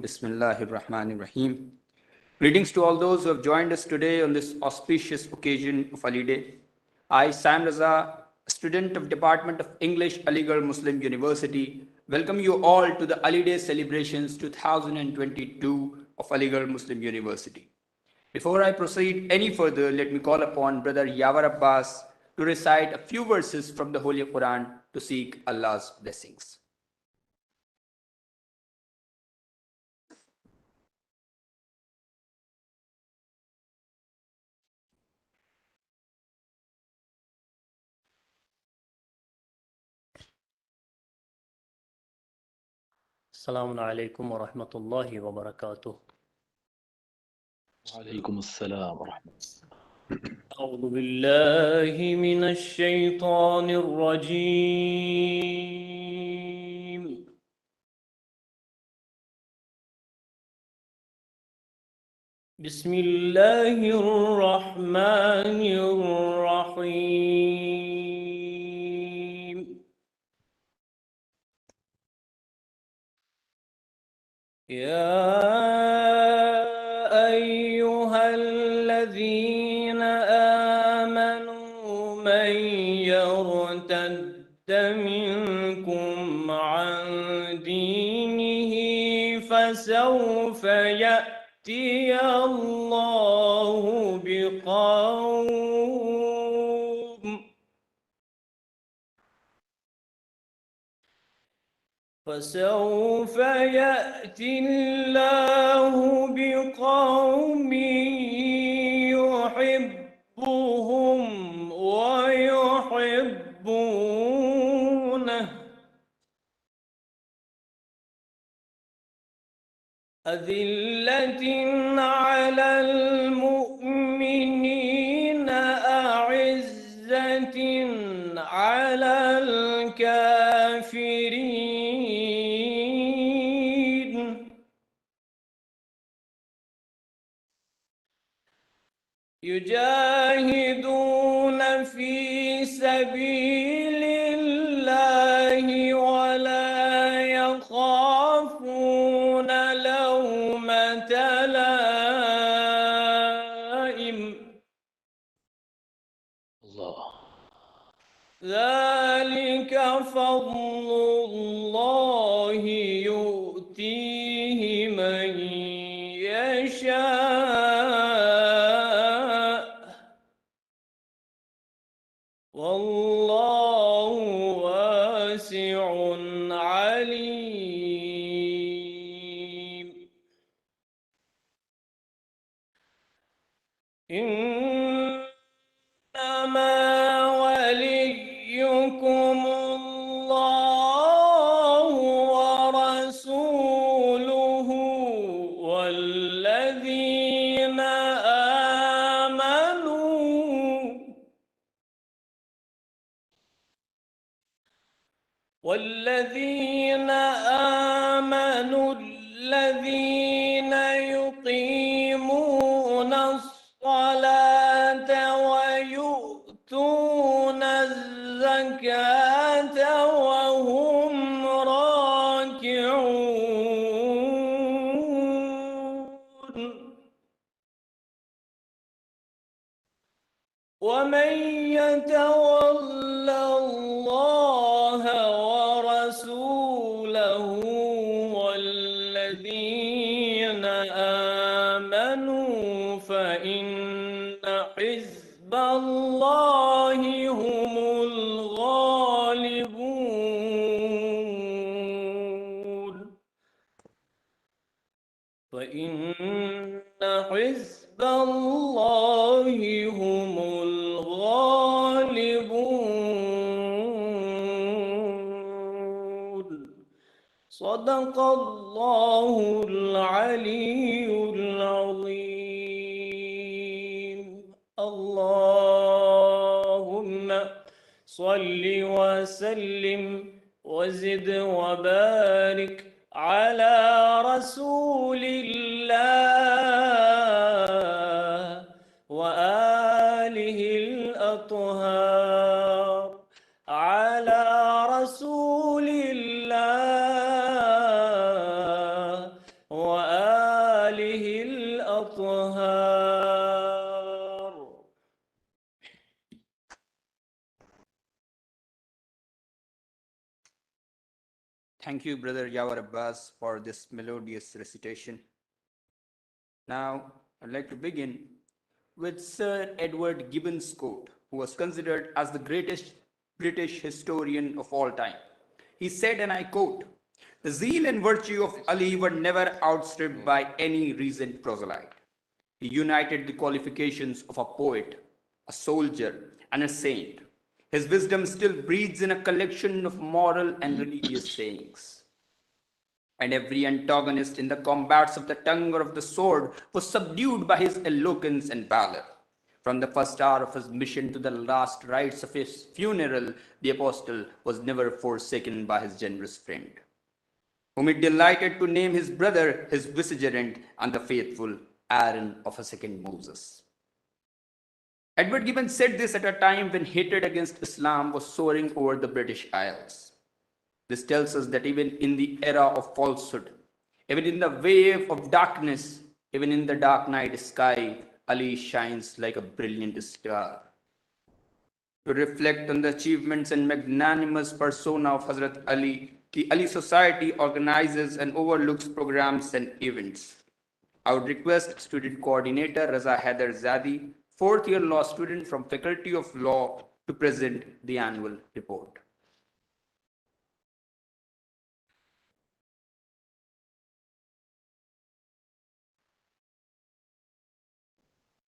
Bismillahirrahmanirrahim. Greetings to all those who have joined us today on this auspicious occasion of Ali Day. I, Sam Raza, a student of Department of English, Aligarh Muslim University, welcome you all to the Ali Day celebrations 2022 of Aligarh Muslim University. Before I proceed any further, let me call upon Brother Yawar Abbas to recite a few verses from the Holy Quran to seek Allah's blessings. Assalamu alaikum wa rahmatullahi wa barakatuh. وعليكم السلام ورحمة الله. أعوذ بالله من الشيطان الرجيم. بسم الله الرحمن الرحيم. يا أيها الذين آمنوا من يرتد منكم عن دينه فسوف يأتي الله بقوم يحبهم ويحبونه أذلة على المؤمنين أعزة على الكافرين يجاهدون في سبيل الله ولا يخافون لومة لائم الله. ذلك فضل الله يؤتيه من يشاء والله واسع عليم. إنما وليكم الله ورسوله والذين آمنوا الذين يقيمون الصلاة ويؤتون الزكاة وهم راكعون ومن يتول الله ورسوله والذين آمنوا فإن حزب الله هم الغالبون فإن حزب الله هم الغالبون صدق الله العلي العظيم اللهم صل وسلم وزد وبارك على رسول الله وآله الأطهار على رسول الله وآله الأطهار. Thank you, Brother Yawar Abbas, for this melodious recitation. Now, I'd like to begin with Sir Edward Gibbon's quote, who was considered as the greatest British historian of all time. He said, and I quote, "The zeal and virtue of Ali were never outstripped by any recent proselyte. He united the qualifications of a poet, a soldier, and a saint. His wisdom still breathes in a collection of moral and religious sayings. And every antagonist in the combats of the tongue or of the sword was subdued by his eloquence and valor. From the first hour of his mission to the last rites of his funeral, the apostle was never forsaken by his generous friend, whom he delighted to name his brother, his vicegerent, and the faithful Aaron of a second Moses." Edward Gibbon said this at a time when hatred against Islam was soaring over the British Isles. This tells us that even in the era of falsehood, even in the wave of darkness, even in the dark night sky, Ali shines like a brilliant star. To reflect on the achievements and magnanimous persona of Hazrat Ali, the Ali Society organizes and overlooks programs and events. I would request Student Coordinator Raza Haider Zadi, fourth-year law student from Faculty of Law, to present the annual report.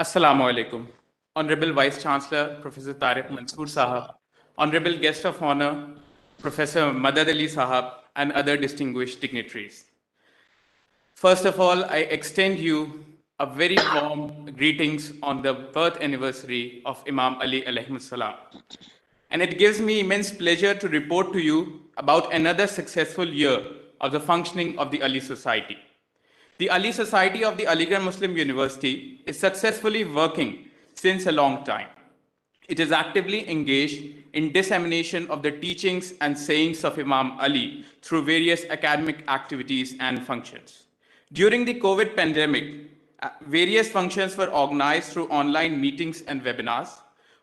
Assalamu alaikum. Honorable Vice Chancellor Professor Tariq Mansoor Sahab, Honorable Guest of Honor Professor Madad Ali Sahab, and other distinguished dignitaries. First of all, I extend you a very warm greetings on the birth anniversary of Imam Ali alayhi salam. And it gives me immense pleasure to report to you about another successful year of the functioning of the Ali Society. The Ali Society of the Aligarh Muslim University is successfully working since a long time. It is actively engaged in dissemination of the teachings and sayings of Imam Ali through various academic activities and functions. During the COVID pandemic, various functions were organized through online meetings and webinars.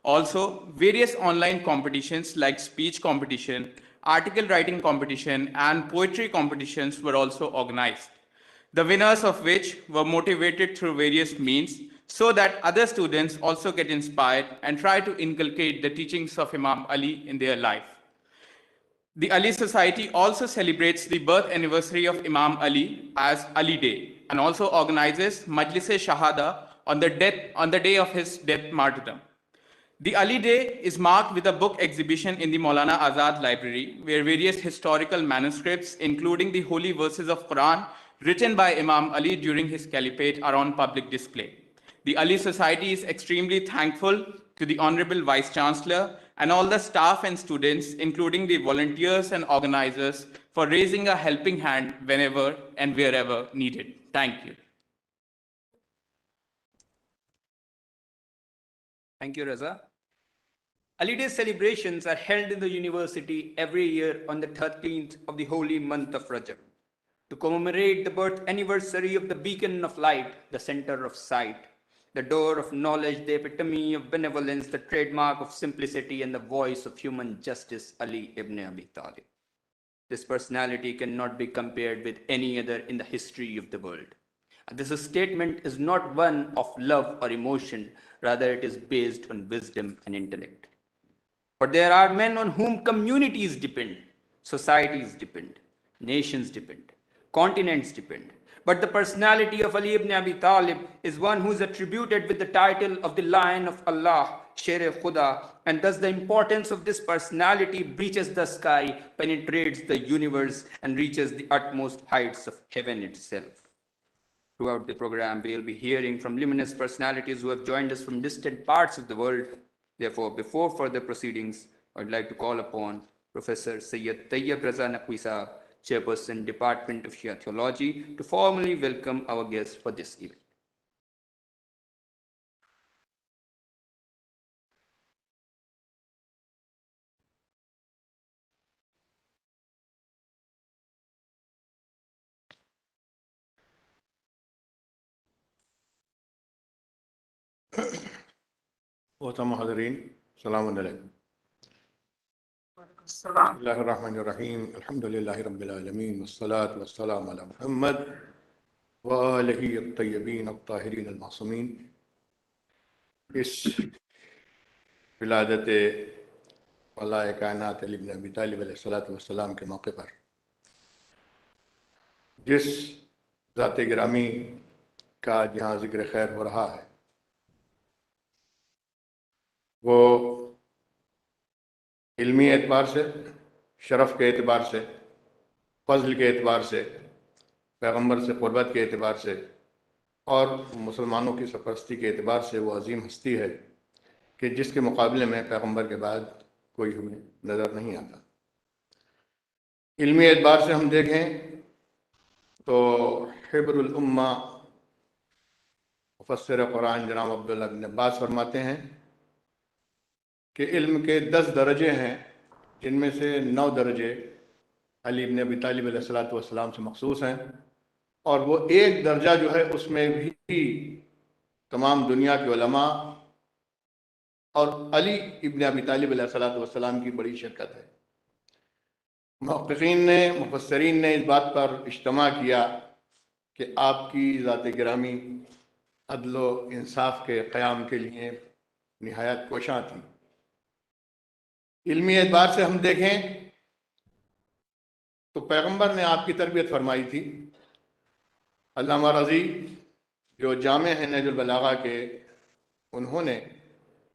Also, various online competitions like speech competition, article writing competition, and poetry competitions were also organized, the winners of which were motivated through various means so that other students also get inspired and try to inculcate the teachings of Imam Ali in their life. The Ali Society also celebrates the birth anniversary of Imam Ali as Ali Day and also organizes Majlis-e Shahada on the day of his death martyrdom. The Ali Day is marked with a book exhibition in the Maulana Azad Library, where various historical manuscripts, including the holy verses of Quran written by Imam Ali during his caliphate, are on public display. The Ali Society is extremely thankful to the Honorable Vice Chancellor and all the staff and students, including the volunteers and organizers, for raising a helping hand whenever and wherever needed. Thank you. Thank you, Raza. Ali Day celebrations are held in the university every year on the 13th of the holy month of Rajab to commemorate the birth anniversary of the beacon of light, the center of sight, the door of knowledge, the epitome of benevolence, the trademark of simplicity, and the voice of human justice, Ali ibn Abi Talib. This personality cannot be compared with any other in the history of the world. This statement is not one of love or emotion, rather it is based on wisdom and intellect. For there are men on whom communities depend, societies depend, nations depend, continents depend. But the personality of Ali ibn Abi Talib is one who is attributed with the title of the Lion of Allah, Sher Khuda, and thus the importance of this personality breaches the sky, penetrates the universe, and reaches the utmost heights of heaven itself. Throughout the program, we will be hearing from luminous personalities who have joined us from distant parts of the world. Therefore, before further proceedings, I would like to call upon Professor Sayyid Tayyib Raza Naqvi Sahab, Chairperson, Department of Shia Theology, to formally welcome our guests for this event. محترم حاضرین السلام علیکم. بسم اللہ الرحمن الرحیم. الحمد للہ رب العالمین والصلاة والسلام علی محمد وآلہ الطیبین الطاہرین المعصومین. اس ولادت مولا کائنات علی بن ابی طالب علیہ الصلاۃ والسلام کے موقع پر جس ذات گرامی کا جہاں ذکر خیر ہو رہا ہے وہ علمی اعتبار سے، شرف کے اعتبار سے، فضل کے اعتبار سے، پیغمبر سے قربت کے اعتبار سے اور مسلمانوں کی سرپرستی کے اعتبار سے وہ عظیم ہستی ہے کہ جس کے مقابلے میں پیغمبر کے بعد کوئی ہمیں نظر نہیں آتا. علمی اعتبار سے ہم دیکھیں تو حبر الامہ مفسر قرآن جناب عبداللہ بن عباس فرماتے ہیں کہ علم کے 10 درجے ہیں جن میں سے 9 درجے علی بن ابی طالب علیہ الصلاۃ والسلام سے مخصوص ہیں، اور وہ ایک درجہ جو ہے اس میں بھی تمام دنیا کے علماء اور علی ابن ابی طالب علیہ الصلاۃ والسلام کی بڑی شرکت ہے. محققین نے، مفسرین نے اس بات پر اجتماع کیا کہ آپ کی ذات گرامی عدل و انصاف کے قیام کے لیے نہایت کوشاں تھی. علمی اعتبار سے ہم دیکھیں تو پیغمبر نے آپ کی تربیت فرمائی تھی. علامہ رضی جو جامع ہیں نہج البلاغہ کے، انہوں نے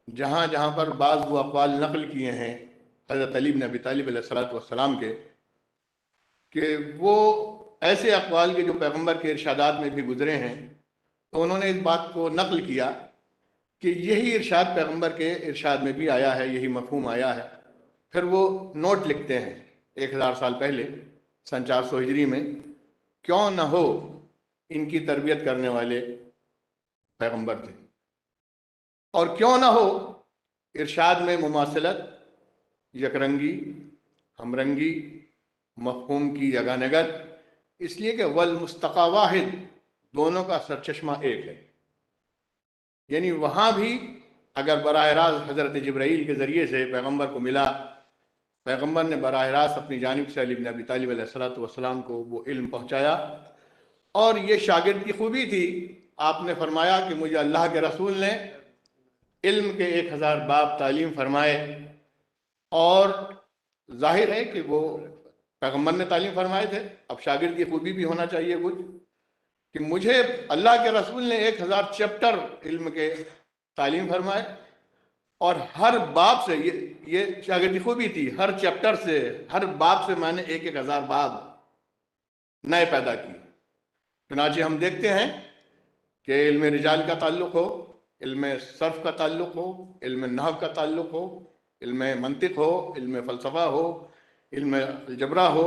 جہاں جہاں پر بعض وہ اقوال نقل کیے ہیں حضرت علی بن ابی طالب علیہ الصلاۃ والسلام کے کہ وہ ایسے اقوال کے جو پیغمبر کے ارشادات میں بھی گزرے ہیں، تو انہوں نے اس بات کو نقل کیا کہ یہی ارشاد پیغمبر کے ارشاد میں بھی آیا ہے، یہی مفہوم آیا ہے. پھر وہ نوٹ لکھتے ہیں 1000 سال پہلے سن 400 ہجری میں، کیوں نہ ہو ان کی تربیت کرنے والے پیغمبر تھے، اور کیوں نہ ہو ارشاد میں مماثلت، یکرنگی، ہمرنگی، مفہوم کی یگانگت، اس لیے کہ والمستقی واحد، دونوں کا سرچشمہ ایک ہے. یعنی وہاں بھی اگر براہ راست حضرت جبرائیل کے ذریعے سے پیغمبر کو ملا، پیغمبر نے براہ راست اپنی جانب سے علی بن ابی طالب علیہ الصلاۃ والسلام کو وہ علم پہنچایا، اور یہ شاگرد کی خوبی تھی. آپ نے فرمایا کہ مجھے اللہ کے رسول نے علم کے 1000 باب تعلیم فرمائے، اور ظاہر ہے کہ وہ پیغمبر نے تعلیم فرمائے تھے. اب شاگرد کی خوبی بھی ہونا چاہیے کچھ کہ مجھے اللہ کے رسول نے 1000 چیپٹر علم کے تعلیم فرمائے، اور ہر باب سے یہ شاگرد کی خوبی تھی، ہر چیپٹر سے، ہر باب سے میں نے 1000 باب نئے پیدا کیے. چنانچہ ہم دیکھتے ہیں کہ علم رجال کا تعلق ہو، علم صرف کا تعلق ہو، علم نحو کا تعلق ہو، علم منطق ہو، علم فلسفہ ہو، علم الجبرا ہو،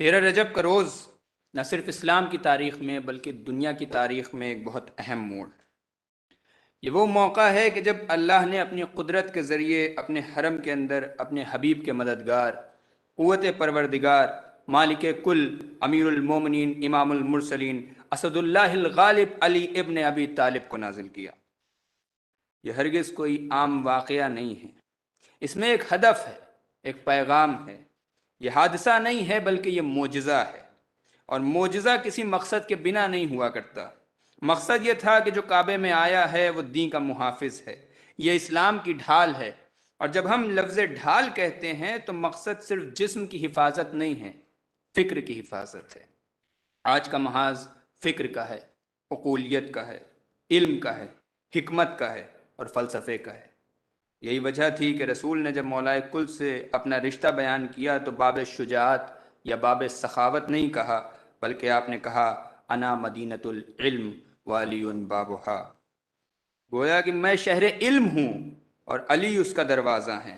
13 رجب کا روز نہ صرف اسلام کی تاریخ میں بلکہ دنیا کی تاریخ میں ایک بہت اہم موڑ، یہ وہ موقع ہے کہ جب اللہ نے اپنی قدرت کے ذریعے اپنے حرم کے اندر اپنے حبیب کے مددگار، قوت پروردگار، مالک کل، امیر المومنین، امام المرسلین، اسد اللہ الغالب علی ابن ابی طالب کو نازل کیا۔ یہ ہرگز کوئی عام واقعہ نہیں ہے، اس میں ایک ہدف ہے، ایک پیغام ہے۔ یہ حادثہ نہیں ہے بلکہ یہ معجزہ ہے، اور معجزہ کسی مقصد کے بنا نہیں ہوا کرتا۔ مقصد یہ تھا کہ جو کعبے میں آیا ہے وہ دین کا محافظ ہے، یہ اسلام کی ڈھال ہے۔ اور جب ہم لفظ ڈھال کہتے ہیں تو مقصد صرف جسم کی حفاظت نہیں ہے، فکر کی حفاظت ہے۔ آج کا محاذ فکر کا ہے، عقولیت کا ہے، علم کا ہے، حکمت کا ہے اور فلسفے کا ہے۔ یہی وجہ تھی کہ رسول نے جب مولائے کل سے اپنا رشتہ بیان کیا تو باب شجاعت یا باب سخاوت نہیں کہا، بلکہ آپ نے کہا انا مدینۃ العلم وعلی بابھا، گویا کہ میں شہر علم ہوں اور علی اس کا دروازہ ہے۔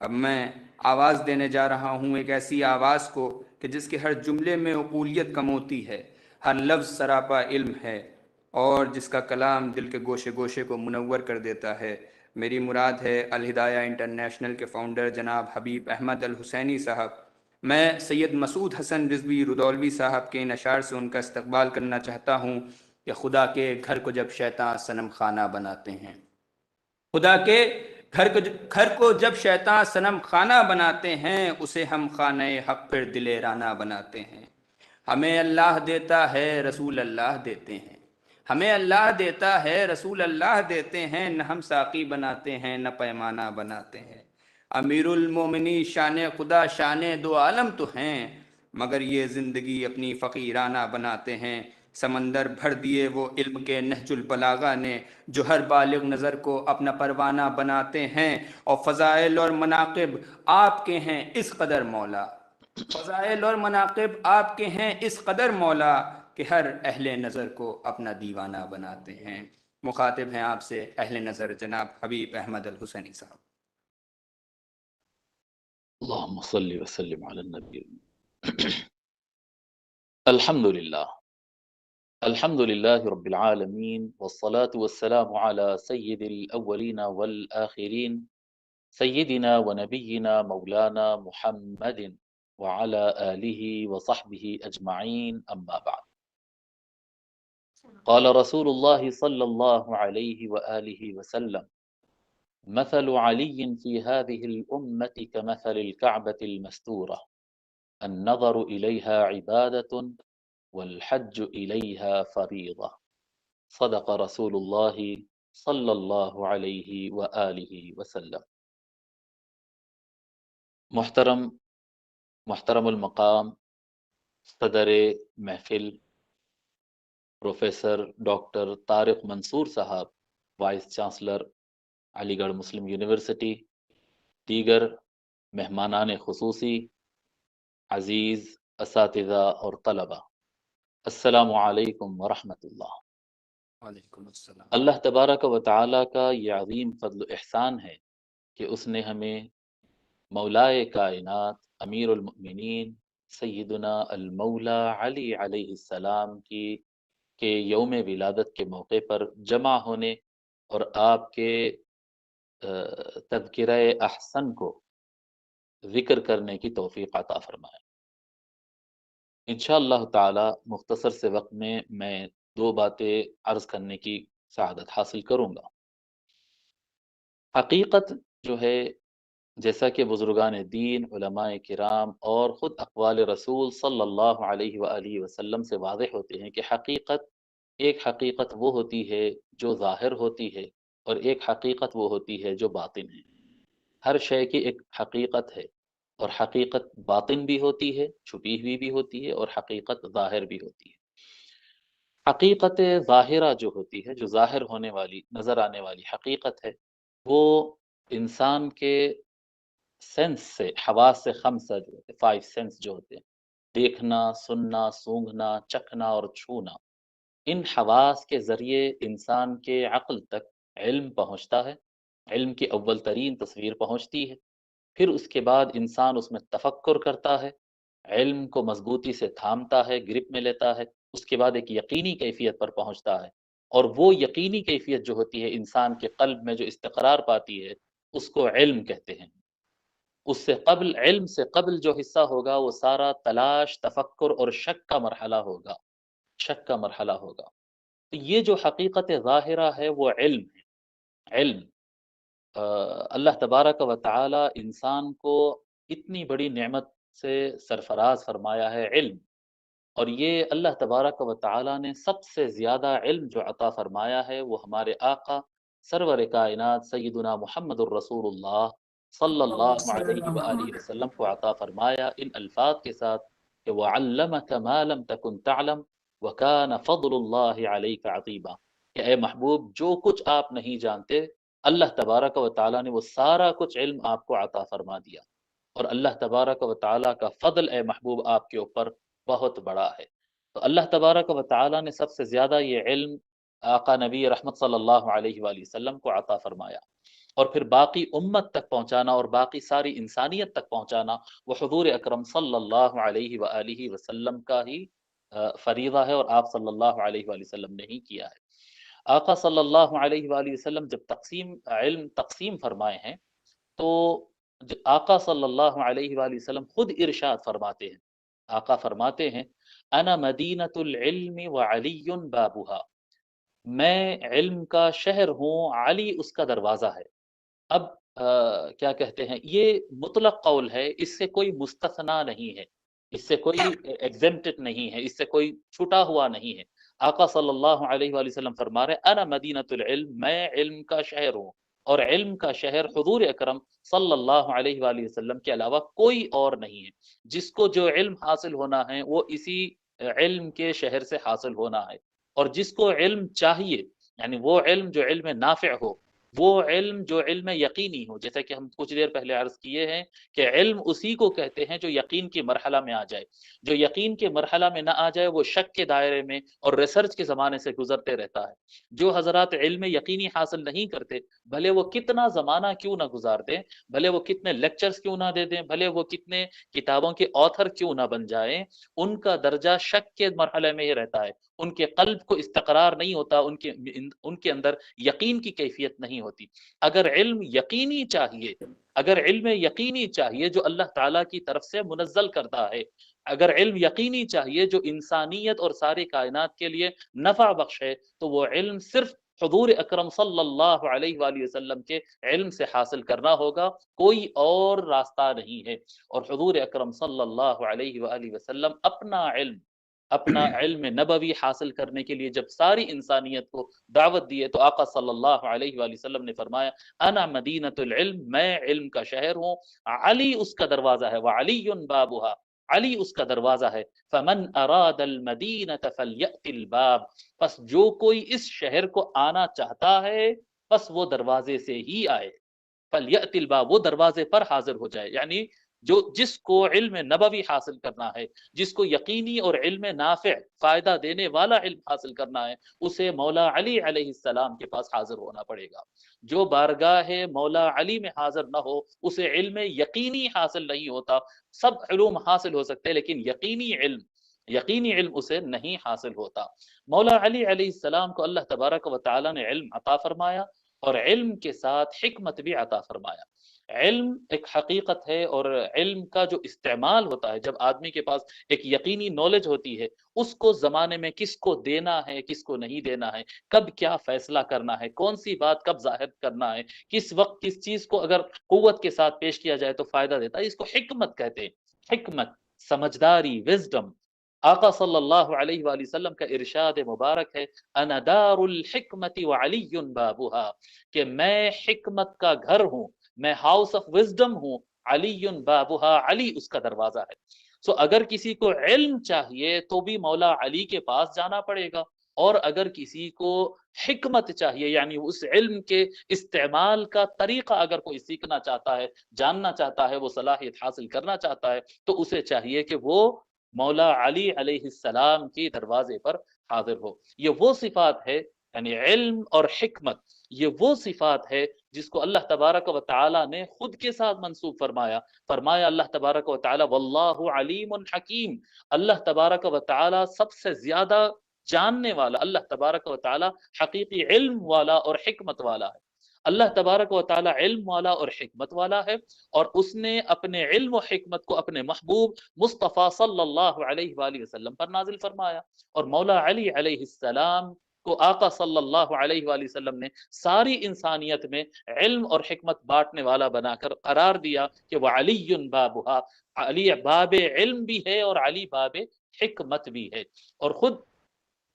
اب میں آواز دینے جا رہا ہوں ایک ایسی آواز کو کہ جس کے ہر جملے میں عقولیت کا موتی ہے، ہر لفظ سراپا علم ہے، اور جس کا کلام دل کے گوشے گوشے کو منور کر دیتا ہے۔ میری مراد ہے الہدایہ انٹرنیشنل کے فاؤنڈر جناب حبیب احمد الحسینی صاحب۔ میں سید مسعود حسن رضوی رودولوی صاحب کے ان اشعار سے ان کا استقبال کرنا چاہتا ہوں کہ خدا کے گھر کو جب شیطان صنم خانہ بناتے ہیں، خدا کے گھر کو جب شیطان صنم خانہ بناتے ہیں، اسے ہم خانہ حق پھر دل رانہ بناتے ہیں۔ ہمیں اللہ دیتا ہے رسول اللہ دیتے ہیں، ہمیں اللہ دیتا ہے رسول اللہ دیتے ہیں، نہ ہم ساقی بناتے ہیں نہ پیمانہ بناتے ہیں۔ امیر المومنی شان خدا شان دو عالم تو ہیں، مگر یہ زندگی اپنی فقیرانہ بناتے ہیں۔ سمندر بھر دیے وہ علم کے نہج البلاغہ نے، جو ہر بالغ نظر کو اپنا پروانہ بناتے ہیں۔ اور فضائل اور مناقب آپ کے ہیں اس قدر مولا، فضائل اور مناقب آپ کے ہیں اس قدر مولا، کہ ہر اہل نظر کو اپنا دیوانہ بناتے ہیں۔ مخاطب ہیں آپ سے اہل نظر جناب حبیب احمد الحسینی صاحب۔ اللهم صل وسلم على النبي الحمد لله الحمد لله رب العالمين، والصلاة والسلام على سيد الأولين والآخرين، سيدنا ونبينا مولانا محمد وعلى آله وصحبه أجمعين، أما بعد. قال رسول الله صلى الله عليه وآله وسلم: مثل علي في هذه الأمة كمثل الكعبة المستورة، النظر إليها عبادة والحج إليها فريضة، صدق رسول الله صلى الله عليه وآله وسلم۔ محترم المقام صدر محفل پروفیسر ڈاکٹر طارق منصور صاحب، وائس چانسلر علی گڑھ مسلم یونیورسٹی، دیگر مہمانان خصوصی، عزیز اساتذہ اور طلبہ، السلام علیکم ورحمۃ اللہ۔ وعلیکم السلام۔ اللہ تبارک و تعالیٰ کا یہ عظیم فضل و احسان ہے کہ اس نے ہمیں مولائے کائنات امیر المؤمنین سیدنا المولا علی علیہ السلام کے یوم ولادت کے موقع پر جمع ہونے اور آپ کے تذکرہ احسن کو ذکر کرنے کی توفیق عطا فرمائے۔ انشاءاللہ تعالی مختصر سے وقت میں 2 باتیں عرض کرنے کی سعادت حاصل کروں گا۔ حقیقت جو ہے، جیسا کہ بزرگان دین، علماء کرام اور خود اقوال رسول صلی اللہ علیہ وآلہ وسلم سے واضح ہوتے ہیں کہ ایک حقیقت وہ ہوتی ہے جو ظاہر ہوتی ہے، اور ایک حقیقت وہ ہوتی ہے جو باطن ہے۔ ہر شے کی ایک حقیقت ہے، اور حقیقت باطن بھی ہوتی ہے، چھپی ہوئی بھی ہوتی ہے، اور حقیقت ظاہر بھی ہوتی ہے۔ حقیقت ظاہرہ جو ہوتی ہے، جو ظاہر ہونے والی، نظر آنے والی حقیقت ہے، وہ انسان کے سینس سے، حواس سے خمسہ جو ہوتے ہیں، 5 سینس جو ہوتے ہیں، دیکھنا، سننا، سونگھنا، چکھنا اور چھونا، ان حواس کے ذریعے انسان کے عقل تک علم پہنچتا ہے، علم کی اول ترین تصویر پہنچتی ہے، پھر اس کے بعد انسان اس میں تفکر کرتا ہے، علم کو مضبوطی سے تھامتا ہے، گرپ میں لیتا ہے، اس کے بعد ایک یقینی کیفیت پر پہنچتا ہے، اور وہ یقینی کیفیت جو ہوتی ہے انسان کے قلب میں جو استقرار پاتی ہے اس کو علم کہتے ہیں۔ اس سے قبل، علم سے قبل جو حصہ ہوگا وہ سارا تلاش، تفکر اور شک کا مرحلہ ہوگا، شک کا مرحلہ ہوگا۔ تو یہ جو حقیقت ظاہرہ ہے وہ علم ہے۔ علم اللہ تبارک و تعالی انسان کو اتنی بڑی نعمت سے سرفراز فرمایا ہے، علم۔ اور یہ اللہ تبارک و تعالی نے سب سے زیادہ علم جو عطا فرمایا ہے وہ ہمارے آقا سرور کائنات سیدنا محمد الرسول اللہ صلی اللہ علیہ وآلہ وسلم کو عطا فرمایا ان الفاظ کے ساتھ کہ وَعَلَّمَكَ مَا لَمْ تَكُنْ تَعْلَمْ وَكَانَ فَضْلُ اللَّهِ عَلَيْكَ عَظِيمًا، کہ اے محبوب جو کچھ آپ نہیں جانتے اللہ تبارک و تعالی نے وہ سارا کچھ علم آپ کو عطا فرما دیا، اور اللہ تبارک و تعالی کا فضل اے محبوب آپ کے اوپر بہت بڑا ہے۔ تو اللہ تبارک و تعالی نے سب سے زیادہ یہ علم آقا نبی رحمت صلی اللہ علیہ وآلہ وسلم کو عطا فرمایا، اور پھر باقی امت تک پہنچانا اور باقی ساری انسانیت تک پہنچانا وہ حضور اکرم صلی اللہ علیہ وآلہ وسلم کا ہی فریضہ ہے، اور آپ صلی اللہ علیہ وآلہ وسلم نے ہی کیا ہے۔ آقا صلی اللہ علیہ وآلہ وسلم جب علم تقسیم فرمائے ہیں تو آقا صلی اللہ علیہ وآلہ وسلم خود ارشاد فرماتے ہیں، آقا فرماتے ہیں انا مدینۃ العلم وعلی بابها، میں علم کا شہر ہوں، علی اس کا دروازہ ہے۔ اب کیا کہتے ہیں، یہ مطلق قول ہے، اس سے کوئی مستثنا نہیں ہے، اس سے کوئی ایگزمپٹڈ نہیں ہے، اس سے کوئی چھٹا ہوا نہیں ہے۔ آقا صلی اللہ علیہ وآلہ وسلم فرما رہے انا مدینۃ العلم، میں علم کا شہر ہوں، اور علم کا شہر حضور اکرم صلی اللہ علیہ وآلہ وسلم کے علاوہ کوئی اور نہیں ہے۔ جس کو جو علم حاصل ہونا ہے وہ اسی علم کے شہر سے حاصل ہونا ہے، اور جس کو علم چاہیے، یعنی وہ علم جو علم نافع ہو، وہ علم جو علم یقینی ہو، جیسا کہ ہم کچھ دیر پہلے عرض کیے ہیں کہ علم اسی کو کہتے ہیں جو یقین کے مرحلہ میں آ جائے۔ جو یقین کے مرحلہ میں نہ آ جائے وہ شک کے دائرے میں اور ریسرچ کے زمانے سے گزرتے رہتا ہے۔ جو حضرات علم یقینی حاصل نہیں کرتے، بھلے وہ کتنا زمانہ کیوں نہ گزار دیں، بھلے وہ کتنے لیکچرز کیوں نہ دے دیں، بھلے وہ کتنے کتابوں کے آتھر کیوں نہ بن جائیں، ان کا درجہ شک کے مرحلے میں ہی رہتا ہے۔ ان کے قلب کو استقرار نہیں ہوتا، ان کے اندر یقین کی کیفیت نہیں ہوتی۔ اگر علم یقینی چاہیے، اگر علم یقینی چاہیے جو اللہ تعالیٰ کی طرف سے منزل کرتا ہے، اگر علم یقینی چاہیے جو انسانیت اور ساری کائنات کے لیے نفع بخش ہے، تو وہ علم صرف حضور اکرم صلی اللہ علیہ وآلہ وسلم کے علم سے حاصل کرنا ہوگا، کوئی اور راستہ نہیں ہے۔ اور حضور اکرم صلی اللہ علیہ وآلہ وسلم اپنا علم نبوی حاصل کرنے کے لیے جب ساری انسانیت کو دعوت دیے تو آقا صلی اللہ علیہ وآلہ وسلم نے فرمایا انا مدینۃ العلم، میں علم کا شہر ہوں، علی اس کا دروازہ ہے، وعلی بابها، علی اس کا دروازہ ہے، فمن اراد المدینۃ فلیأت الباب، پس جو کوئی اس شہر کو آنا چاہتا ہے بس وہ دروازے سے ہی آئے، فلیأت الباب، وہ دروازے پر حاضر ہو جائے۔ یعنی جس کو علم نبوی حاصل کرنا ہے، جس کو یقینی اور علم نافع فائدہ دینے والا علم حاصل کرنا ہے، اسے مولا علی علیہ السلام کے پاس حاضر ہونا پڑے گا۔ جو بارگاہ مولا علی میں حاضر نہ ہو اسے علم یقینی حاصل نہیں ہوتا۔ سب علوم حاصل ہو سکتے لیکن یقینی علم اسے نہیں حاصل ہوتا۔ مولا علی علیہ السلام کو اللہ تبارک و تعالی نے علم عطا فرمایا، اور علم کے ساتھ حکمت بھی عطا فرمایا۔ علم ایک حقیقت ہے، اور علم کا جو استعمال ہوتا ہے، جب آدمی کے پاس ایک یقینی نالج ہوتی ہے، اس کو زمانے میں کس کو دینا ہے، کس کو نہیں دینا ہے، کب کیا فیصلہ کرنا ہے، کون سی بات کب ظاہر کرنا ہے، کس وقت کس چیز کو اگر قوت کے ساتھ پیش کیا جائے تو فائدہ دیتا ہے، اس کو حکمت کہتے ہیں۔ حکمت، سمجھداری، وزڈم۔ آقا صلی اللہ علیہ وآلہ وسلم کا ارشاد مبارک ہے انا دار الحکمت وعلی بابها، کہ میں حکمت کا گھر ہوں، میں ہاؤس آف وزڈم ہوں، علی بابها، علی اس کا دروازہ ہے۔ سو اگر کسی کو علم چاہیے تو بھی مولا علی کے پاس جانا پڑے گا، اور اگر کسی کو حکمت چاہیے یعنی اس علم کے استعمال کا طریقہ اگر کوئی سیکھنا چاہتا ہے، جاننا چاہتا ہے، وہ صلاحیت حاصل کرنا چاہتا ہے، تو اسے چاہیے کہ وہ مولا علی علیہ السلام کے دروازے پر حاضر ہو۔ یہ وہ صفات ہے، یعنی علم اور حکمت، یہ وہ صفات ہے جس کو اللہ تبارک و تعالی نے خود کے ساتھ منسوب فرمایا اللہ تبارک و تعالی واللہ علیم حکیم، اللہ تبارک و تعالی سب سے زیادہ جاننے والا، اللہ تبارک و تعالی حقیقی علم والا اور حکمت والا ہے۔ اللہ تبارک و تعالی علم والا اور حکمت والا ہے، اور اس نے اپنے علم و حکمت کو اپنے محبوب مصطفیٰ صلی اللہ علیہ وآلہ وسلم پر نازل فرمایا، اور مولا علی علیہ السلام کو آقا صلی اللہ علیہ وآلہ وسلم نے ساری انسانیت میں علم اور حکمت بانٹنے والا بنا کر قرار دیا کہ وہ علی بابھا، علی باب علم بھی ہے اور علی باب حکمت بھی ہے۔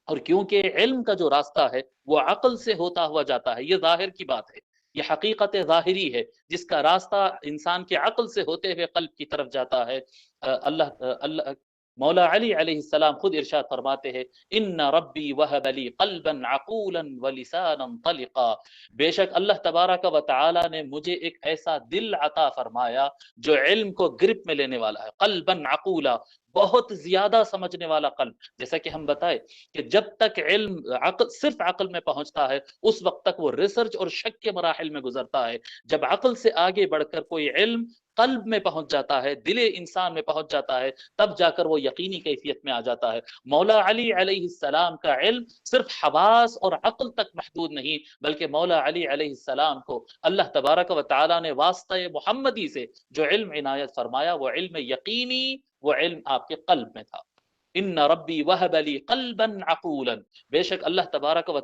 اور کیونکہ علم کا جو راستہ ہے وہ عقل سے ہوتا ہوا جاتا ہے، یہ ظاہر کی بات ہے، یہ حقیقت ظاہری ہے، جس کا راستہ انسان کے عقل سے ہوتے ہوئے قلب کی طرف جاتا ہے۔ اللہ مولا علی علیہ السلام خود ارشاد فرماتے ہیں ان ربی وہب لی قلبا عقولا ولسانا طلقا، بے شک اللہ تبارک و تعالی نے مجھے ایک ایسا دل عطا فرمایا جو علم کو گرپ میں لینے والا ہے، قلبا عقولا، بہت زیادہ سمجھنے والا قلب۔ جیسا کہ ہم بتائے کہ جب تک علم صرف عقل میں پہنچتا ہے اس وقت تک وہ ریسرچ اور شک کے مراحل میں گزرتا ہے، جب عقل سے آگے بڑھ کر کوئی علم قلب میں پہنچ جاتا ہے، دل انسان میں پہنچ جاتا ہے، تب جا کر وہ یقینی کیفیت میں آ جاتا ہے۔ مولا علی علیہ السلام کا علم صرف حواس اور عقل تک محدود نہیں، بلکہ مولا علی علیہ السلام کو اللہ تبارک و تعالی نے واسطہ محمدی سے جو علم عنایت فرمایا وہ علم یقینی، وہ علم آپ کے قلب میں تھا۔ ان ربی وہب لی قلبا عقولا، بے شک اللہ تبارک و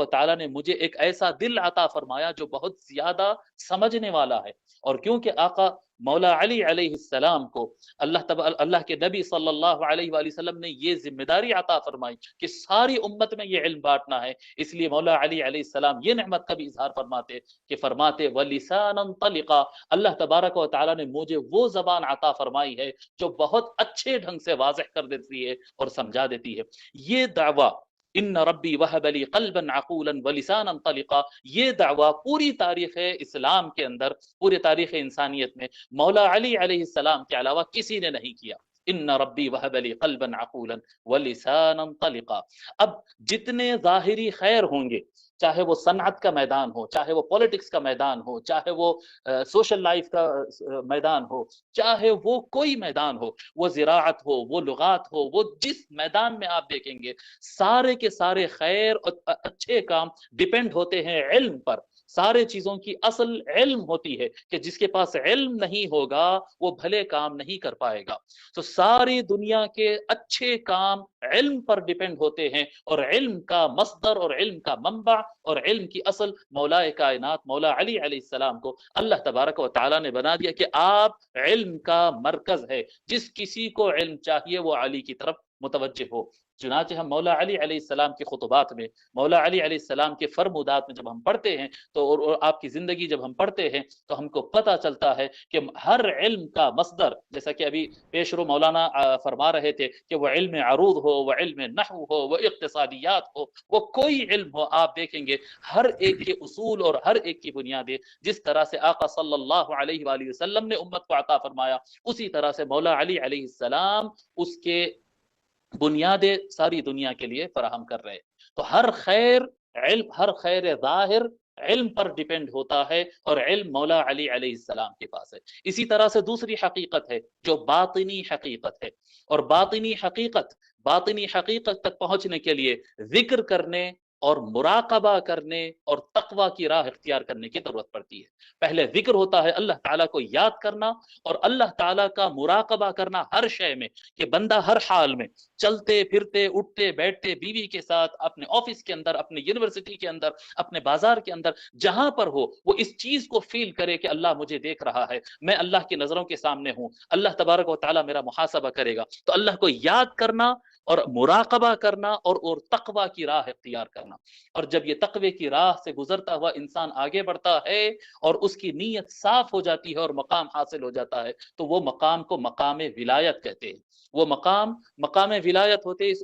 تعالی نے مجھے ایک ایسا دل عطا فرمایا جو بہت زیادہ سمجھنے والا ہے۔ اور کیونکہ آقا مولا علی علیہ السلام کو اللہ کے نبی صلی اللہ علیہ وآلہ وسلم نے یہ ذمہ داری عطا فرمائی کہ ساری امت میں یہ علم بانٹنا ہے، اس لیے مولا علی علیہ السلام یہ نعمت کا بھی اظہار فرماتے وَلِسَانًا طَلِقًا، اللہ تبارک و تعالی نے مجھے وہ زبان عطا فرمائی ہے جو بہت اچھے ڈھنگ سے واضح کر دیتی ہے اور سمجھا دیتی ہے۔ یہ دعویٰ ان ربی وہب لی قلبا عقولا ولسانا طلقا، یہ دعویٰ پوری تاریخ اسلام کے اندر، پوری تاریخ انسانیت میں مولا علی علیہ السلام کے علاوہ کسی نے نہیں کیا۔ ان ربی وہب لی قلبا عقولا ولسانا طلقا۔ اب جتنے ظاہری خیر ہوں گے، چاہے وہ صنعت کا میدان ہو، چاہے وہ پولیٹکس کا میدان ہو، چاہے وہ سوشل لائف کا میدان ہو، چاہے وہ کوئی میدان ہو، وہ زراعت ہو، وہ لغات ہو، وہ جس میدان میں آپ دیکھیں گے، سارے کے سارے خیر اور اچھے کام ڈیپینڈ ہوتے ہیں علم پر۔ سارے چیزوں کی اصل علم ہوتی ہے کہ جس کے پاس علم نہیں ہوگا وہ بھلے کام نہیں کر پائے گا۔ تو ساری دنیا کے اچھے کام علم پر ڈیپینڈ ہوتے ہیں، اور علم کا مصدر اور علم کا منبع اور علم کی اصل مولا کائنات مولا علی علیہ السلام کو اللہ تبارک و تعالی نے بنا دیا کہ آپ علم کا مرکز ہے، جس کسی کو علم چاہیے وہ علی کی طرف متوجہ ہو۔ چنانچہ ہم مولا علی علیہ السلام کے خطبات میں، مولا علی علیہ السلام کے فرمودات میں جب ہم پڑھتے ہیں تو اور آپ کی زندگی جب ہم پڑھتے ہیں تو ہم کو پتہ چلتا ہے کہ ہر علم کا مصدر، جیسا کہ ابھی پیش رو مولانا فرما رہے تھے کہ وہ علم عروض ہو، وہ علم نحو ہو، وہ اقتصادیات ہو، وہ کوئی علم ہو، آپ دیکھیں گے ہر ایک کے اصول اور ہر ایک کی بنیادیں جس طرح سے آقا صلی اللہ علیہ وآلہ وسلم نے امت کو عطا فرمایا، اسی طرح سے مولا علی علیہ السلام اس کے بنیادیں ساری دنیا کے لیے فراہم کر رہے۔ تو ہر خیر ظاہر علم پر ڈیپینڈ ہوتا ہے، اور علم مولا علی علیہ السلام کے پاس ہے۔ اسی طرح سے دوسری حقیقت ہے جو باطنی حقیقت ہے، اور باطنی حقیقت تک پہنچنے کے لیے ذکر کرنے اور مراقبہ کرنے اور تقوی کی راہ اختیار کرنے کی ضرورت پڑتی ہے۔ پہلے ذکر ہوتا ہے اللہ تعالیٰ کو یاد کرنا اور اللہ تعالیٰ کا مراقبہ کرنا ہر شے میں، کہ بندہ ہر حال میں چلتے پھرتے اٹھتے بیٹھتے بیوی کے ساتھ، اپنے آفس کے اندر، اپنے یونیورسٹی کے اندر، اپنے بازار کے اندر، جہاں پر ہو وہ اس چیز کو فیل کرے کہ اللہ مجھے دیکھ رہا ہے، میں اللہ کی نظروں کے سامنے ہوں، اللہ تبارک و تعالیٰ میرا محاسبہ کرے گا۔ تو اللہ کو یاد کرنا اور مراقبہ کرنا اور تقوی کی راہ اختیار کرنا، اور جب یہ تقوی کی راہ سے گزرتا ہوا انسان آگے بڑھتا ہے اور اس کی نیت صاف ہو جاتی ہے اور مقام حاصل ہو جاتا ہے، تو وہ مقام کو مقام ولایت کہتے ہیں۔ وہ مقام ولایت ہوتے ہیں۔ اس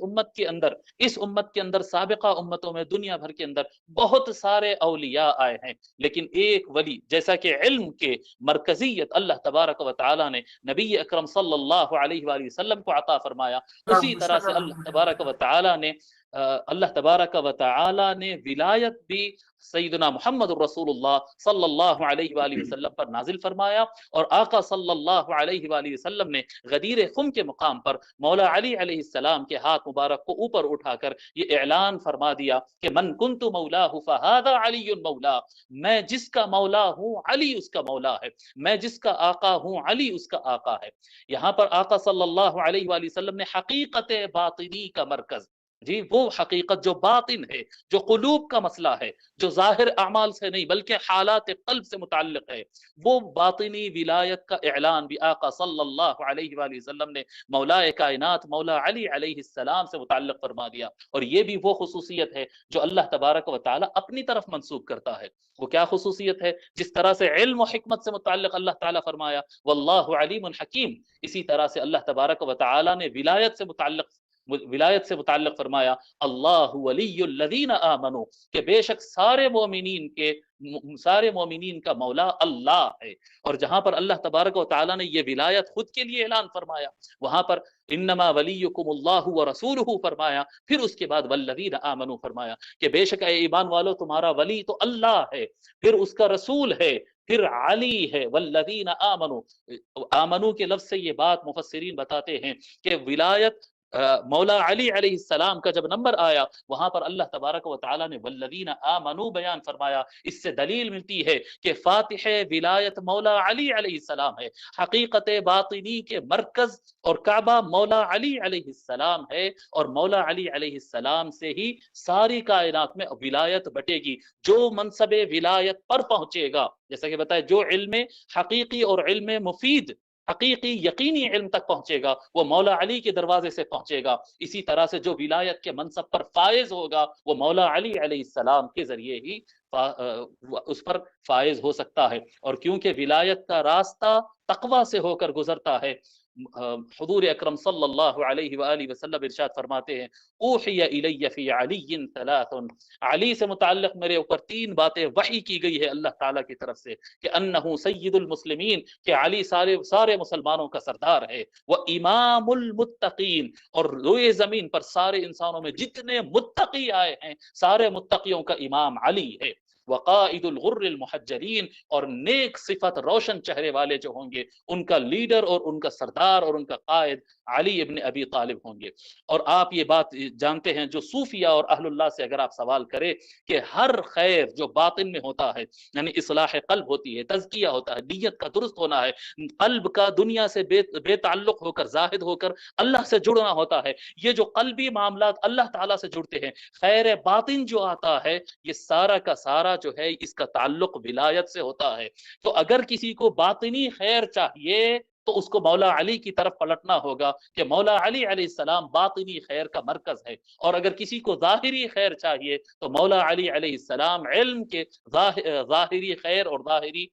امت کے اندر سابقہ امتوں میں دنیا بھر کے اندر بہت سارے اولیاء آئے ہیں، لیکن ایک ولی، جیسا کہ علم کے مرکزیت اللہ تبارک و تعالی نے نبی اکرم صلی اللہ علیہ وآلہ وسلم کو عطا فرمایا، اسی طرح سے اللہ تبارک و تعالی نے اللہ تبارک و تعالی نے ولایت بھی سیدنا محمد الرسول اللہ صلی اللہ علیہ وآلہ وسلم پر نازل فرمایا، اور آقا صلی اللہ علیہ وآلہ وسلم نے غدیر خم کے مقام پر مولا علی علیہ السلام کے ہاتھ مبارک کو اوپر اٹھا کر یہ اعلان فرما دیا کہ من کنت مولاہ فہذا علی مولا، میں جس کا مولا ہوں علی اس کا مولا ہے، میں جس کا آقا ہوں علی اس کا آقا ہے۔ یہاں پر آقا صلی اللہ علیہ وآلہ وسلم نے حقیقت باطنی کا مرکز، جی وہ حقیقت جو باطن ہے، جو قلوب کا مسئلہ ہے، جو ظاہر اعمال سے نہیں بلکہ حالات قلب سے متعلق ہے، وہ باطنی ولایت کا اعلان بھی آقا صلی اللہ علیہ وآلہ وسلم نے مولا کائنات مولا علی علیہ السلام سے متعلق فرما دیا۔ اور یہ بھی وہ خصوصیت ہے جو اللہ تبارک و تعالی اپنی طرف منسوب کرتا ہے۔ وہ کیا خصوصیت ہے؟ جس طرح سے علم و حکمت سے متعلق اللہ تعالیٰ فرمایا واللہ علیم حکیم، اسی طرح سے اللہ تبارک و تعالی نے ولایت سے متعلق فرمایا اللہ ولی الذین آمنوا، کہ بے شک سارے مومنین کا مولا اللہ ہے۔ اور جہاں پر اللہ تبارک و تعالیٰ نے یہ ولایت خود کے لیے اعلان فرمایا، وہاں پر انما ولیکم اللہ ورسولہ فرمایا، پھر اس کے بعد والذین آمنوا فرمایا کہ بے شک اے ایمان والو تمہارا ولی تو اللہ ہے، پھر اس کا رسول ہے، پھر علی ہے، والذین آمنوا۔ آمنو کے لفظ سے یہ بات مفسرین بتاتے ہیں کہ ولایت مولا علی علیہ السلام کا جب نمبر آیا، وہاں پر اللہ تبارک و تعالیٰ نے والذین آمنوا بیان فرمایا۔ اس سے دلیل ملتی ہے کہ فاتح ولایت مولا علی علیہ السلام ہے، حقیقت باطنی کے مرکز اور کعبہ مولا علی علیہ السلام ہے، اور مولا علی علیہ السلام سے ہی ساری کائنات میں ولایت بٹے گی۔ جو منصب ولایت پر پہنچے گا، جیسا کہ بتایا، جو علم حقیقی اور علم مفید حقیقی یقینی علم تک پہنچے گا، وہ مولا علی کے دروازے سے پہنچے گا۔ اسی طرح سے جو ولایت کے منصب پر فائز ہوگا، وہ مولا علی علیہ السلام کے ذریعے ہی اس پر فائز ہو سکتا ہے۔ اور کیونکہ ولایت کا راستہ تقوی سے ہو کر گزرتا ہے، حضور اکرم صلی اللہ علیہ وآلہ وسلم ارشاد فرماتے ہیں اوحی الی فی علی ثلاث، علی سے متعلق میرے اوپر 3 باتیں وحی کی گئی ہے اللہ تعالیٰ کی طرف سے، کہ انہ سید المسلمین، کہ علی سارے مسلمانوں کا سردار ہے، وہ امام المتقین، اور روئے زمین پر سارے انسانوں میں جتنے متقی آئے ہیں سارے متقیوں کا امام علی ہے، وقائد الغر المحجرین، اور نیک صفت روشن چہرے والے جو ہوں گے ان کا لیڈر اور ان کا سردار اور ان کا قائد علی ابن ابی طالب ہوں گے۔ اور آپ یہ بات جانتے ہیں، جو صوفیہ اور اہل اللہ سے اگر آپ سوال کریں کہ ہر خیر جو باطن میں ہوتا ہے، یعنی اصلاح قلب ہوتی ہے، تزکیہ ہوتا ہے، نیت کا درست ہونا ہے، قلب کا دنیا سے بے تعلق ہو کر زاہد ہو کر اللہ سے جڑنا ہوتا ہے، یہ جو قلبی معاملات اللہ تعالیٰ سے جڑتے ہیں، خیر باطن جو آتا ہے، یہ سارا کا سارا جو ہے اس کا تعلق ولایت سے ہوتا ہے۔ تو اگر کسی کو باطنی خیر چاہیے تو اس کو مولا علی کی طرف پلٹنا ہوگا کہ مولا علی علیہ السلام باطنی خیر کا مرکز ہے، اور اگر کسی کو ظاہری خیر چاہیے تو مولا علی علیہ السلام علم کے ظاہری خیر اور ظاہری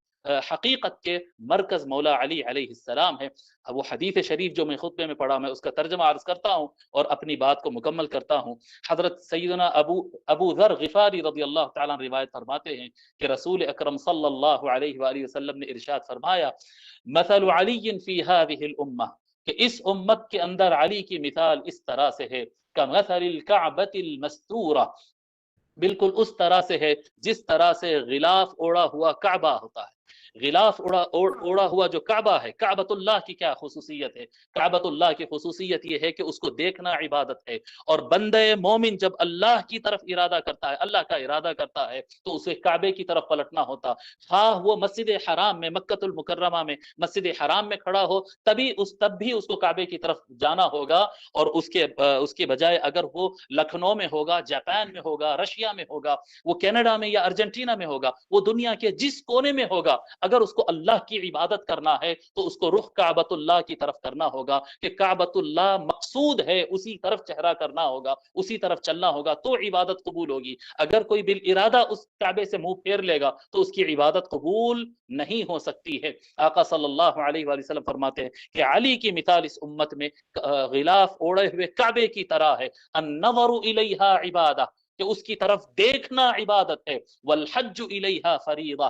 حقیقت کے مرکز مولا علی علیہ السلام ہے۔ وہ حدیث شریف جو میں خطبے میں پڑھا، میں اس کا ترجمہ عرض کرتا ہوں اور اپنی بات کو مکمل کرتا ہوں۔ حضرت سیدنا ابو ذر غفاری رضی اللہ تعالیٰ روایت فرماتے ہیں کہ رسول اکرم صلی اللہ علیہ وآلہ وسلم نے ارشاد فرمایا مثل علی فی هذه الامہ، کہ اس امت کے اندر علی کی مثال اس طرح سے ہے کمثل الکعبۃ المستورہ، بالکل اس طرح سے ہے جس طرح سے غلاف اوڑا ہوا کعبہ ہوتا ہے۔ غلاف اوڑا ہوا جو کعبہ ہے، کعبۃ اللہ کی کیا خصوصیت ہے؟ کعبۃ اللہ کی خصوصیت یہ ہے کہ اس کو دیکھنا عبادت ہے، اور بندہ مومن جب اللہ کی طرف ارادہ کرتا ہے، اللہ کا ارادہ کرتا ہے، تو اسے کعبے کی طرف پلٹنا ہوتا، خواہ وہ مسجد حرام میں، مکۃ المکرمہ میں مسجد حرام میں کھڑا ہو، تب بھی اس کو کعبے کی طرف جانا ہوگا، اور اس کے بجائے اگر وہ لکھنؤ میں ہوگا، جاپان میں ہوگا، رشیا میں ہوگا، وہ کینیڈا میں یا ارجنٹینا میں ہوگا، وہ دنیا کے جس کونے میں ہوگا، اگر اس کو اللہ کی عبادت کرنا ہے تو اس کو رخ کعبۃ اللہ کی طرف کرنا ہوگا، کہ کعبۃ اللہ مقصود ہے، اسی طرف چہرہ کرنا ہوگا، اسی طرف چلنا ہوگا تو عبادت قبول ہوگی۔ اگر کوئی بالارادہ اس کعبے سے منہ پھیر لے گا تو اس کی عبادت قبول نہیں ہو سکتی ہے۔ آقا صلی اللہ علیہ وآلہ وسلم فرماتے ہیں کہ علی کی مثال اس امت میں غلاف اوڑے ہوئے کعبے کی طرح ہے، النظر الیہا عبادہ، کہ اس کی طرف دیکھنا عبادت ہے، والحج الیہا فریضہ،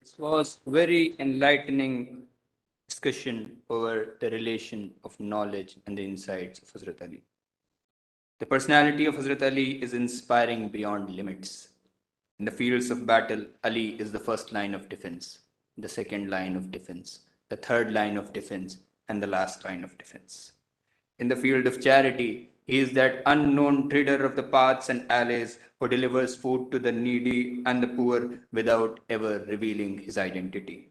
This was very enlightening discussion over the relation of knowledge and the insights of Hazrat Ali. The personality of Hazrat Ali is inspiring beyond limits. In the fields of battle, Ali is the first line of defense, the second line of defense, the third line of defense, and the last line of defense. In the field of charity, he is that unknown treader of the paths and alleys who delivers food to the needy and the poor without ever revealing his identity.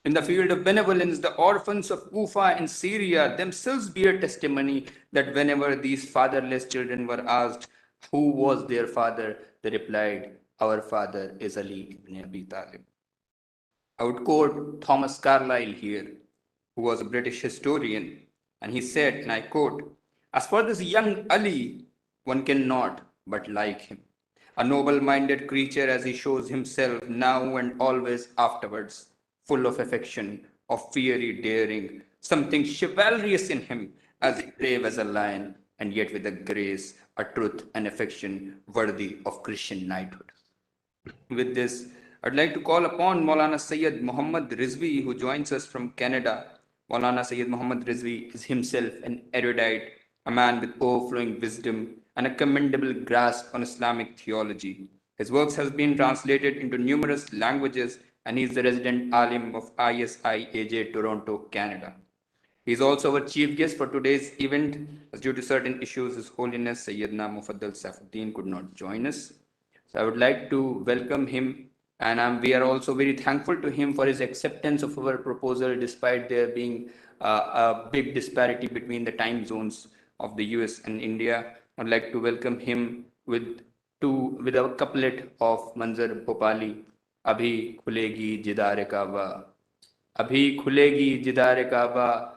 In the field of benevolence, the orphans of Kufa and Syria themselves bear testimony that whenever these fatherless children were asked who was their father, they replied, "Our father is Ali ibn Abi Talib." I would quote Thomas Carlyle here, who was a British historian, and he said, and I quote, "As for this young Ali, one cannot but like him. A noble-minded creature as he shows himself now and always afterwards, full of affection, of fiery daring, something chivalrous in him, as brave as a lion, and yet with a grace, a truth, and affection worthy of Christian knighthood." With this, I'd like to call upon Maulana Syed Muhammad Rizvi, who joins us from Canada. Maulana Syed Muhammad Rizvi is himself an erudite, a man with overflowing wisdom and a commendable grasp on Islamic theology. His works have been translated into numerous languages, and he is the resident alim of ISI AJ Toronto, Canada. He is also our chief guest for today's event, as due to certain issues, His Holiness Sayyidina Mufaddal Saifuddin could not join us. So I would like to welcome him, and we are also very thankful to him for his acceptance of our proposal, despite there being a big disparity between the time zones of the US and India. I'd like to welcome him with a couplet of Manzar Bhopali, "Abhi khulegi jidar Kaaba, abhi khulegi jidar Kaaba,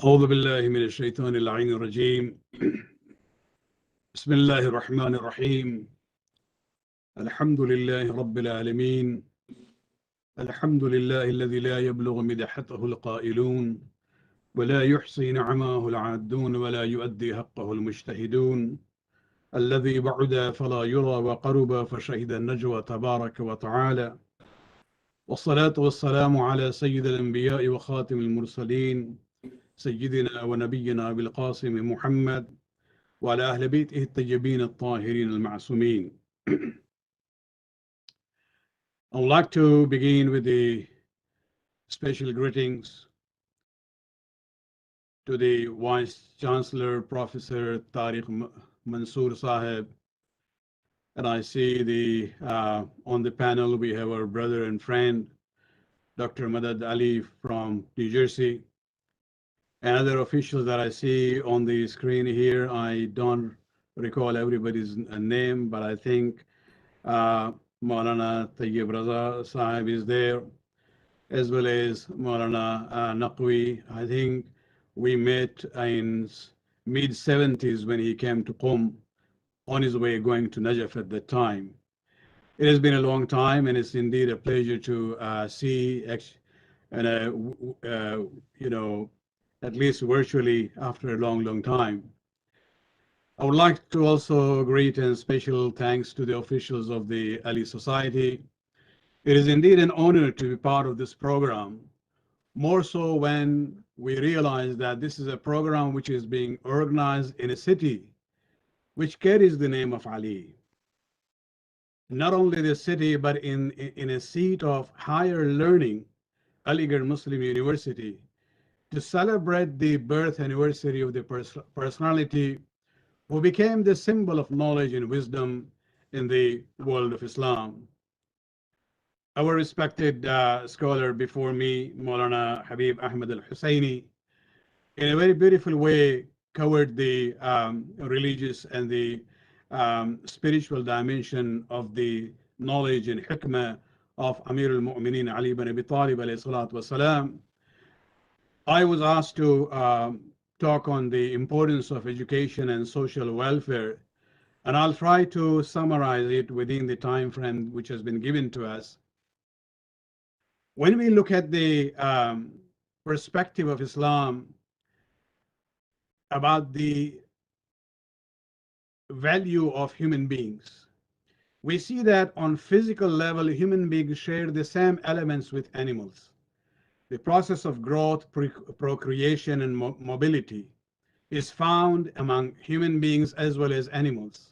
أعوذ بالله من الشيطان اللعين الرجيم. بسم الله الرحمن الرحيم. الحمد لله رب العالمين. الحمد لله الذي لا يبلغ مدحته القائلون، ولا يحصي نعماه العادون، ولا يؤدي حقه المجتهدون. الذي بعد فلا يرى وقرب فشهد النجوى تبارك وتعالى. والصلاة والسلام على سيد الأنبياء وخاتم المرسلين، سيدنا ونبينا بالقاسم محمد، وعلى أهل بيته الطيبين الطاهرين المعصومين. I would like to begin with the special greetings to the Vice Chancellor, Professor Tariq Mansoor Sahib. And I see on the panel we have our brother and friend, Dr. Madad Ali from New Jersey. And other officials that I see on the screen here, I don't recall everybody's name, but I think Maulana Tayyib Raza Sahib is there. as well as Maulana Naqvi. I think we met in mid-70s when he came to Qom on his way going to Najaf at that time. It has been a long time, and it's indeed a pleasure to see, and you know, at least virtually after a long, long time. I would like to also greet and special thanks to the officials of the Ali Society. It is indeed an honor to be part of this program, more so when we realize that this is a program which is being organized in a city which carries the name of Ali. Not only the city, but in a seat of higher learning, Aligarh Muslim University, to celebrate the birth anniversary of the personality who became the symbol of knowledge and wisdom in the world of Islam. Our respected scholar before me, Maulana Habib Ahmed al-Husseini, in a very beautiful way covered the religious and the spiritual dimension of the knowledge and hikmah of Amir al-Mu'mineen Ali ibn Abi Talib alayhi salatu wasalam. I was asked to talk on the importance of education and social welfare, and I'll try to summarize it within the time frame which has been given to us. When we look at the perspective of Islam about the value of human beings, we see that on physical level, human beings share the same elements with animals. The process of growth, procreation, and mobility is found among human beings as well as animals.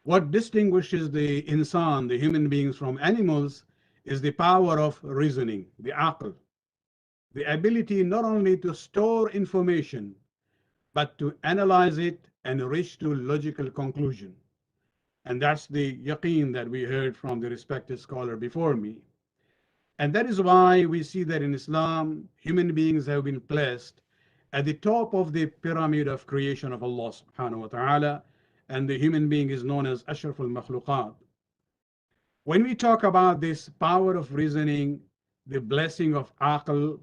What distinguishes the insan, the human beings, from animals is the power of reasoning, the aql, the ability not only to store information, but to analyze it and reach to logical conclusion. And that's the yaqeen that we heard from the respected scholar before me. And that is why we see that in Islam, human beings have been placed at the top of the pyramid of creation of Allah subhanahu wa ta'ala, and the human being is known as Ashraf al-Makhluqat. When we talk about this power of reasoning, the blessing of aql,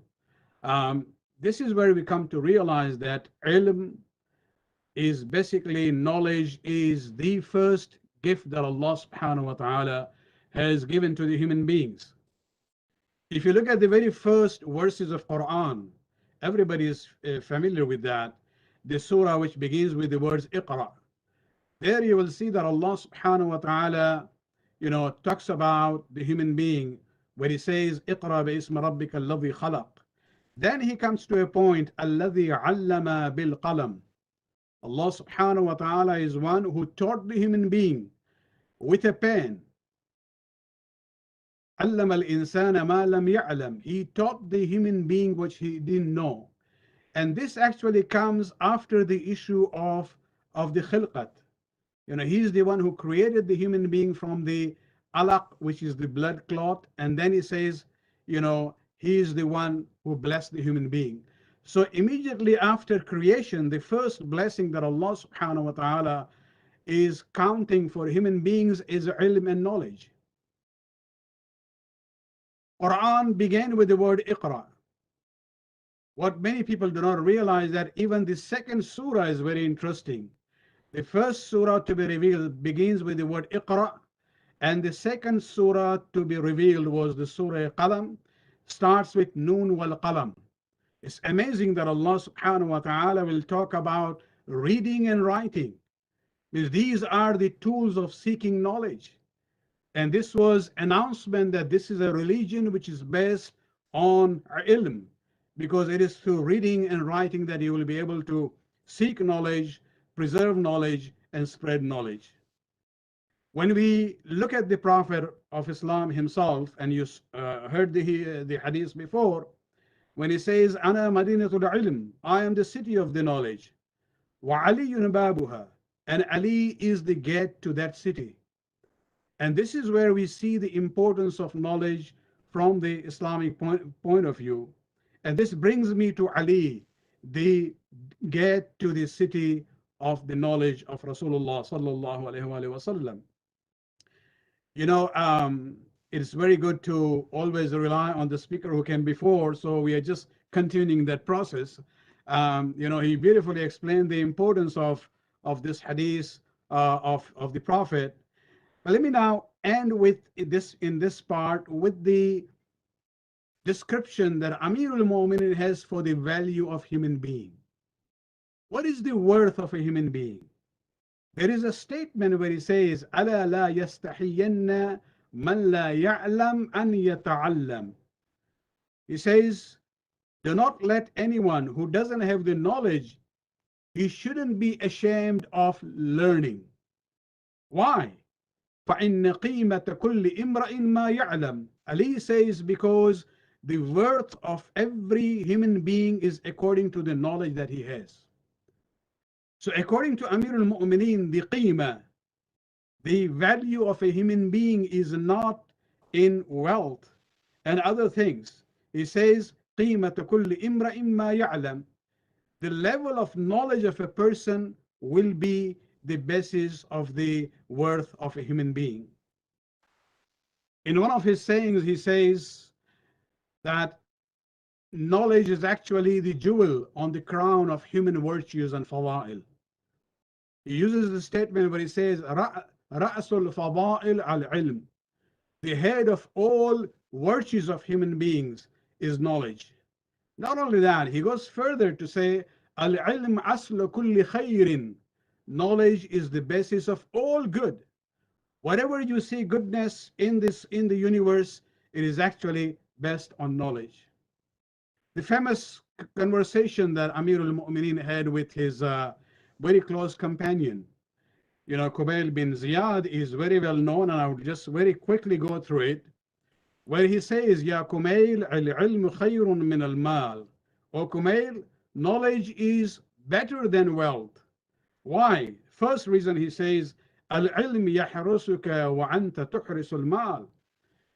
this is where we come to realize that ilm is basically knowledge is the first gift that Allah subhanahu wa ta'ala has given to the human beings. If you look at the very first verses of Quran, everybody is familiar with that, the surah which begins with the words Iqra. There you will see that Allah subhanahu wa ta'ala, talks about the human being where he says, Iqra bi-ismi rabbika alladhi khalaq. Then he comes to a point, alladhi allama bil qalam. Allah subhanahu wa ta'ala is one who taught the human being with a pen. Allama al-insana ma lam ya'lam. He taught the human being what he didn't know. And this actually comes after the issue of the khilqat. He's the one who created the human being from the alaq, which is the blood clot. And then he says, he is the one who blessed the human being. So immediately after creation, the first blessing that Allah subhanahu wa ta'ala is counting for human beings is ilm and knowledge. Quran began with the word Iqra. What many people do not realize that even the second surah is very interesting. The first surah to be revealed begins with the word Iqra, and the second surah to be revealed was the Surah Qalam, starts with Noon wal Qalam. It's amazing that Allah subhanahu wa ta'ala will talk about reading and writing, because these are the tools of seeking knowledge. And this was announcement that this is a religion which is based on ilm, because it is through reading and writing that you will be able to seek knowledge, preserve knowledge, and spread knowledge. When we look at the Prophet of Islam himself, and you heard the hadith before, when he says, Ana Madinatul Ilm, I am the city of the knowledge. Wa Aliyun Babuha, and Ali is the gate to that city. And this is where we see the importance of knowledge from the Islamic point of view. And this brings me to Ali, the gate to the city of the knowledge of Rasulullah sallallahu alaihi wasallam. it's very good to always rely on the speaker who came before. So we are just continuing that process. He beautifully explained the importance of this hadith of the Prophet. But let me now end with this in this part with the description that Amirul Mu'minin has for the value of human being. What is the worth of a human being? There is a statement where he says, "Ala la yastahiyanna man la ya'lam an yata'allam." He says, do not let anyone who doesn't have the knowledge, he shouldn't be ashamed of learning. Why? فَإِنَّ قِيمَةَ كُلِّ إِمْرَئٍ مَا يَعْلَمُ. Ali says, because the worth of every human being is according to the knowledge that he has. So according to Amirul Mu'mineen, the qima, the value of a human being is not in wealth and other things. He says, قِيمَةَ كُلِّ إِمْرَئٍ مَا يَعْلَمُ. The level of knowledge of a person will be the basis of the worth of a human being. In one of his sayings, he says that knowledge is actually the jewel on the crown of human virtues and fada'il. He uses the statement where he says, رَأْسُ الْفَضَائِلِ الْعِلْمِ. The head of all virtues of human beings is knowledge. Not only that, he goes further to say, الْعِلْمُ أَصْلُ كُلِّ خَيْرٍ. Knowledge is the basis of all good. Whatever you see goodness in the universe, it is actually based on knowledge. The famous conversation that Amirul Mu'mineen had with his very close companion, Kumayl bin Ziyad, is very well known, and I would just very quickly go through it, where he says, Ya Kumayl, al-ilm khayrun min al-mal. O Kumayl, knowledge is better than wealth. Why? First reason, he says, al-ilm yahrusuka wa anta tuhrisul mal.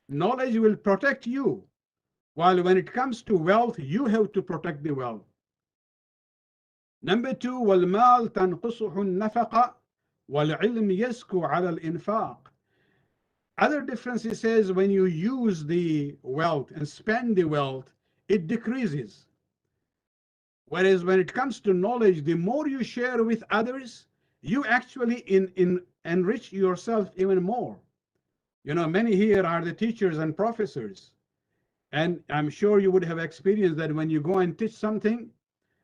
Knowledge will protect you, while when it comes to wealth, you have to protect the wealth. Number two, wal-mal tanqusuhu an-nafaqa wal-ilm yasku ala al-infaq. Other difference, he says, when you use the wealth and spend the wealth, it decreases. Whereas when it comes to knowledge, the more you share with others, you actually enrich yourself even more. Many here are the teachers and professors. And I'm sure you would have experienced that when you go and teach something,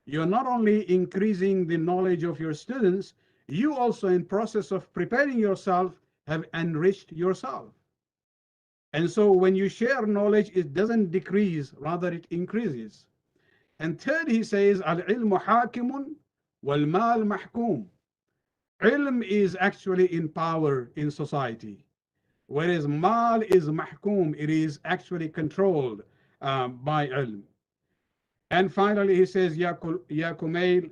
you're not only increasing the knowledge of your students, you also, in process of preparing yourself, have enriched yourself. And so when you share knowledge, it doesn't decrease, rather it increases. And third, he says, al-ilmu hakimun wal-mal mahkum. Ilm is actually in power in society, whereas mal is mahkum, it is actually controlled by ilm. And finally, he says, Ya Kumayl,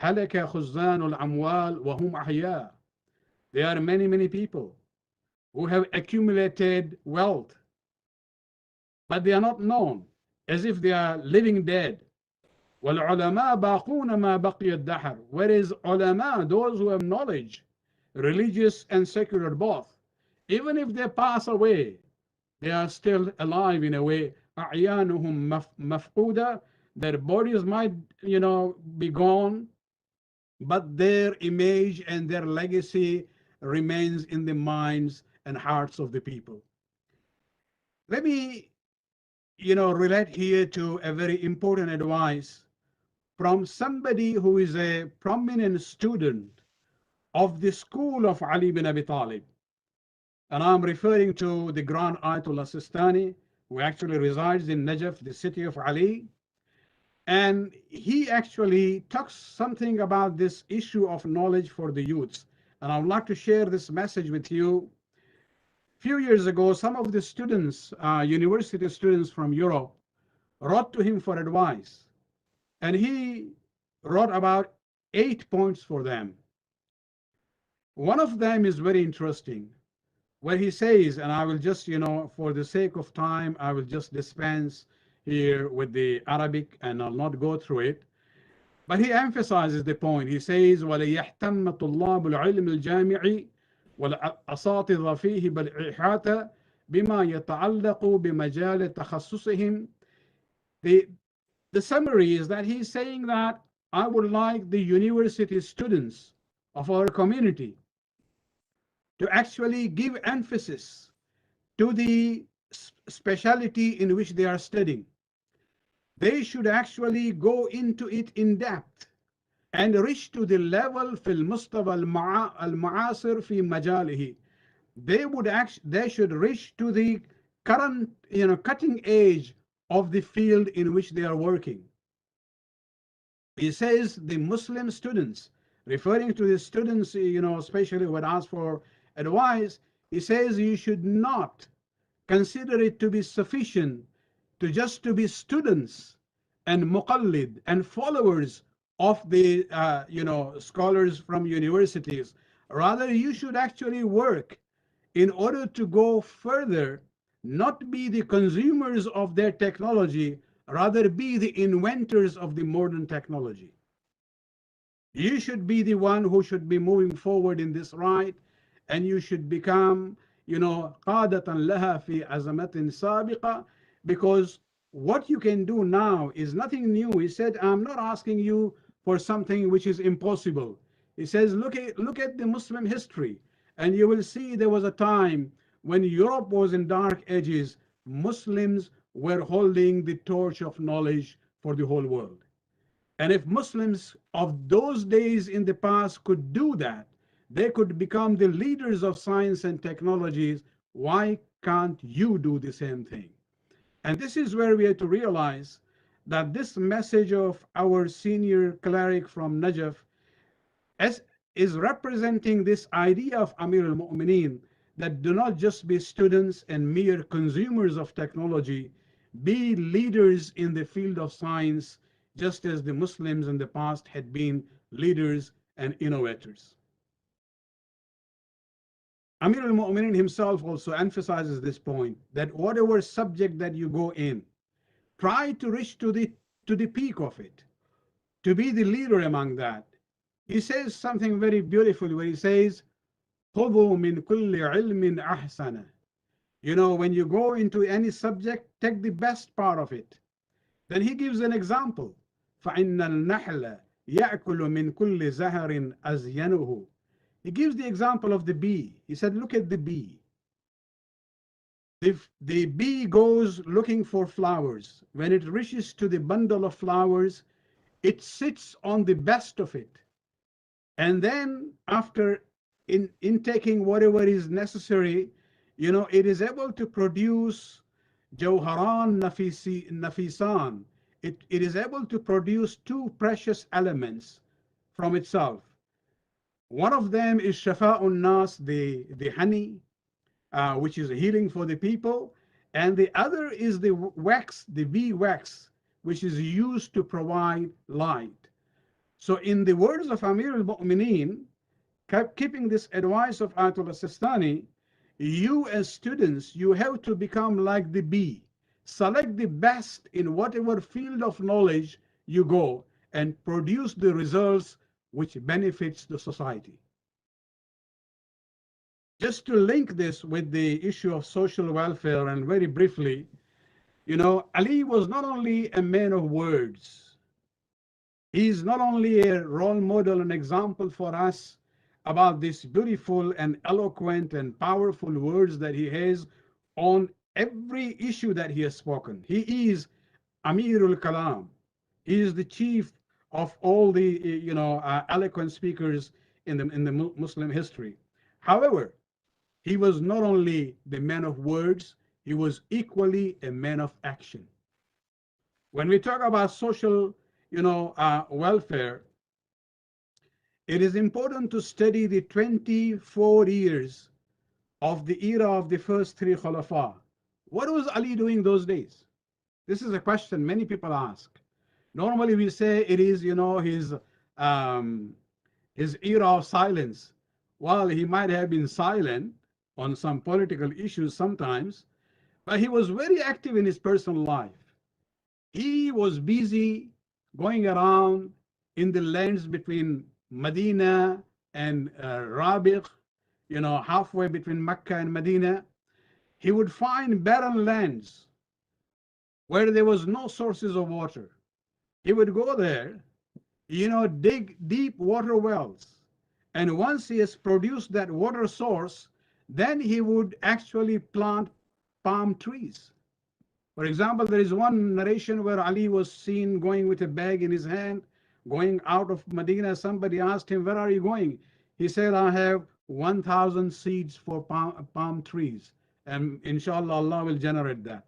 halaka khuzanul amwal wa hum ahya. There are many, many people who have accumulated wealth, but they are not known, as if they are living dead. وَالْعُلَمَاء بَاقُونَ مَا بَقِيَ الدَّهْرِ. Whereas ulama, those who have knowledge, religious and secular both, even if they pass away, they are still alive in a way. أَعْيَانُهُمْ مَفْقُودَ. Their bodies might, be gone, but their image and their legacy remains in the minds and hearts of the people. Let me, relate here to a very important advice from somebody who is a prominent student of the school of Ali bin Abi Talib. And I'm referring to the Grand Ayatollah Sistani, who actually resides in Najaf, the city of Ali. And he actually talks something about this issue of knowledge for the youths. And I would like to share this message with you. A few years ago, some of the students, university students from Europe, wrote to him for advice. And he wrote about 8 points for them. One of them is very interesting, where he says, and I will just, for the sake of time, I will just dispense here with the Arabic and I'll not go through it. But he emphasizes the point. He says, وَلَيَحْتَمَّ طُلَّابُ الْعِلْمِ الْجَامِعِ وَالْأَسَاطِذَ فِيهِ بَالْإِحَاطَةِ بما يتعلق بمجال تخصصهم. The summary is that he's saying that I would like the university students of our community to actually give emphasis to the specialty in which they are studying. They should actually go into it in depth and reach to the level في المستوى المعاصر في مجاله. They should reach to the current, cutting edge of the field in which they are working. He says the Muslim students, referring to the students, especially when asked for advice, he says you should not consider it to be sufficient to be students and muqallid and followers of the scholars from universities. Rather, you should actually work in order to go further, not be the consumers of their technology, rather be the inventors of the modern technology. You should be the one who should be moving forward in this ride, and you should become, قادة لها في عزمة سابقة, because what you can do now is nothing new. He said, I'm not asking you for something which is impossible. He says, look at the Muslim history, and you will see there was a time when Europe was in dark ages. Muslims were holding the torch of knowledge for the whole world. And if Muslims of those days in the past could do that, they could become the leaders of science and technologies. Why can't you do the same thing? And this is where we have to realize that this message of our senior cleric from Najaf is representing this idea of Amir al-Mu'mineen, that do not just be students and mere consumers of technology, be leaders in the field of science, just as the Muslims in the past had been leaders and innovators. Amir al-Mu'mineen himself also emphasizes this point, that whatever subject that you go in, try to reach to the peak of it, to be the leader among that. He says something very beautiful where he says, خُذُوا مِنْ كُلِّ عِلْمٍ أَحْسَنَ. When you go into any subject, take the best part of it. Then he gives an example. فَإِنَّ النَّحْلَ يَأْكُلُ مِنْ كُلِّ زَهَرٍ أَزْيَنُهُ. He gives the example of the bee. He said, look at the bee. The bee goes looking for flowers. When it reaches to the bundle of flowers, it sits on the best of it. And then after intaking whatever is necessary, it is able to produce jawharan nafisan. It is able to produce two precious elements from itself. One of them is shafa'un nas, the honey, which is healing for the people. And the other is the wax, the bee wax, which is used to provide light. So in the words of Amir al-Mu'mineen, keeping this advice of Ayatollah Sistani, you as students, you have to become like the bee. Select the best in whatever field of knowledge you go and produce the results which benefits the society. Just to link this with the issue of social welfare, and very briefly, Ali was not only a man of words. He's not only a role model and example for us about this beautiful and eloquent and powerful words that he has on every issue that he has spoken. He is Amirul Kalam. He is the chief of all the eloquent speakers in the Muslim history. However, he was not only the man of words, he was equally a man of action. When we talk about social welfare, it is important to study the 24 years of the era of the first three Khulafa. What was Ali doing those days? This is a question many people ask. Normally we say it is, his era of silence. Well, he might have been silent on some political issues sometimes, but he was very active in his personal life. He was busy going around in the lands between Medina and Rabiq, halfway between Mecca and Medina. he would find barren lands where there was no sources of water. He would go there, dig deep water wells. And once he has produced that water source, then he would actually plant palm trees. For example, there is one narration where Ali was seen going with a bag in his hand, going out of Medina. Somebody asked him, "Where are you going?" He said, "I have 1,000 seeds for palm trees. And inshallah, Allah will generate that."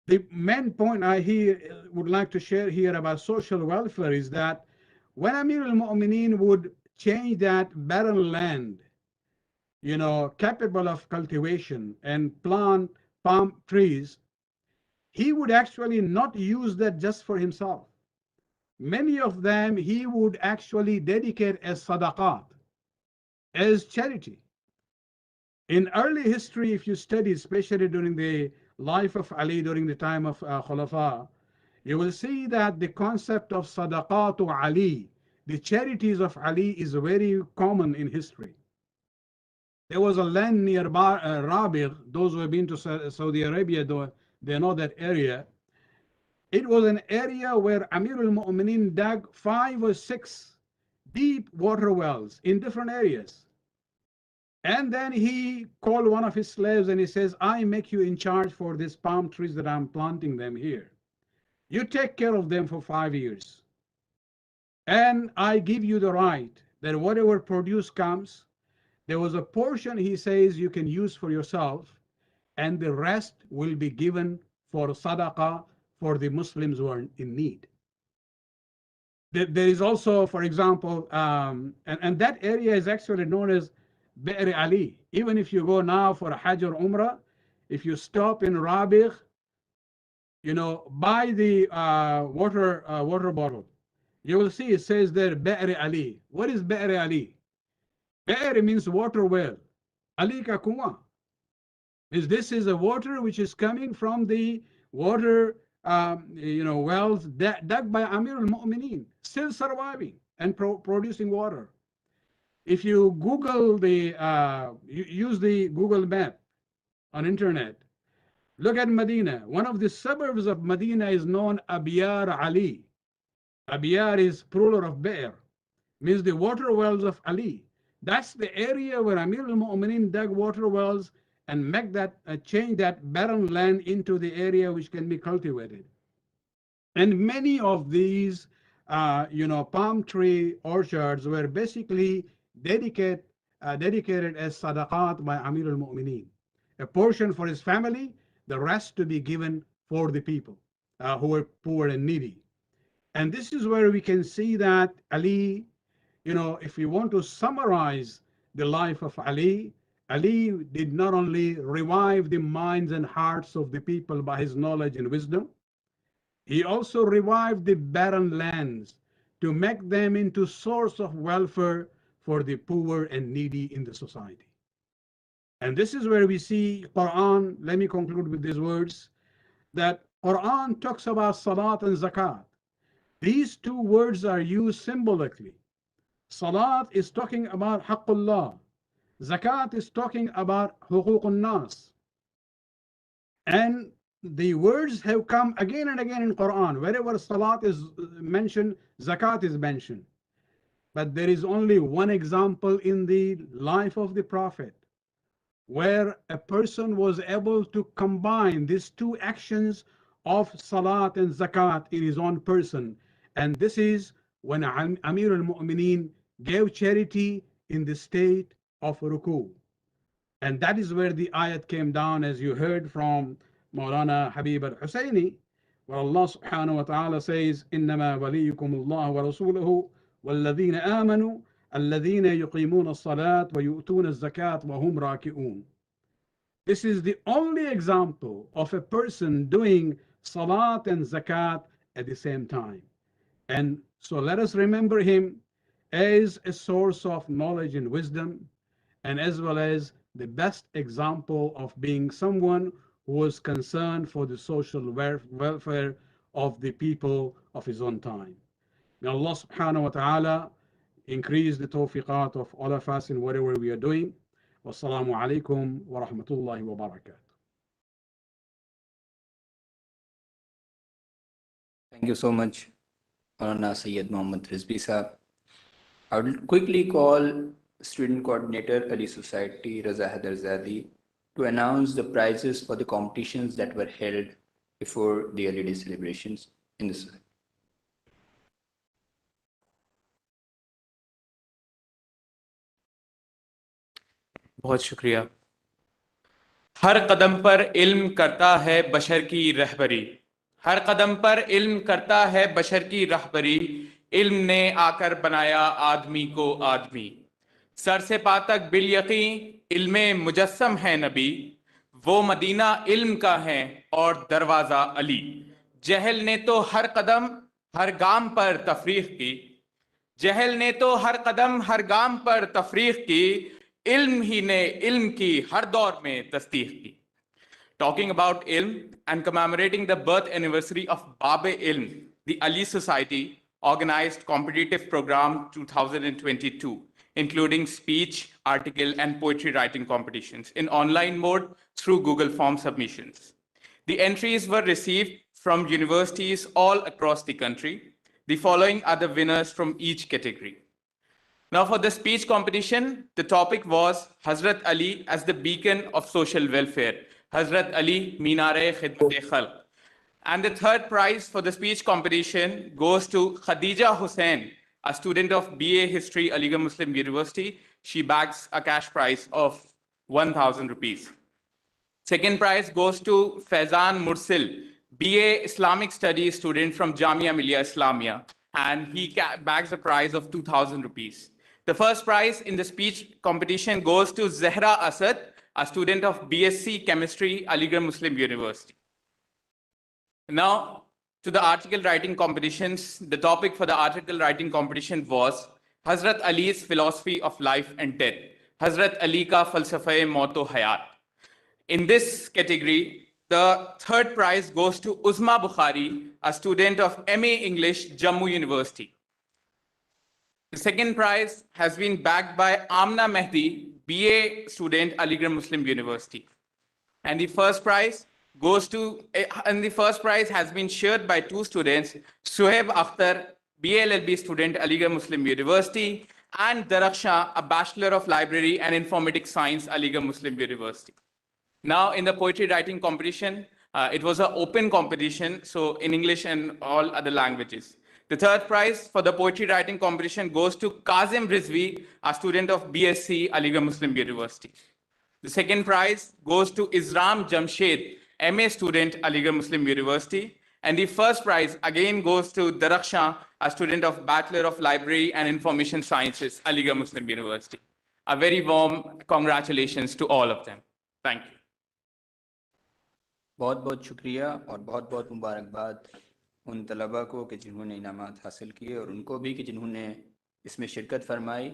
The main point I would like to share here about social welfare is that when Amir al-Mu'mineen would change that barren land, capable of cultivation and plant palm trees, he would actually not use that just for himself. Many of them he would actually dedicate as sadaqat, as charity. In early history, if you study, especially during the life of Ali, during the time of Khulafa, you will see that the concept of sadaqatu Ali, the charities of Ali, is very common in history. There was a land near Rabigh. Those who have been to Saudi Arabia, they know that area. It was an area where Amir al-Mu'mineen dug 5 or 6 deep water wells in different areas. And then he called one of his slaves and he says, "I make you in charge for these palm trees that I'm planting them here. You take care of them for 5 years. And I give you the right that whatever produce comes, there was a portion," he says, "you can use for yourself, and the rest will be given for sadaqah for the Muslims who are in need." There is also, for example, and that area is actually known as Bi'r Ali. Even if you go now for a Hajj or Umrah, if you stop in Rabigh, buy the water bottle, you will see it says there Bi'r Ali. What is Bi'r Ali? Bi'r means water well. Ali ka kuwa. This is a water which is coming from the water wells dug by Amir al-Mu'mineen, still surviving and producing water. If you Google use the Google map on internet, look at Medina. One of the suburbs of Medina is known Abiyar Ali. Abiyar is plural of Bi'r, means the water wells of Ali. That's the area where Amir al-Mu'mineen dug water wells and change that barren land into the area which can be cultivated. And many of these, palm tree orchards were basically dedicated as sadaqat by Amir al-Mu'mineen. A portion for his family, the rest to be given for the people who were poor and needy. And this is where we can see that Ali, if we want to summarize the life of Ali, Ali did not only revive the minds and hearts of the people by his knowledge and wisdom, he also revived the barren lands to make them into source of welfare for the poor and needy in the society. And this is where we see Quran. Let me conclude with these words, that Quran talks about salat and zakat. These two words are used symbolically. Salat is talking about haqqullah. Zakat is talking about huququn nas. And the words have come again and again in Quran. Wherever salat is mentioned, zakat is mentioned. But there is only one example in the life of the Prophet where a person was able to combine these two actions of salat and zakat in his own person. And this is when Amir al-Mu'mineen gave charity in the state of ruku. And that is where the ayat came down, as you heard from Maulana Habib al-Husayni, where Allah subhanahu wa ta'ala says, إِنَّمَا وَلِيُّكُمُ اللَّهُ وَرَسُولُهُ وَالَّذِينَ آمَنُوا الَّذِينَ يُقِيمُونَ الصَّلَاةَ وَيُؤْتُونَ الزَّكَاةَ وَهُمْ رَاكِعُونَ. This is the only example of a person doing salat and zakat at the same time. And so let us remember him as a source of knowledge and wisdom, and as well as the best example of being someone who was concerned for the social welfare of the people of his own time. May Allah subhanahu wa ta'ala increase the tawfiqat of all of us in whatever we are doing. Wassalamu alaikum wa rahmatullahi wa barakatuh. Thank you so much, Maulana Syed Muhammad Rizvi sahab. I will quickly call Student Coordinator, Ali Society, Raza Haidarzadi, to announce the prizes for the competitions that were held before the early day celebrations in the society. بہت شکریہ. ہر قدم پر علم کرتا ہے بشر کی رہبری. ہر قدم پر علم کرتا ہے بشر کی رہبری. علم نے آ کر بنایا آدمی کو آدمی. سر سے پا تک بالیقین علم مجسم ہے نبی. وہ مدینہ علم کا ہے اور دروازہ علی. جہل نے تو ہر قدم ہر گام پر تفریق کی. جہل نے تو ہر قدم ہر گام پر تفریق کی. علم ہی نے علم کی ہر دور میں تصدیق کی. Talking about ilm and commemorating the birth anniversary of Bab-e Ilm, the Ali Society organized competitive program 2022, including speech, article, and poetry writing competitions in online mode through Google Form submissions. The entries were received from universities all across the country. The following are the winners from each category. Now for the speech competition, the topic was Hazrat Ali as the beacon of social welfare. Hazrat Ali, Minare Khidmat Khalq. And the third prize for the speech competition goes to Khadija Hussain, a student of BA History, Aligarh Muslim University. She bags a cash prize of 1,000 rupees. Second prize goes to Faizan Mursil, BA Islamic Studies student from Jamia Millia Islamia, and he bags a prize of 2,000 rupees. The first prize in the speech competition goes to Zehra Asad, a student of BSc Chemistry, Aligarh Muslim University. Now, to the article writing competitions. The topic for the article writing competition was Hazrat Ali's philosophy of life and death. Hazrat Ali ka falsafa-e maut o hayat. In this category, the third prize goes to Uzma Bukhari, a student of MA English, Jammu University. The second prize has been bagged by Amna Mehdi, BA student, Aligarh Muslim University. And the first prize has been shared by two students, Suhaib Akhtar, BA LLB student, Aligarh Muslim University, and Daraksha, a Bachelor of Library and Informatics Science, Aligarh Muslim University. Now, in the poetry writing competition, it was an open competition, so in English and all other languages. The third prize for the poetry writing competition goes to Kazim Rizvi, a student of BSc, Aligarh Muslim University. The second prize goes to Isram Jamshed, MA student, Aligarh Muslim University. And the first prize again goes to Daraksha, a student of Bachelor of Library and Information Sciences, Aligarh Muslim University. A very warm congratulations to all of them. Thank you. بہت بہت شکریہ اور بہت بہت مبارکباد ان طلباء کو کہ جنہوں نے انعامات حاصل کیے اور ان کو بھی کہ جنہوں نے اس میں شرکت فرمائی.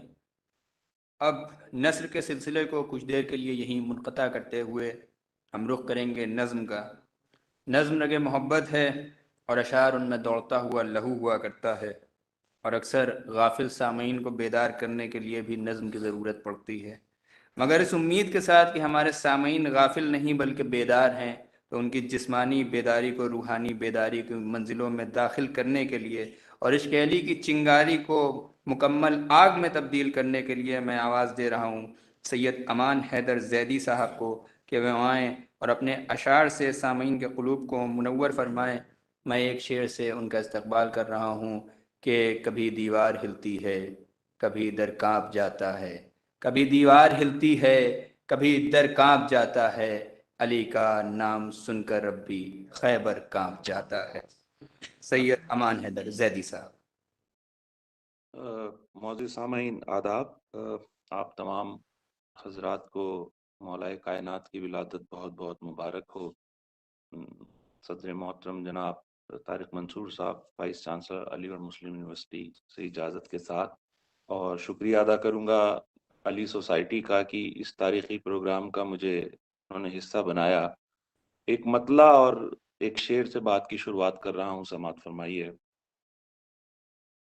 اب نثر کے سلسلے کو کچھ دیر کے لیے یہیں منقطع کرتے ہوئے ہم رخ کریں گے نظم کا. نظم رگ محبت ہے اور اشعار ان میں دوڑتا ہوا لہو ہوا کرتا ہے، اور اکثر غافل سامعین کو بیدار کرنے کے لیے بھی نظم کی ضرورت پڑتی ہے، مگر اس امید کے ساتھ کہ ہمارے سامعین غافل نہیں بلکہ بیدار ہیں، تو ان کی جسمانی بیداری کو روحانی بیداری کی منزلوں میں داخل کرنے کے لیے اور عشق علی کی چنگاری کو مکمل آگ میں تبدیل کرنے کے لیے میں آواز دے رہا ہوں سید امان حیدر زیدی صاحب کو کہ وہ آئیں اور اپنے اشعار سے سامعین کے قلوب کو منور فرمائیں. میں ایک شعر سے ان کا استقبال کر رہا ہوں کہ کبھی دیوار ہلتی ہے کبھی در کانپ جاتا ہے، کبھی دیوار ہلتی ہے کبھی در کانپ جاتا ہے، علی کا نام سن کر ربی خیبر کانپ جاتا ہے. سید امان حیدر زیدی صاحب. معزز سامعین آداب. آپ تمام حضرات کو مولا کائنات کی ولادت بہت بہت مبارک ہو. صدر محترم جناب طارق منصور صاحب، وائس چانسلر علی گڑھ مسلم یونیورسٹی سے اجازت کے ساتھ، اور شکریہ ادا کروں گا علی سوسائٹی کا کہ اس تاریخی پروگرام کا مجھے انہوں نے حصہ بنایا. ایک مطلع اور ایک شعر سے بات کی شروعات کر رہا ہوں، سماعت فرمائیے.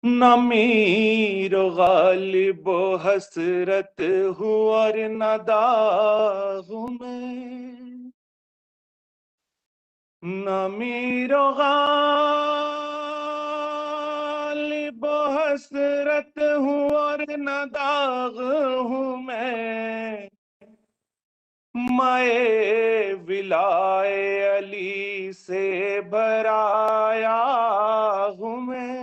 نہ میر و غالب و حسرت ہوں اور نہ داغ میں، نہ میر و غالب و حسرت ہوں اور نہ داغ ہوں میں، میں ولائے علی سے بھرایا ہوں میں،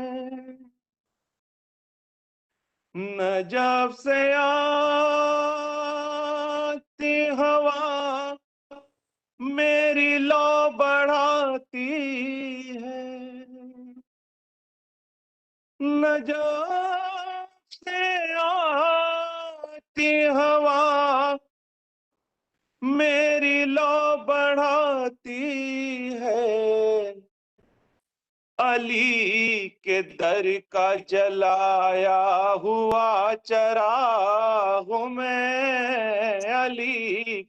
نجف سے آتی ہوا میری لو بڑھاتی ہے، نجف سے آتی ہوا میری لو بڑھاتی ہے، علی کے در کا جلایا ہوا چراغ میں، علی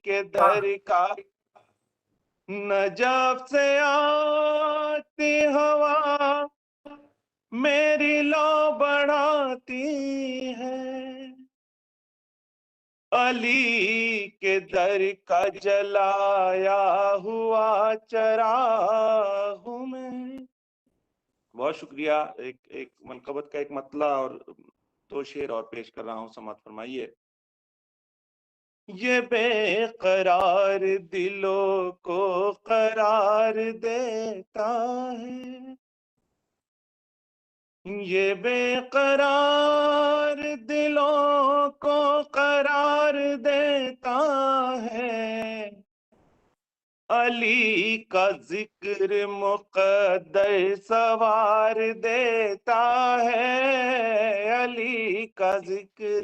کے در کا نجف سے آتی ہوا میری لو بڑھاتی ہے، علی کے در کا جلایا ہوا چراغ میں۔ بہت شکریہ۔ ایک منقبت کا ایک مطلع اور دو شعر اور پیش کر رہا ہوں، سماعت فرمائیے۔ یہ بے قرار دلوں کو قرار دیتا ہے، یہ بے قرار دلوں کو قرار دیتا ہے، علی کا ذکر مقدر سوار دیتا ہے، علی کا ذکر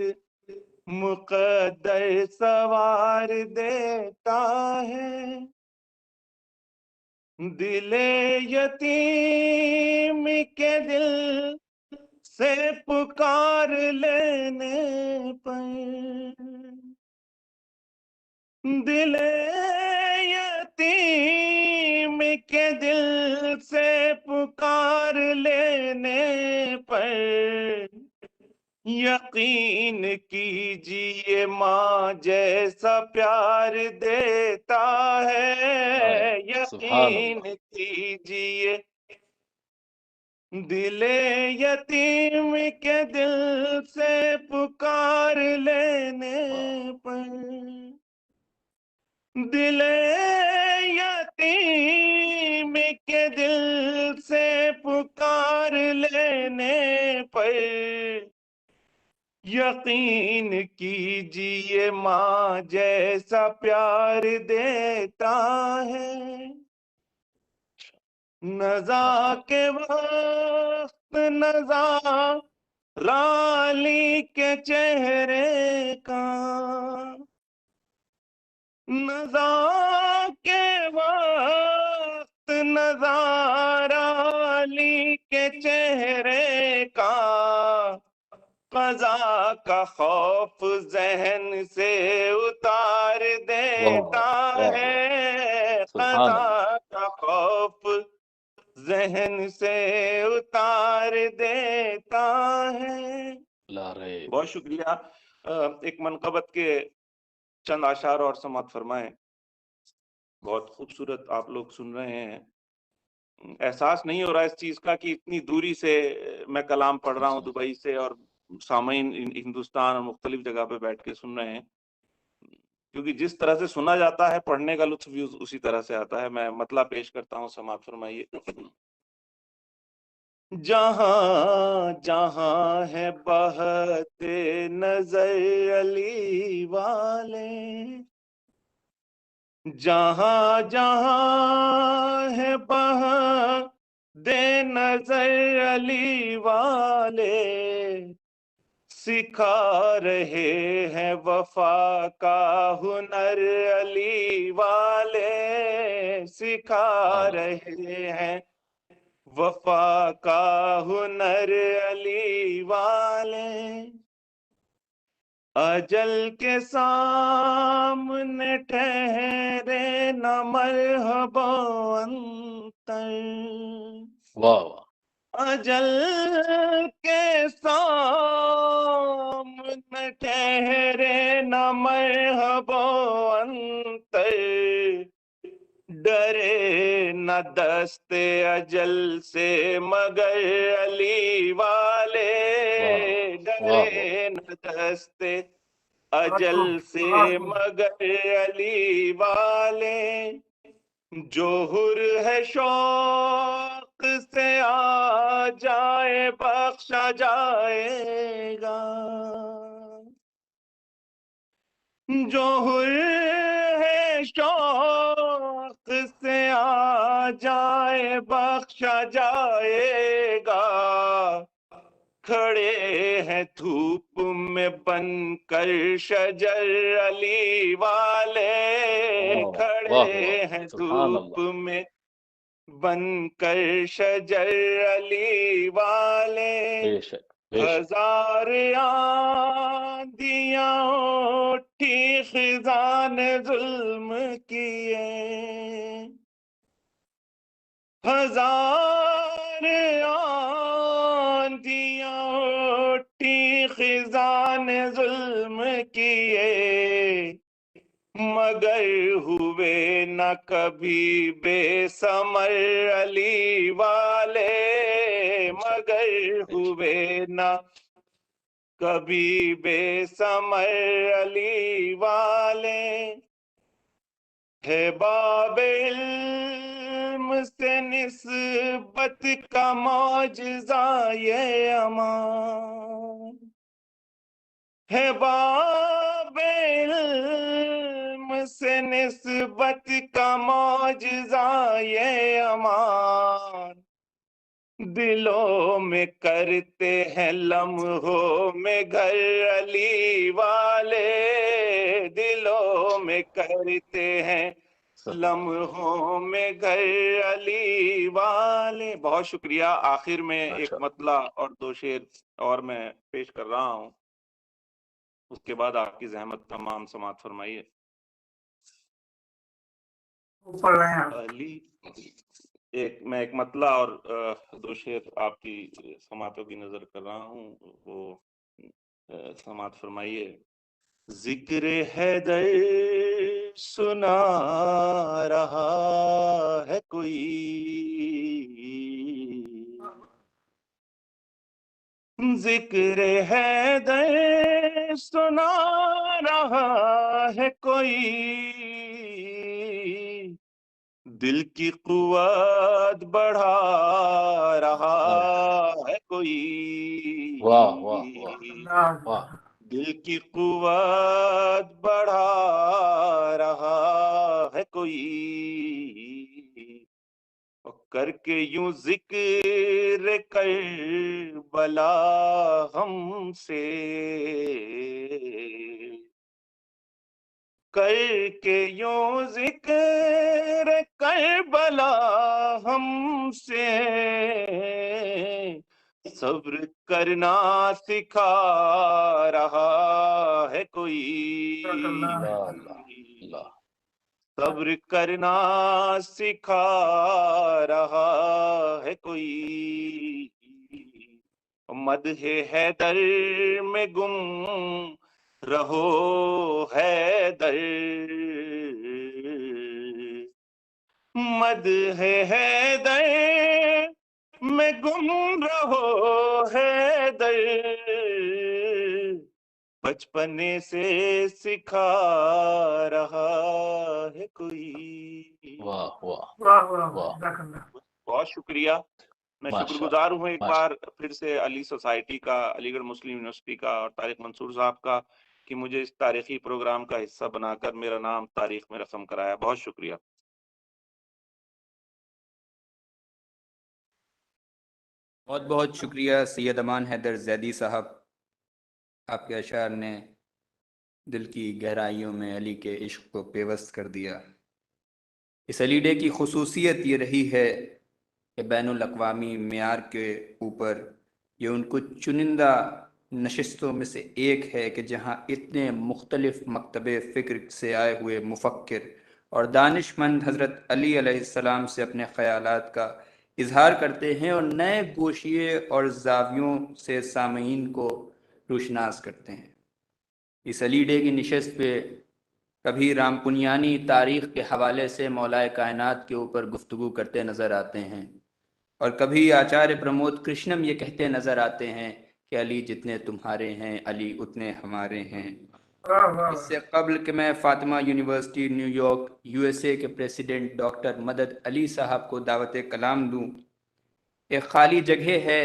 مقدر سوار دیتا ہے، دل یتیم کے دل سے پکار لینے پر، دل یتیم کے دل سے پکار لینے پر، یقین کیجئے ماں جیسا پیار دیتا ہے، یقین کیجئے دل یتیم کے دل سے پکار لینے پر، دل یتیم کے دل سے پکار لینے پر، یقین کیجئے ماں جیسا پیار دیتا ہے، نزا کے وقت نظارہ علی کے چہرے کا، نزا کے وقت نظارہ علی کے چہرے کا، قضا کا خوف ذہن سے اتار دیتا ہے، قضا کا خوف ذہن سے اتار دیتا ہے۔ بہت شکریہ۔ ایک منقبت کے چند اشعار اور سماعت فرمائیں۔ بہت خوبصورت آپ لوگ سن رہے ہیں، احساس نہیں ہو رہا اس چیز کا کہ اتنی دوری سے میں کلام پڑھ رہا ہوں دبئی سے، اور سامعین ہندوستان اور مختلف جگہ پہ بیٹھ کے سن رہے ہیں، کیونکہ جس طرح سے سنا جاتا ہے پڑھنے کا لطف بھی اسی طرح سے آتا ہے۔ میں مطلع پیش کرتا ہوں، سماعت فرمائیے۔ جہاں جہاں ہے بہتے نظر علی والے، جہاں جہاں ہے بہتے نظر علی والے، سکھا رہے ہیں وفا کا ہنر علی والے، سکھا رہے ہیں وفا کا ہنر علی والے، اجل کے سامنے ٹھہرے نہ مرحبا انتر، اجل کے سامنے ٹھہرے نہ مرحبا انتر، ڈرے نہ دست اجل سے مگر علی والے، ڈرے نہ دست اجل سے مگر علی والے، جو حر ہے شوق سے آ جائے بخشا جائے گا، جو حر ہے شوق سے آ جائے بخشا جائے گا، کھڑے ہیں دھوپ میں بن کر شجر علی والے، کھڑے ہیں دھوپ میں بن کر شجر علی والے، ہزار آندیاں اٹھی خزان ظلم کیے، ہزار آندیاں اٹھی خزان ظلم کیے، مگر ہوئے نہ کبھی بے ثمر علی والے، مگر ہوئے نہ کبھی بے ثمر علی والے، ہے باب علم سے نسبت کا معجزہ یہ امان، ہے باب علم سے نسبت کا معجزہ یہ امان، دلوں میں کرتے ہیں لمحوں میں گھر علی والے، دلوں میں کرتے ہیں لمحوں میں گھر علی والے۔ بہت شکریہ۔ آخر میں ایک مطلع اور دو شعر اور میں پیش کر رہا ہوں، اس کے بعد آپ کی زحمت تمام سماعت فرمائیے۔ علی میں ایک مطلع اور دو شعر آپ کی سماعتوں کی نظر کر رہا ہوں، وہ سماعت فرمائیے۔ ذکر حیدر سنا رہا ہے کوئی، ذکر حیدر سنا رہا ہے کوئی، دل کی قوت بڑھا رہا ہے کوئی، دل کی قوت بڑھا رہا ہے کوئی، کر کے یوں ذکر کربلا ہم سے، کر کے یوں ذکر کربلا ہم سے، صبر کرنا سکھا رہا ہے کوئی، صبر کرنا سکھا رہا ہے کوئی، مدح حیدر میں گم رہو حیدر، مدح حیدر میں گم رہو حیدر، بچپنے سے سکھا رہا ہے کوئی۔ بہت شکریہ۔ میں شکر گزار ہوں ایک بار پھر سے علی سوسائٹی کا، علی گڑھ مسلم یونیورسٹی کا اور طارق منصور صاحب کا کہ مجھے اس تاریخی پروگرام کا حصہ بنا کر میرا نام تاریخ میں رقم کرایا۔ بہت شکریہ۔ بہت بہت شکریہ سید امان حیدر زیدی صاحب، آپ کے اشعار نے دل کی گہرائیوں میں علی کے عشق کو پیوست کر دیا۔ اس علی ڈے کی خصوصیت یہ رہی ہے کہ بین الاقوامی معیار کے اوپر یہ ان کو چنندہ نشستوں میں سے ایک ہے کہ جہاں اتنے مختلف مکتب فکر سے آئے ہوئے مفکر اور دانشمند حضرت علی علیہ السلام سے اپنے خیالات کا اظہار کرتے ہیں اور نئے گوشیے اور زاویوں سے سامعین کو روشناس کرتے ہیں۔ اس علی ڈے کی نشست پہ کبھی رام پنیانی تاریخ کے حوالے سے مولائے کائنات کے اوپر گفتگو کرتے نظر آتے ہیں، اور کبھی آچاریہ پرمود کرشنم یہ کہتے نظر آتے ہیں کہ علی جتنے تمہارے ہیں علی اتنے ہمارے ہیں۔ اس سے قبل کہ میں Fatima university new York USA کے پریزیڈنٹ ڈاکٹر مدد علی صاحب کو دعوت کلام دوں، ایک خالی جگہ ہے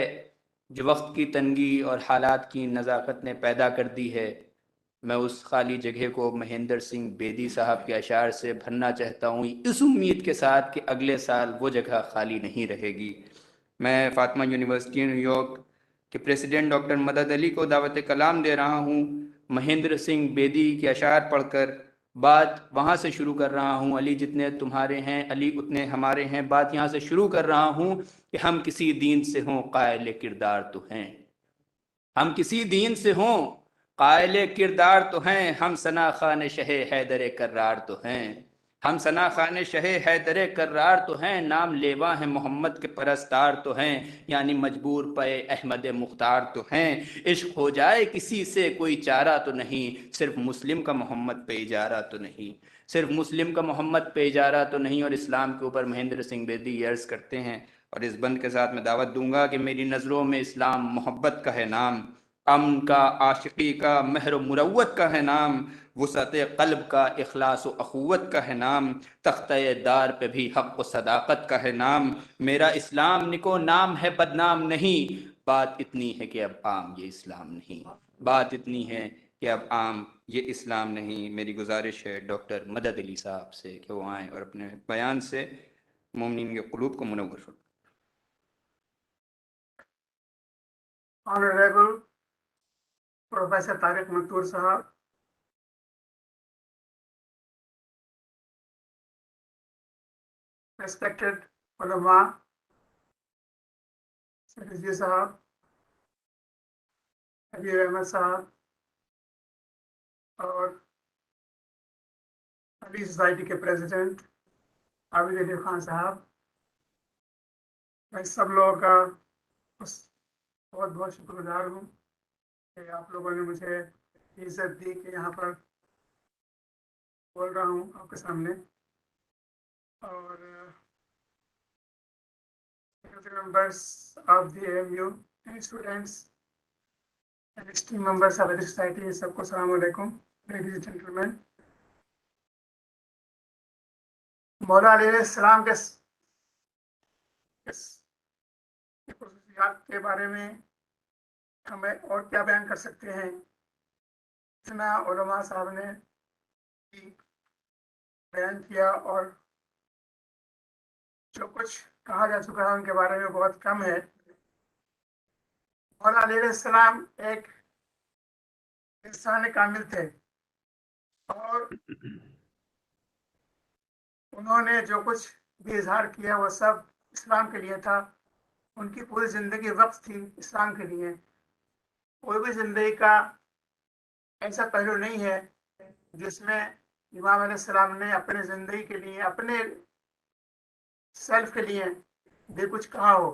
جو وقت کی تنگی اور حالات کی نزاکت نے پیدا کر دی ہے۔ میں اس خالی جگہ کو مہندر سنگھ بیدی صاحب کے اشعار سے بھرنا چاہتا ہوں، اس امید کے ساتھ کہ اگلے سال وہ جگہ خالی نہیں رہے گی۔ میں فاطمہ یونیورسٹی نیو یارک کے پریزیڈنٹ ڈاکٹر مدد علی کو دعوت کلام دے رہا ہوں، مہندر سنگھ بیدی کے اشعار پڑھ کر بات وہاں سے شروع کر رہا ہوں۔ علی جتنے تمہارے ہیں علی اتنے ہمارے ہیں، بات یہاں سے شروع کر رہا ہوں کہ ہم کسی دین سے ہوں قائل کردار تو ہیں، ہم کسی دین سے ہوں قائل کردار تو ہیں، ہم ثنا خوان شہ حیدر کرار تو ہیں، ہم ثنا خوان شہ حیدر کرار تو ہیں، نام لیوا ہیں محمد کے پرستار تو ہیں، یعنی مجبور پے احمد مختار تو ہیں، عشق ہو جائے کسی سے کوئی چارہ تو نہیں، صرف مسلم کا محمد پہ اجارہ تو نہیں، صرف مسلم کا محمد پہ اجارہ تو نہیں۔ اور اسلام کے اوپر مہندر سنگھ بیدی یہ عرض کرتے ہیں، اور اس بند کے ساتھ میں دعوت دوں گا کہ میری نظروں میں اسلام محبت کا ہے نام، امن کا، عاشقی کا، مہر و مروت کا ہے نام، وسعت قلب کا، اخلاص و اخوت کا ہے نام، تختہ دار پہ بھی حق و صداقت کا ہے نام، میرا اسلام نکو نام ہے بدنام نہیں، بات اتنی ہے کہ اب عام یہ اسلام نہیں، بات اتنی ہے کہ اب عام یہ اسلام نہیں۔ میری گزارش ہے ڈاکٹر مدد علی صاحب سے کہ وہ آئیں اور اپنے بیان سے مومنین کے قلوب کو منور فرمائیں۔ Honorable Professor Tariq Mansoor Sahab, respected ulama, Rizvi Sahab, Habib Ahmed Sahab, اور علی سوسائٹی کے پریزیڈنٹ عابد علی خان صاحب، میں سب لوگوں کا بہت بہت شکر گزار ہوں کہ آپ لوگوں نے مجھے عزت دی کہ یہاں پر بول رہا ہوں آپ کے سامنے، اور members of the AMU and students and esteemed members of the society، سب کو السلام علیکم، ladies and gentlemen۔ مولا علیہ السلام کے خصوصیات کے بارے میں ہمیں اور کیا بیان کر سکتے ہیں، اتنا علماء صاحب نے بیان کیا، اور جو کچھ کہا جا چکا ہے ان کے بارے میں بہت کم ہے۔ مولا علیہ السلام ایک انسان کامل تھے، اور انہوں نے جو کچھ بھی اظہار کیا وہ سب اسلام کے لیے تھا، ان کی پوری زندگی وقت تھی اسلام کے لیے۔ کوئی بھی زندگی کا ایسا پہلو نہیں ہے جس میں امام علیہ السلام نے اپنے زندگی کے لیے، اپنے سیلف کے لیے بھی کچھ کہا ہو،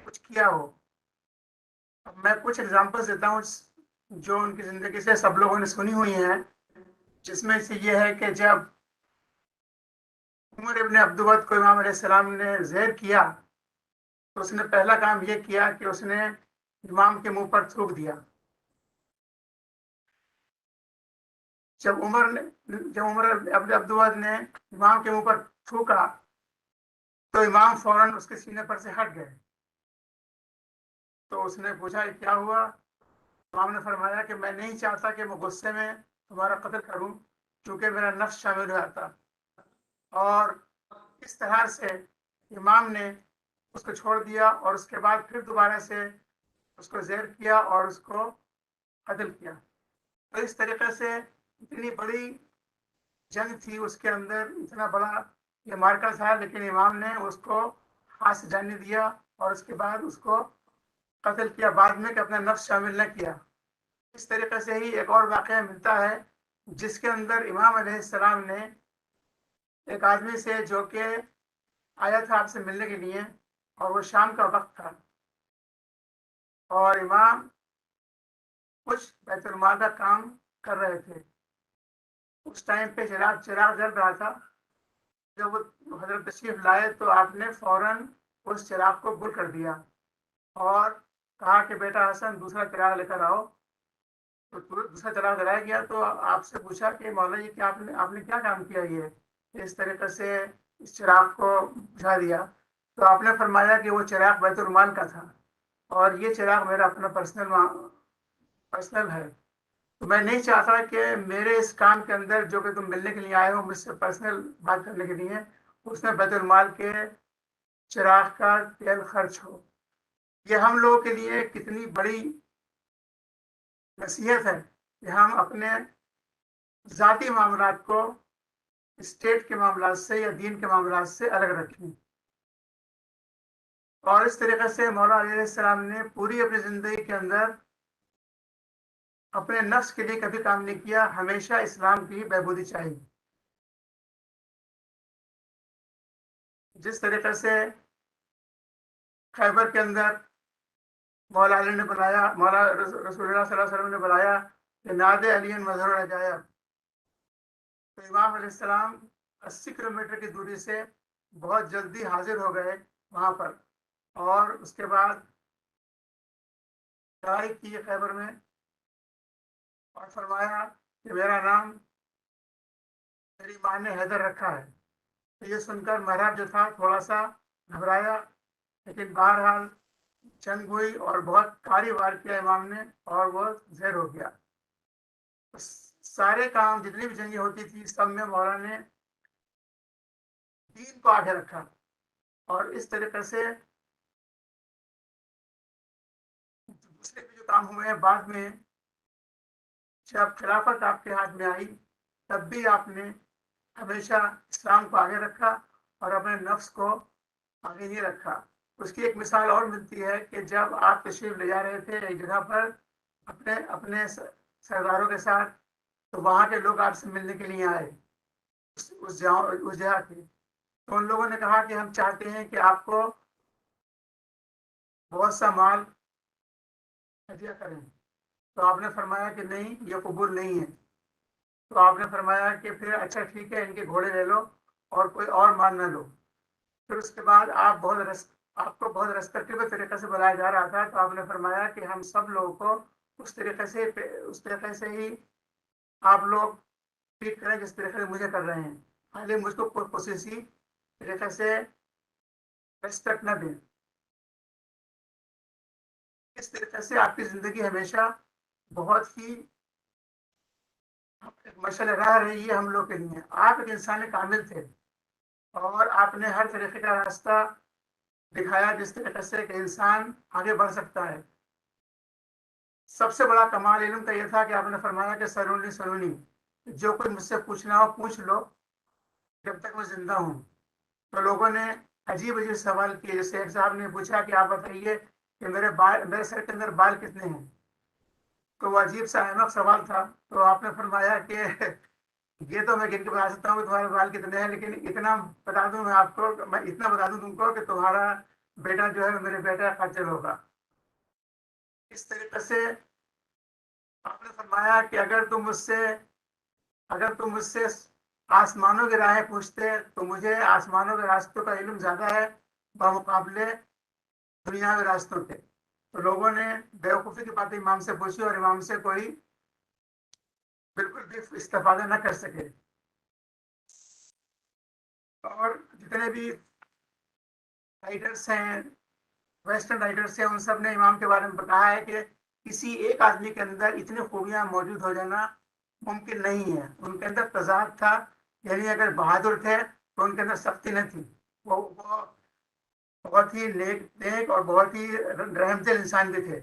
کچھ کیا ہو۔ اب میں کچھ ایگزامپلس دیتا ہوں جو ان کی زندگی سے سب لوگوں نے سنی ہوئی ہیں، جس میں سے یہ ہے کہ جب عمر ابن عبدود کو امام علیہ السلام نے زہر کیا تو اس نے پہلا کام یہ کیا کہ اس نے امام کے منہ پر تھوک دیا۔ جب عمر ابن عبدود نے امام کے منہ پر تھوکا تو امام فوراً اس کے سینے پر سے ہٹ گئے۔ تو اس نے پوچھا یہ کیا ہوا؟ امام نے فرمایا کہ میں نہیں چاہتا کہ میں غصے میں تمہارا قتل کروں، چونکہ میرا نفس شامل ہو جاتا۔ اور اس طرح سے امام نے اس کو چھوڑ دیا، اور اس کے بعد پھر دوبارہ سے اس کو زہر کیا اور اس کو قتل کیا۔ تو اس طریقے سے اتنی بڑی جنگ تھی اس کے اندر، اتنا بڑا یہ مارکا تھا، لیکن امام نے اس کو ہاتھ سے جانے دیا اور اس کے بعد اس کو قتل کیا، بعد میں کہ اپنا نفس شامل نہ کیا۔ اس طریقے سے ہی ایک اور واقعہ ملتا ہے جس کے اندر امام علیہ السلام نے ایک آدمی سے جو کہ آیا تھا آپ سے ملنے کے لیے، اور وہ شام کا وقت تھا اور امام کچھ بیت المال کا کام کر رہے تھے. اس ٹائم پہ چراغ جل رہا تھا. جب وہ حضرت تشریف لائے تو آپ نے فوراً اس چراغ کو گل کر دیا اور کہا کہ بیٹا حسن دوسرا چراغ لے کر آؤ. تو دوسرا چراغ جلایا گیا تو آپ سے پوچھا کہ مولانا جی کیا آپ نے کیا کام کیا یہ اس طریقے سے اس چراغ کو بجھا دیا. تو آپ نے فرمایا کہ وہ چراغ بیت المال کا تھا اور یہ چراغ میرا اپنا پرسنل ہے. تو میں نہیں چاہتا کہ میرے اس کام کے اندر جو کہ تم ملنے کے لیے آئے ہو مجھ سے پرسنل بات کرنے کے لیے اس میں بیت المال کے چراغ کا تیل خرچ ہو. یہ ہم لوگوں کے لیے کتنی بڑی نصیحت ہے کہ ہم اپنے ذاتی معاملات کو اسٹیٹ کے معاملات سے یا دین کے معاملات سے الگ رکھیں. اور اس طریقے سے مولا علیہ السلام نے پوری اپنی زندگی کے اندر اپنے نفس کے لیے کبھی کام نہیں کیا. ہمیشہ اسلام کی بہبودی چاہیے. جس طریقے سے خیبر کے اندر مولا علی نے بلایا, مولا رسول اللہ صلی اللہ علیہ وسلم نے بلایا کہ ناد علی مظہر عجائب, تو امام علیہ السلام 80 کلومیٹر کی دوری سے بہت جلدی حاضر ہو گئے وہاں پر اور اس کے بعد چڑھائی کی خیبر میں اور فرمایا کہ میرا نام میری ماں نے حیدر رکھا ہے. تو یہ سن کر محراب جو تھا تھوڑا سا گھبرایا لیکن بہرحال جنگ ہوئی اور بہت کاری وار کیا امام نے اور وہ زہر ہو گیا. سارے کام جتنی بھی جنگیں ہوتی تھی سب میں مولا نے دین کو آگے رکھا اور اس طریقے سے دوسرے بھی جو کام ہوئے ہیں بعد میں جب خلافت آپ کے ہاتھ میں آئی تب بھی آپ نے ہمیشہ اسلام کو آگے رکھا اور اپنے نفس کو آگے نہیں رکھا. اس کی ایک مثال اور ملتی ہے کہ جب آپ تشریف لے جا رہے تھے ایک جگہ پر اپنے سرداروں کے ساتھ تو وہاں کے لوگ آپ سے ملنے کے لیے آئے اس جگہ کے. تو ان لوگوں نے کہا کہ ہم چاہتے ہیں کہ آپ کو بہت سا مال ہدیہ کریں. تو آپ نے فرمایا کہ نہیں یہ قبول نہیں ہے. تو آپ نے فرمایا کہ پھر اچھا ٹھیک ہے ان کے گھوڑے لے لو اور کوئی اور مال نہ لو. پھر اس کے بعد آپ کو بہت ریسپیکٹیبل طریقے سے بلایا جا رہا تھا. تو آپ نے فرمایا کہ ہم سب لوگوں کو اس طریقے سے ہی آپ لوگ ٹریٹ کریں جس طریقے سے مجھے کر رہے ہیں. خالی مجھ کو کوئی خصوصی طریقے سے ریسپیکٹ نہ دیں. اس طریقے سے آپ کی زندگی ہمیشہ بہت ہی مشعل راہ رہی ہے ہم لوگ کے لیے. آپ ایک انسان کامل تھے اور آپ نے ہر طریقے کا راستہ دکھایا جس طریقے سے کہ انسان آگے بڑھ سکتا ہے. سب سے بڑا کمال علم کا یہ تھا کہ آپ نے فرمایا کہ سلونی جو کوئی مجھ سے پوچھنا ہو پوچھ لو جب تک میں زندہ ہوں. تو لوگوں نے عجیب سوال کیے. جیسے ایک صاحب نے پوچھا کہ آپ بتائیے کہ میرے سر کے اندر بال کتنے ہیں. تو وہ عجیب سا احمق سوال تھا. تو آپ نے فرمایا کہ یہ تو میں گن کے بتا سکتا ہوں کہ تمہارے بال کتنے ہیں لیکن اتنا بتا دوں میں آپ کو, میں اتنا بتا دوں تم کو کہ تمہارا بیٹا جو ہے میرے بیٹا کا قاتل ہوگا. اس طریقے سے آپ نے فرمایا کہ اگر تم مجھ سے آسمانوں کی راہیں پوچھتے تو مجھے آسمانوں کے راستوں کا علم زیادہ ہے بمقابلے دنیا کے راستوں کے. تو لوگوں نے بیوقوفی کی باتیں امام سے پوچھی اور امام سے کوئی بالکل بھی استفادہ نہ کر سکے. اور جتنے بھی رائٹرس ہیں ویسٹرن رائٹرس ہیں ان سب نے امام کے بارے میں بتایا ہے کہ کسی ایک آدمی کے اندر اتنی خوبیاں موجود ہو جانا ممکن نہیں ہے. ان کے اندر تضاد تھا, یعنی اگر بہادر تھے تو ان کے اندر سختی نہ تھی. وہ بہت ہی نیک اور بہت ہی رحم دل انسان بھی تھے.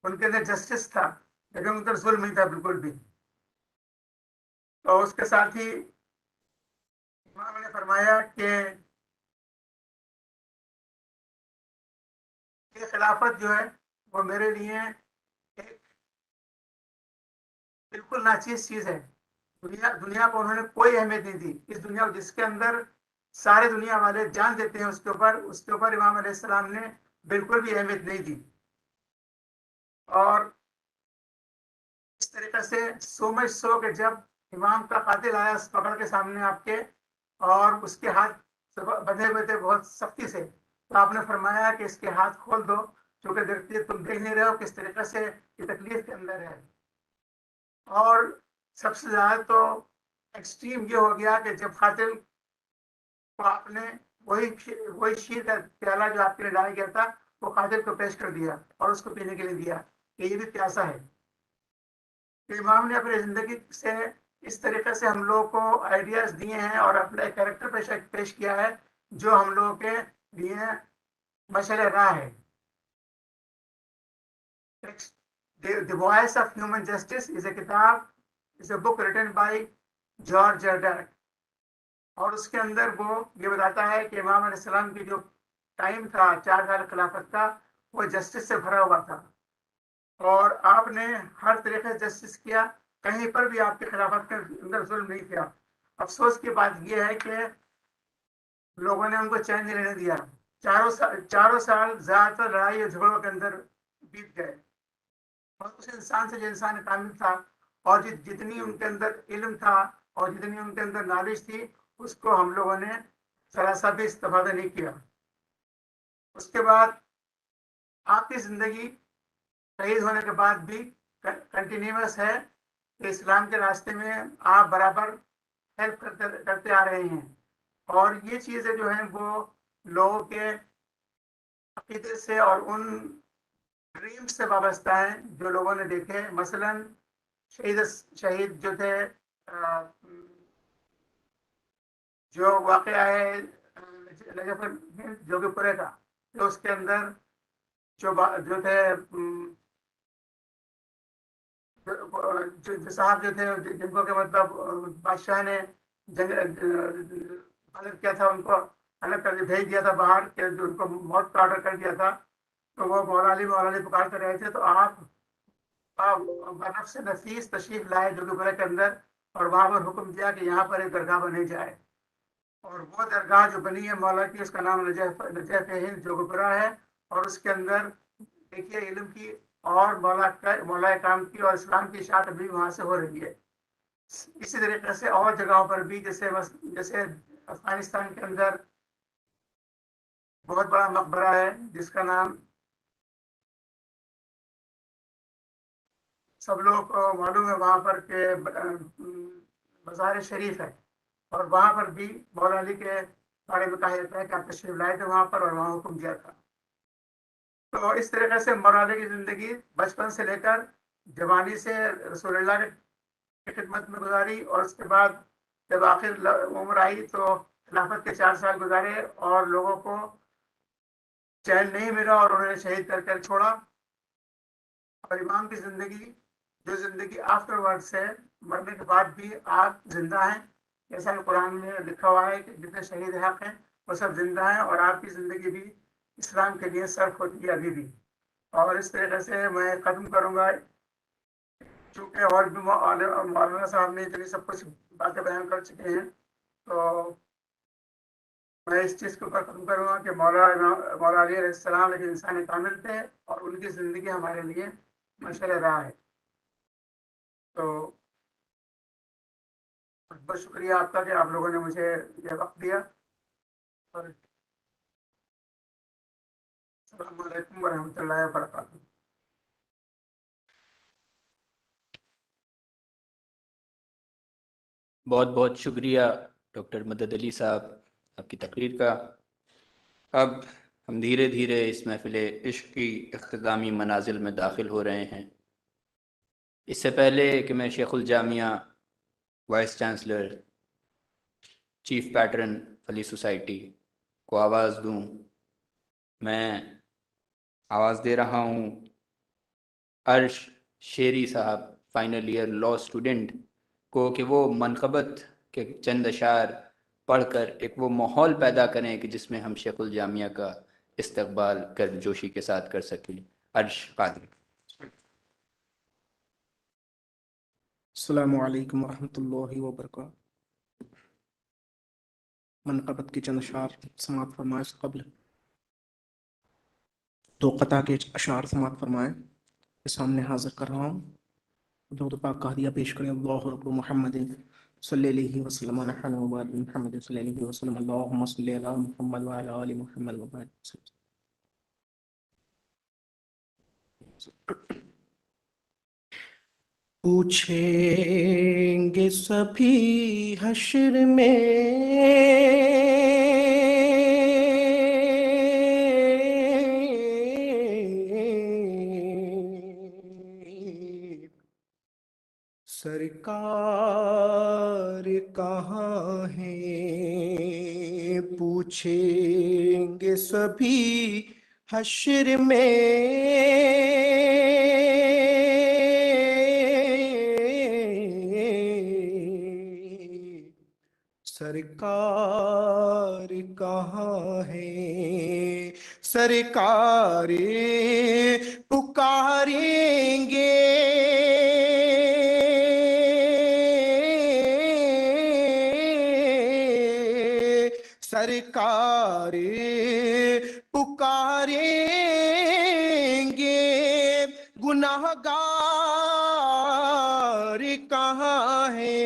ان کے اندر جسٹس تھا لیکن ان کا ظلم نہیں تھا بالکل بھی. اور اس کے ساتھ ہی امام نے فرمایا کہ یہ خلافت جو ہے وہ میرے لیے ایک بالکل ناچیز چیز ہے. دنیا کو انہوں نے کوئی اہمیت نہیں دی. اس دنیا جس کے اندر سارے دنیا والے جان دیتے ہیں اس کے اوپر امام علیہ السلام نے بالکل بھی اہمیت نہیں دی. اور اس طریقے سے سو مچ سو کہ جب امام کا قاتل آیا پکڑ کے سامنے آپ کے اور اس کے ہاتھ بندھے ہوئے تھے بہت سختی سے, تو آپ نے فرمایا کہ اس کے ہاتھ کھول دو, چونکہ دیکھتے تم دیکھ نہیں رہے ہو کس طریقے سے یہ تکلیف کے اندر ہے. اور سب سے زیادہ تو ایکسٹریم یہ ہو گیا کہ جب قاتل کو آپ نے وہی شیر کا پیالہ جو آپ کے لیے لایا گیا تھا وہ قاتل کو پیش کر دیا اور اس کو پینے کے لیے دیا کہ یہ بھی پیاسا ہے. تو امام نے اپنی زندگی سے اس طریقے سے ہم لوگوں کو آئیڈیاز دیے ہیں اور اپنا ایک کریکٹر پیش کیا ہے جو ہم لوگوں کے لیے مشعل راہ ہے. The Voice of Human Justice is a book written by George Erdert. اور اس کے اندر وہ یہ بتاتا ہے کہ امام علیہ السلام کی جو ٹائم تھا 4 سال خلافت کا وہ جسٹس سے بھرا ہوا تھا, اور آپ نے ہر طریقے سے جسٹس کیا, کہیں پر بھی آپ کی خلافت کے اندر ظلم نہیں کیا. افسوس کی بات یہ ہے کہ لوگوں نے ان کو چین نہیں لینے دیا. چاروں سال زیادہ تر لڑائی اور جھگڑوں کے اندر بیت گئے, اور اس انسان سے جو انسان کامل تھا اور جتنی ان کے اندر علم تھا اور جتنی ان کے اندر نالج تھی اس کو ہم لوگوں نے ذرا سا بھی استفادہ نہیں کیا. اس کے بعد آپ کی زندگی شہید ہونے کے بعد بھی کنٹینیوس ہے کہ اسلام کے راستے میں آپ برابر ہیلپ کرتے آ رہے ہیں, اور یہ چیزیں جو ہیں وہ لوگوں کے عقیدے سے اور ان ڈریم سے وابستہ ہیں جو لوگوں نے دیکھے. مثلا شہید جو تھے جو واقعہ ہے جوگی پورے کا, جو اس کے اندر جو تھے جو صاحب جو تھے جن کو کہ مطلب بادشاہ نے الگ کیا تھا, ان کو الگ کر کے بھیج دیا تھا باہر, کہ جو ان کو موت کا آرڈر کر دیا تھا, تو وہ مولا علی پکار کر رہے تھے, تو آپ نفس نفیس تشریف لائے جوگی پورے کے اندر اور وہاں پر حکم دیا کہ یہاں پر ایک درگاہ بنائی جائے. اور وہ درگاہ جو بنی ہے مولا کی, اس کا نام نجف ہند جوگی پورہ ہے, اور اس کے اندر دیکھیے علم کی اور مولا کرام کی اور اسلام کی اشاعت بھی وہاں سے ہو رہی ہے. اسی طریقے سے اور جگہوں پر بھی, جیسے افغانستان کے اندر بہت بڑا مقبرہ ہے جس کا نام سب لوگوں کو معلوم ہے, وہاں پر کہ مزار شریف ہے, اور وہاں پر بھی مولا علی کے بارے میں کہا جاتا ہے کہ آپ تشریف لائے تھے وہاں پر اور وہاں حکم دیا تھا. تو اس طریقے سے مولا علی کی زندگی بچپن سے لے کر جوانی سے رسول اللہ کی خدمت میں گزاری, اور اس کے بعد جب آخر عمر آئی تو خلافت کے 4 سال گزارے اور لوگوں کو چین نہیں ملا اور انہوں نے شہید کر چھوڑا. اور امام کی زندگی جو زندگی آفٹر ورڈ سے مرنے کے بعد بھی آپ زندہ ہیں, جیسا کہ قرآن میں لکھا ہوا ہے کہ جتنے شہید حق ہیں وہ سب زندہ ہیں, اور آپ کی زندگی بھی اسلام کے لیے صرف ہوتی ہے ابھی بھی. اور اس طریقے سے میں ختم کروں گا, چونکہ اور بھی مولانا صاحب نے اتنی سب کچھ باتیں بیان کر چکے ہیں, تو میں اس چیز کے اوپر ختم کروں گا کہ مولا علی علیہ السلام ایک انسان کامل تھے اور ان کی زندگی ہمارے لیے مشعل راہ ہے. تو بہت شکریہ آپ کا کہ آپ لوگوں نے مجھے یہ وقت دیا, اور السلام علیکم ورحمۃ اللہ وبرکاتہ. بہت بہت شکریہ ڈاکٹر مدد علی صاحب آپ کی تقریر کا. اب ہم دھیرے دھیرے اس محفل عشق کی اختتامی منازل میں داخل ہو رہے ہیں. اس سے پہلے کہ میں شیخ الجامعہ, وائس چانسلر, چیف پیٹرن فلی سوسائٹی کو آواز دوں, میں آواز دے رہا ہوں عرش شیری صاحب, فائنل ایئر لاء اسٹوڈنٹ کو, کہ وہ منقبت کے چند اشعار پڑھ کر ایک وہ ماحول پیدا کریں کہ جس میں ہم شیخ الجامعہ کا استقبال گرمجوشی کے ساتھ کر سکیں. عرش قادری. السلام علیکم ورحمۃ اللہ وبرکاتہ. منقبت کی چند اشعار سماعت فرمائے. اس قبل 2 قطع کے اشعار سماعت فرمائے کے سامنے حاضر کر رہا ہوں. درود پاک کا ہدیہ پیش کریں. اللہ رب محمد صلی اللہ علیہ وسلم ونحن وبارک محمد صلی اللہ علیہ وسلم. اللہم صلی علی محمد وعلی آل محمد وبارک وسلم. پوچھیں گے سبھی حشر میں سرکار کہاں ہیں. پوچھیں گے سبھی حشر میں سرکار کہاں ہے. سرکار پکاریں گے سرکار پکاریں گے. گناہ گار کہاں ہے.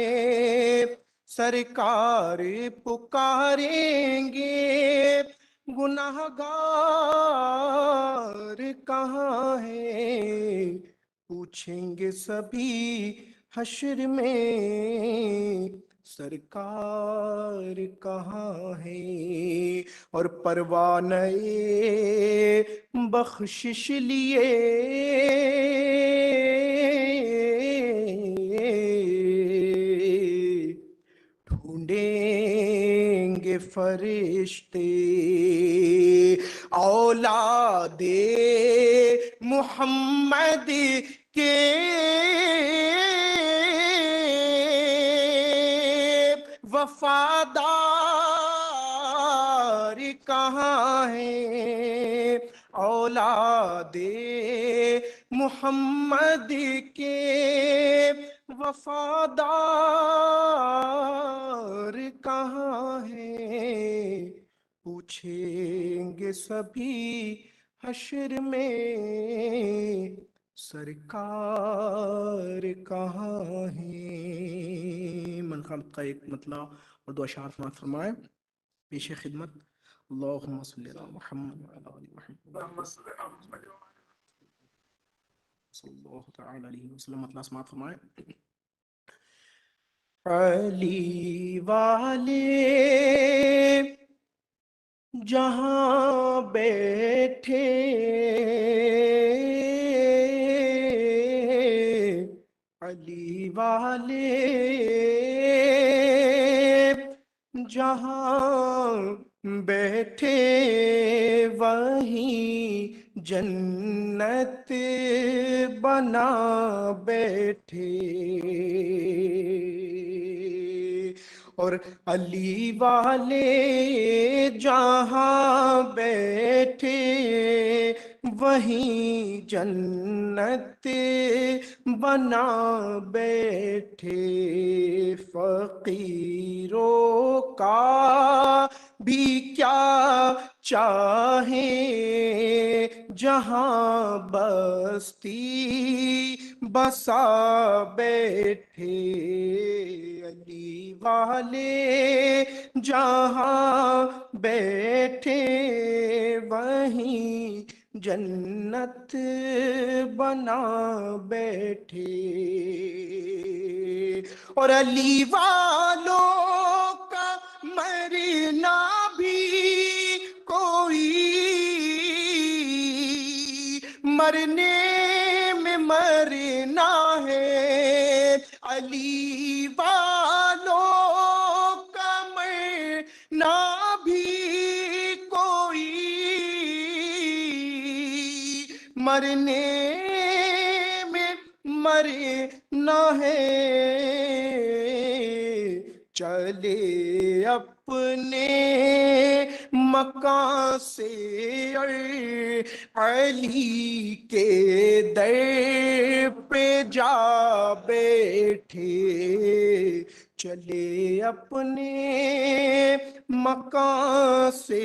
سرکار پکاریں گے. گناہ گار کہاں ہے. پوچھیں گے سبھی حشر میں سرکار کہاں ہے. اور پروانہ بخشش لیے ڈھونڈیں گے فرشتے اولاد محمد کے. وفادار کہاں ہیں. اولاد محمد کے وفادار کہاں ہیں. پوچھیں گے سبھی حشر میں سرکار کہاں ہیں. منقبت کا ایک مطلع اور 2 اشعار سماعت فرمائے. پیش خدمت اللہم صلی علی محمد وعلی آل محمد صلی اللہ تعالی علیہ وسلم. مطلع سماعت فرمائے. علی والے جہاں بیٹھے علی والے جہاں بیٹھے وہیں جنت بنا بیٹھے. اور علی والے جہاں بیٹھے وہیں جنت بنا بیٹھے. فقیروں کا بھی کیا چاہیں جہاں بستی بسا بیٹھے. علی والے جہاں بیٹھے وہیں جنت بنا بیٹھے. اور علی والوں کا مرنا بھی کوئی مرنے میں مرنا ہے. علی والوں کا مرنا بھی کوئی مرنے میں مرنا ہے. چلے اپنے مکان سے اور علی کے در پہ جا بیٹھے، چلے اپنے مکان سے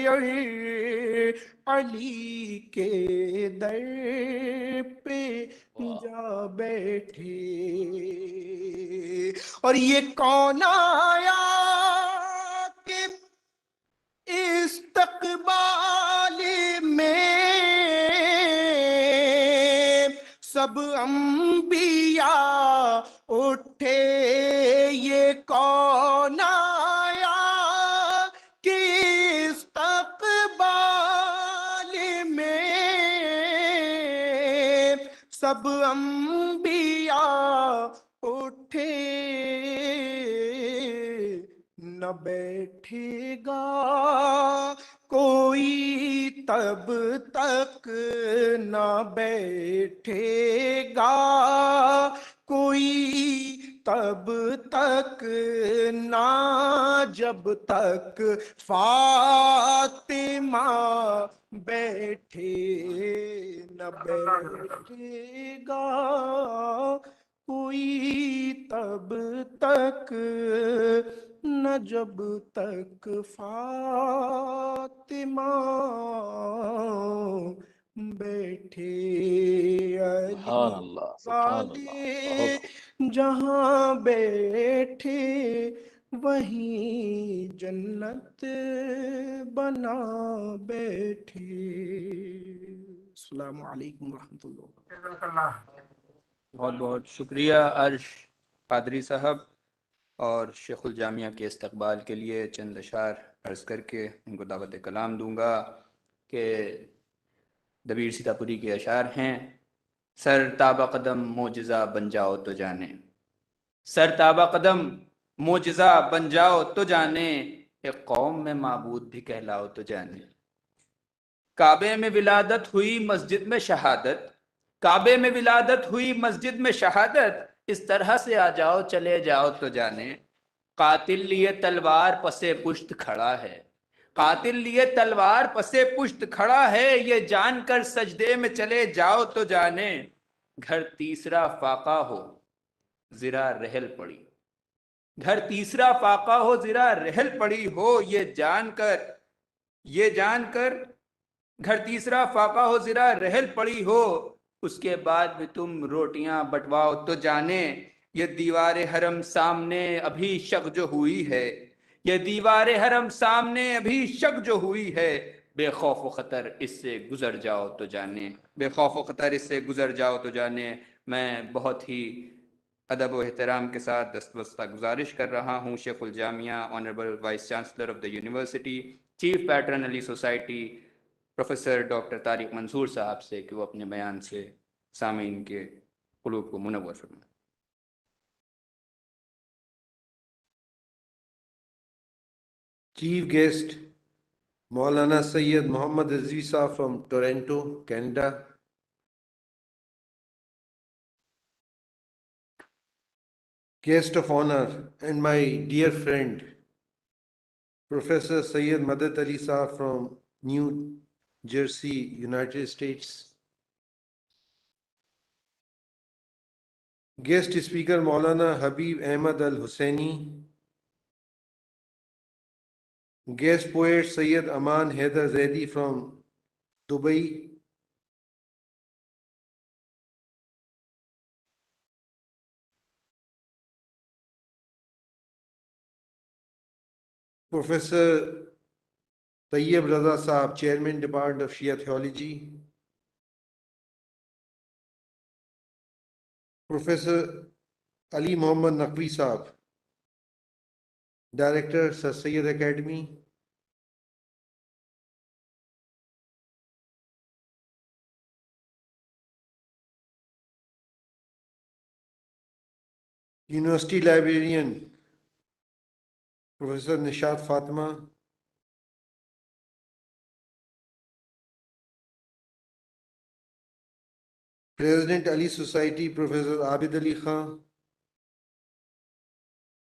اور علی کے در پہ جا بیٹھے، اور یہ کون آیا کہ استقبال میں سب انبیاء اٹھے، یہ کون آیا کہ استقبال میں سب انبیاء اٹھے، نہ بیٹھے گا کوئی تب تک، نہ بیٹھے گا کوئی تب تک، نہ جب تک فاطمہ بیٹھے، نہ بیٹھے گا کوئی تب تک، نہ جب تک فاطمہ بیٹھے، سبحان علی اللہ، سبحان اللہ، والے بہت خوب۔ جہاں بیٹھے وہیں جنت بنا بیٹھے۔ السلام علیکم ورحمۃ اللہ۔ جزاک اللہ۔ بہت بہت شکریہ عرش قادری صاحب، اور شیخ الجامعہ کے استقبال کے لیے چند اشعار عرض کر کے ان کو دعوت کلام دوں گا کہ دبیر سیتاپوری کے اشعار ہیں: سر تابہ قدم معجزہ بن جاؤ تو جانے، سر تابہ قدم معجزہ بن جاؤ تو جانے، ایک قوم میں معبود بھی کہلاؤ تو جانے، کعبے میں ولادت ہوئی مسجد میں شہادت، کعبے میں ولادت ہوئی مسجد میں شہادت، اس طرح سے آ جاؤ چلے جاؤ تو جانے، قاتل لیے تلوار پسے پشت کھڑا ہے، قاتل لیے تلوار پسے پشت کھڑا ہے، یہ جان کر سجدے میں چلے جاؤ تو جانے، گھر تیسرا فاقہ ہو ذرا رحل پڑی، گھر تیسرا فاقہ ہو ذرا رحل پڑی ہو، یہ جان کر گھر تیسرا فاقہ ہو ذرا رحل پڑی ہو، اس کے بعد بھی تم روٹیاں بٹواؤ تو جانے، یہ دیوار حرم سامنے ابھی شق جو ہوئی ہے، یہ دیوار حرم سامنے ابھی شق جو ہوئی ہے، بے خوف و خطر اس سے گزر جاؤ تو جانے، بے خوف و خطر اس سے گزر جاؤ تو جانے۔ میں بہت ہی ادب و احترام کے ساتھ دستبستہ گزارش کر رہا ہوں شیخ الجامعہ honourable vice chancellor of the university, chief patron Ali society, professor doctor Tariq Mansoor sahab سے کہ وہ اپنے بیان سے سامعین کے قلوب کو منور فرمائیں۔ Chief guest Maulana Syed Muhammad Rizvi from Toronto, Canada. Guest of honor and my dear friend Professor Syed Muhammad Ali from New Jersey, United States. Guest speaker Maulana Habib Ahmad Al Hussaini. Guest poet Syed Aman Haidar Zaidi from Dubai. Professor Tayyib Raza Saab, Chairman Department of Shia Theology. Professor Ali Muhammad Naqvi Saab, Director Sir Syed Academy. University Librarian Professor Nishat Fatima. President Ali Society Professor Abid Ali Khan.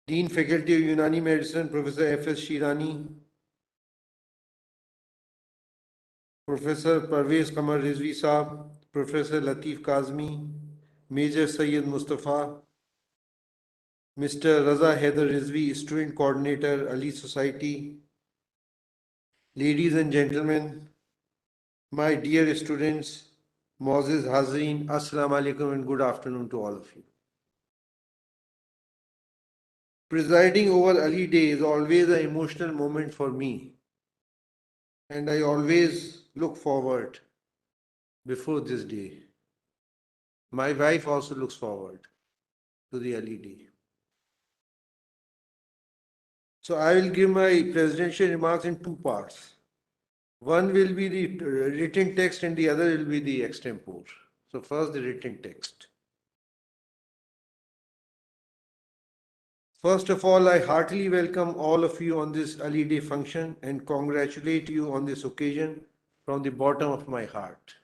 Dean Faculty of Unani Medicine, Professor F.S. Shirani, Professor Parvez Qamar Rizvi Saab, Professor Latif Kazmi, Major Sayyid Mustafa, Mr. Raza Haider Rizvi, Student Coordinator, Ali Society. Ladies and gentlemen, my dear students, Moses Hazreen, Assalamu alaikum and good afternoon to all of you. Presiding over Ali Day is always an emotional moment for me, and I always look forward before this day. My wife also looks forward to the Ali Day. So I will give my presidential remarks in two parts. One will be the written text and the other will be the extempore. So first the written text. First of all, I heartily welcome all of you on this Ali Day function and congratulate you on this occasion from the bottom of my heart.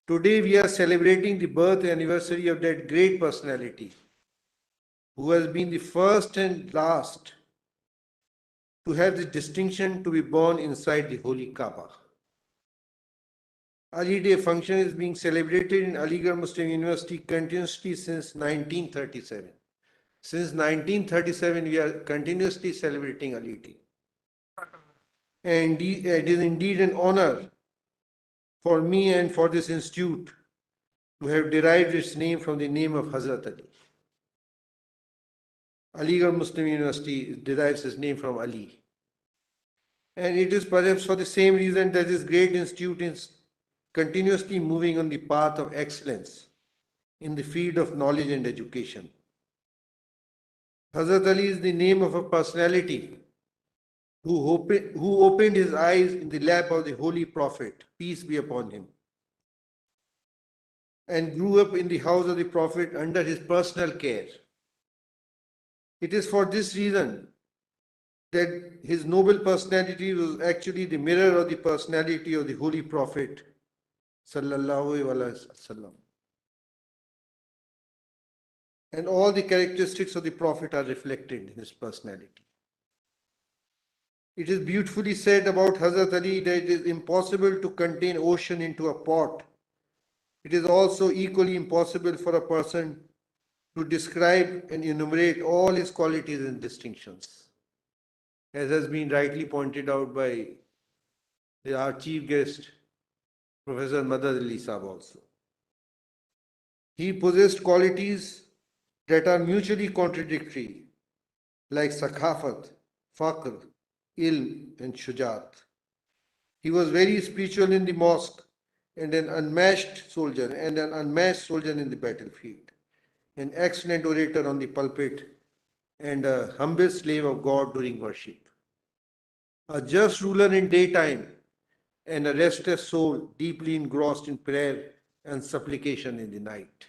Today we are celebrating the birth anniversary of that great personality who has been the first and last to have the distinction to be born inside the Holy Kaaba. Ali Day function is being celebrated in Aligarh Muslim University continuously since 1937. Since 1937, we are continuously celebrating Ali Day. And it is indeed an honor for me and for this institute to have derived its name from the name of Hazrat Ali. Aligarh Muslim University derives its name from Ali. And it is perhaps for the same reason that this great institute is continuously moving on the path of excellence in the field of knowledge and education. Hazrat Ali is the name of a personality who opened his eyes in the lap of the Holy Prophet, peace be upon him, and grew up in the house of the Prophet under his personal care. It is for this reason that his noble personality was actually the mirror of the personality of the Holy Prophet, sallallahu alaihi wasallam. And all the characteristics of the Prophet are reflected in his personality. It is beautifully said about Hazrat Ali that it is impossible to contain ocean into a pot. It is also equally impossible for a person to describe and enumerate all his qualities and distinctions, as has been rightly pointed out by our chief guest, Professor Madad Ali Saab also. He possessed qualities that are mutually contradictory, like sakhafat, faqr, ilm, and shujaat. He was very spiritual in the mosque and an unmatched soldier in the battlefield, an excellent orator on the pulpit, and a humble slave of God during worship. A just ruler in daytime and a restless soul deeply engrossed in prayer and supplication in the night.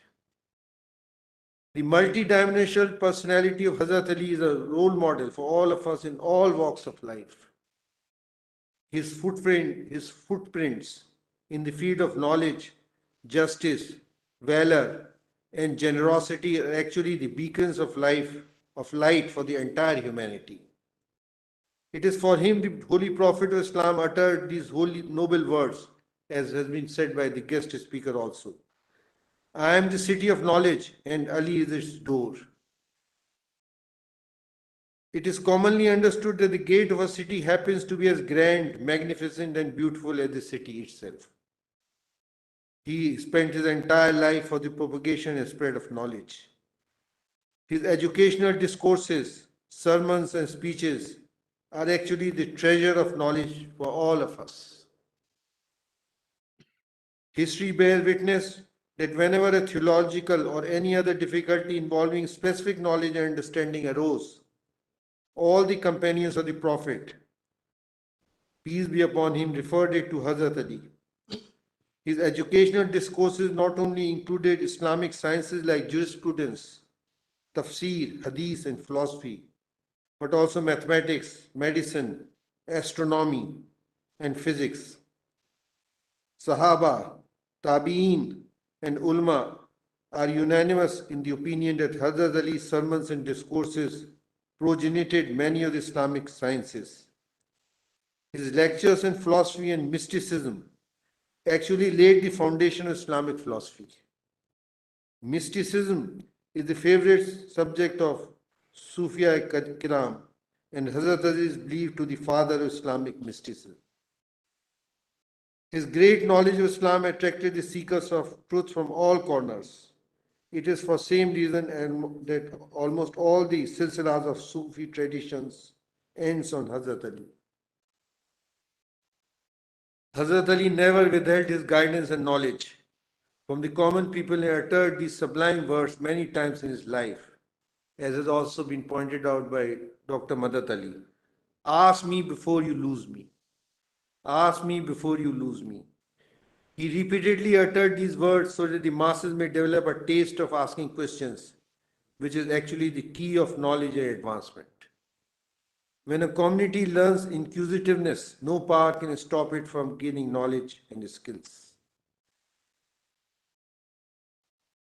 The multidimensional personality of Hazrat Ali is a role model for all of us in all walks of life. His footprints in the field of knowledge, justice, valor, and generosity are actually the beacons of light for the entire humanity. It is for him the Holy Prophet of Islam uttered these holy noble words, as has been said by the guest speaker also. I am the city of knowledge and Ali is its door. It is commonly understood that the gate of a city happens to be as grand, magnificent, and beautiful as the city itself. He spent his entire life for the propagation and spread of knowledge. His educational discourses, sermons, and speeches are actually the treasure of knowledge for all of us. History bears witness that whenever a theological or any other difficulty involving specific knowledge and understanding arose, all the companions of the Prophet, peace be upon him, referred it to Hazrat Ali. His educational discourses not only included Islamic sciences like jurisprudence, tafsir, hadith, and philosophy, but also mathematics, medicine, astronomy, and physics. Sahaba, tabi'in, and ulama are unanimous in the opinion that Hazrat Ali's sermons and discourses progenited many of the Islamic sciences. His lectures on philosophy and mysticism actually laid the foundation of Islamic philosophy. Mysticism is the favorite subject of Sufia Kiram, and Hazrat Ali is believed to be the father of Islamic mysticism. His great knowledge of Islam attracted the seekers of truth from all corners. It is for same reason that almost all the silsilas of Sufi traditions ends on Hazrat Ali. Hazrat Ali never withheld his guidance and knowledge from the common people and uttered these sublime words many times in his life, as has also been pointed out by Dr. Madat Ali. Ask me before you lose me. Ask me before you lose me. He repeatedly uttered these words so that the masses may develop a taste of asking questions, which is actually the key of knowledge and advancement. When a community learns inquisitiveness, no power can stop it from gaining knowledge and skills.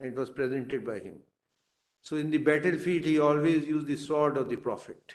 and it was presented by him. So in the battlefield he always used the sword of the prophet.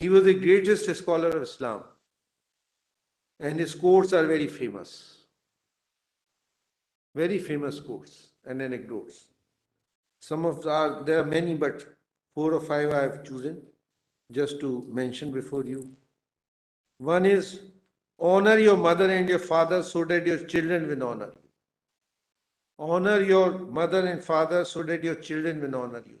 He was the greatest scholar of Islam and his quotes are very famous. Very famous quotes and anecdotes. There are many, but 4 or 5 I have chosen just to mention before you. One is, honor your mother and your father so that your children will honor you. Honor your mother and father so that your children will honor you.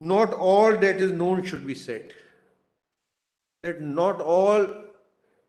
Not all that is known should be said. That not all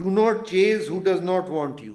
Do not chase who does not want you.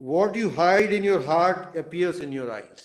What you hide in your heart appears in your eyes.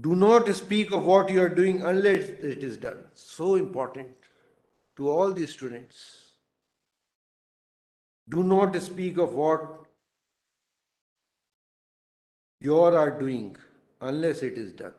Do not speak of what you are doing unless it is done. So important to all the students. Do not speak of what you are doing unless it is done.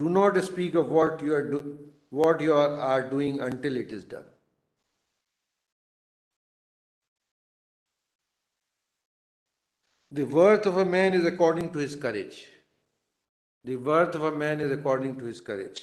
Do not speak of what you are doing until it is done. The worth of a man is according to his courage. The worth of a man is according to his courage.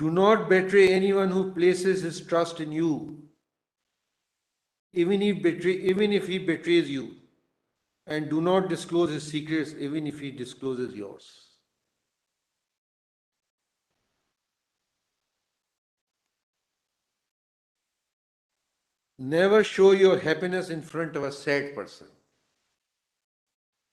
Do not betray anyone who places his trust in you, even if he betrays you, and do not disclose his secrets even if he discloses yours. Never show your happiness in front of a sad person.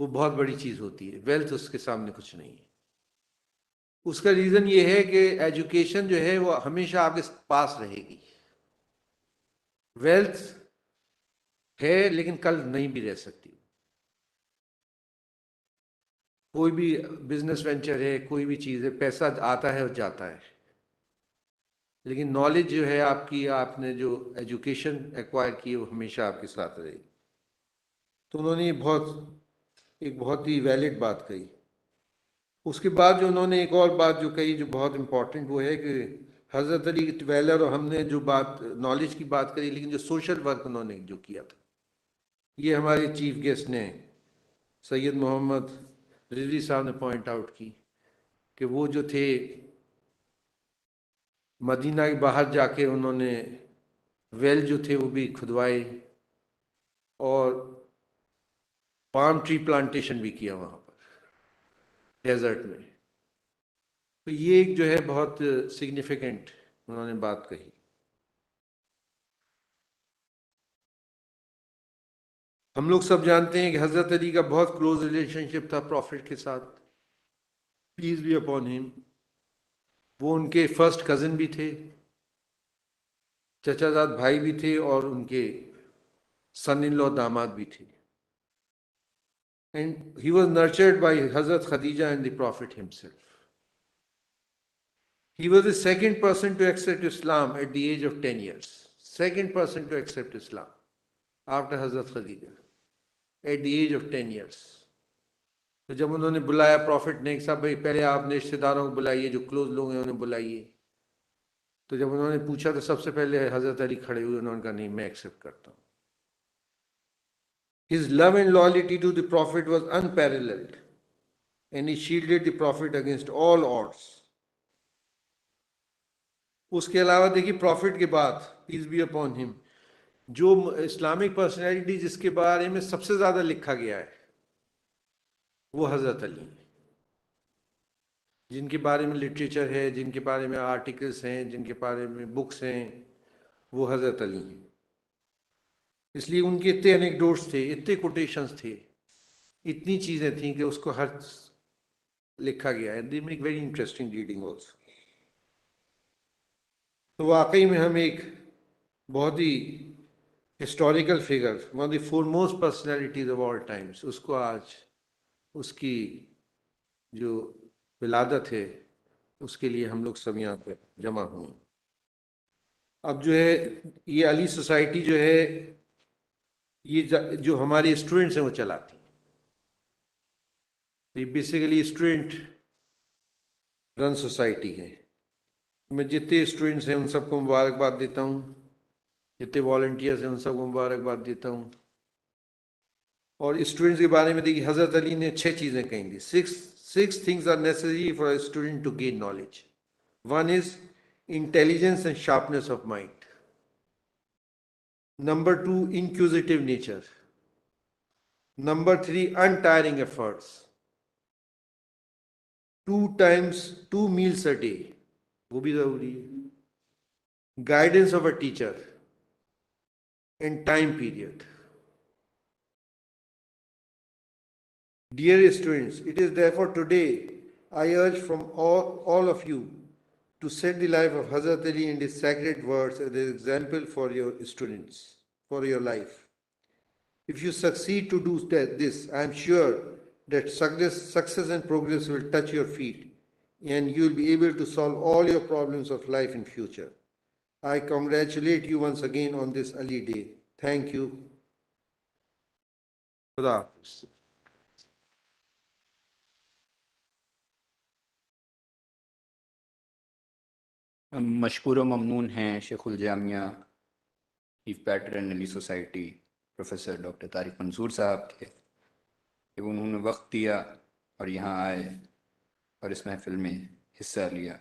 وہ بہت بڑی چیز ہوتی ہے. Wealth اس کے سامنے کچھ نہیں ہے. اس کا ریزن یہ ہے کہ ایجوکیشن جو ہے وہ ہمیشہ آپ کے پاس رہے گی. ویلتھ ہے لیکن کل نہیں بھی رہ سکتی. کوئی بھی بزنس وینچر ہے, کوئی بھی چیز ہے, پیسہ آتا ہے اور جاتا ہے, لیکن نالج جو ہے آپ کی, آپ نے جو ایجوکیشن ایکوائر کی وہ ہمیشہ آپ کے ساتھ رہے گی. تو انہوں نے ایک بہت ہی ویلڈ بات کہی. اس کے بعد جو انہوں نے ایک اور بات جو کہی جو بہت امپورٹنٹ وہ ہے کہ حضرت علی ویلر, اور ہم نے جو بات نالج کی بات کری, لیکن جو سوشل ورک انہوں نے جو کیا تھا, یہ ہمارے چیف گیسٹ نے سید محمد رضوی صاحب نے پوائنٹ آؤٹ کی کہ وہ جو تھے مدینہ کے باہر جا کے انہوں نے ویل جو تھے وہ بھی کھدوائے اور پام ٹری پلانٹیشن بھی کیا وہاں پر ڈیزرٹ میں. تو یہ ایک جو ہے بہت سگنیفیکنٹ انہوں نے بات کہی. ہم لوگ سب جانتے ہیں کہ حضرت علی کا بہت کلوز ریلیشن شپ تھا پروفٹ کے ساتھ, پیس بی اپون ہم. وہ ان کے فرسٹ کزن بھی تھے, چچا زاد بھائی بھی تھے, اور ان کے سن ان لا داماد بھی تھے. And he was nurtured by Hazrat Khadija and the Prophet himself. He was the second person to accept Islam at the age of 10 years. Second person to accept Islam after Hazrat Khadija at the age of 10 years. تو جب انہوں نے بلایا profit نے, صاحب بھائی پہلے آپ نے رشتے داروں کو بلائیے, جو کلوز لوگ ہیں انہیں بلائیے. تو جب انہوں نے پوچھا تو سب سے پہلے حضرت علی کھڑے ہوئے, انہوں نے کہا نہیں میں ایکسیپٹ کرتا ہوں. His love and loyalty to the Prophet was unparalleled, and he shielded the Prophet against all odds. اس کے علاوہ دیکھیے پروفٹ کے بعد پیس بی اپون ہم جو اسلامک پرسنالٹی جس کے بارے میں سب سے زیادہ لکھا گیا ہے وہ حضرت علی ہیں, جن کے بارے میں لٹریچر ہے, جن کے بارے میں آرٹیکلس ہیں, جن کے بارے میں بکس ہیں, وہ حضرت علی ہیں. اس لیے ان کے اتنے انیکڈوٹس تھے, اتنے کوٹیشنز تھے, اتنی چیزیں تھیں کہ اس کو ہر لکھا گیا ہے. They make very interesting reading also. تو واقعی میں ہم ایک بہت ہی historical figure, one of the four most personalities of all times, اس کو آج اس کی جو ولادت ہے اس کے لیے ہم لوگ سب یہاں پہ جمع ہوئے. اب جو ہے یہ علی سوسائٹی جو ہے یہ جو ہمارے اسٹوڈنٹس ہیں وہ چلاتی ہیں. یہ بیسیکلی اسٹوڈنٹ رن سوسائٹی ہے. میں جتنے اسٹوڈنٹس ہیں ان سب کو مبارکباد دیتا ہوں, جتنے والنٹیئرس ہیں ان سب کو مبارکباد دیتا ہوں. اور اسٹوڈنٹس کے بارے میں دیکھیے حضرت علی نے 6 چیزیں کہیں گی. six things are necessary for a student to gain knowledge. One is intelligence and sharpness of mind. Number 2, inquisitive nature. Number 3, untiring efforts. 2 meals a day, وہ بھی ضروری ہے. Guidance of a teacher and time period. Dear students, it is therefore today I urge from all of you to set the life of Hazrat Ali and his sacred words as an example for your students, for your life. If you succeed to do this, I am sure that success and progress will touch your feet and you will be able to solve all your problems of life in future. I congratulate you once again on this Ali Day. Thank you. Khuda Hafiz. مشکور و ممنون ہیں شیخ الجامعہ chief patron Ali society professor doctor Tariq Mansoor صاحب کے کہ انہوں نے وقت دیا اور یہاں آئے اور اس محفل میں حصہ لیا.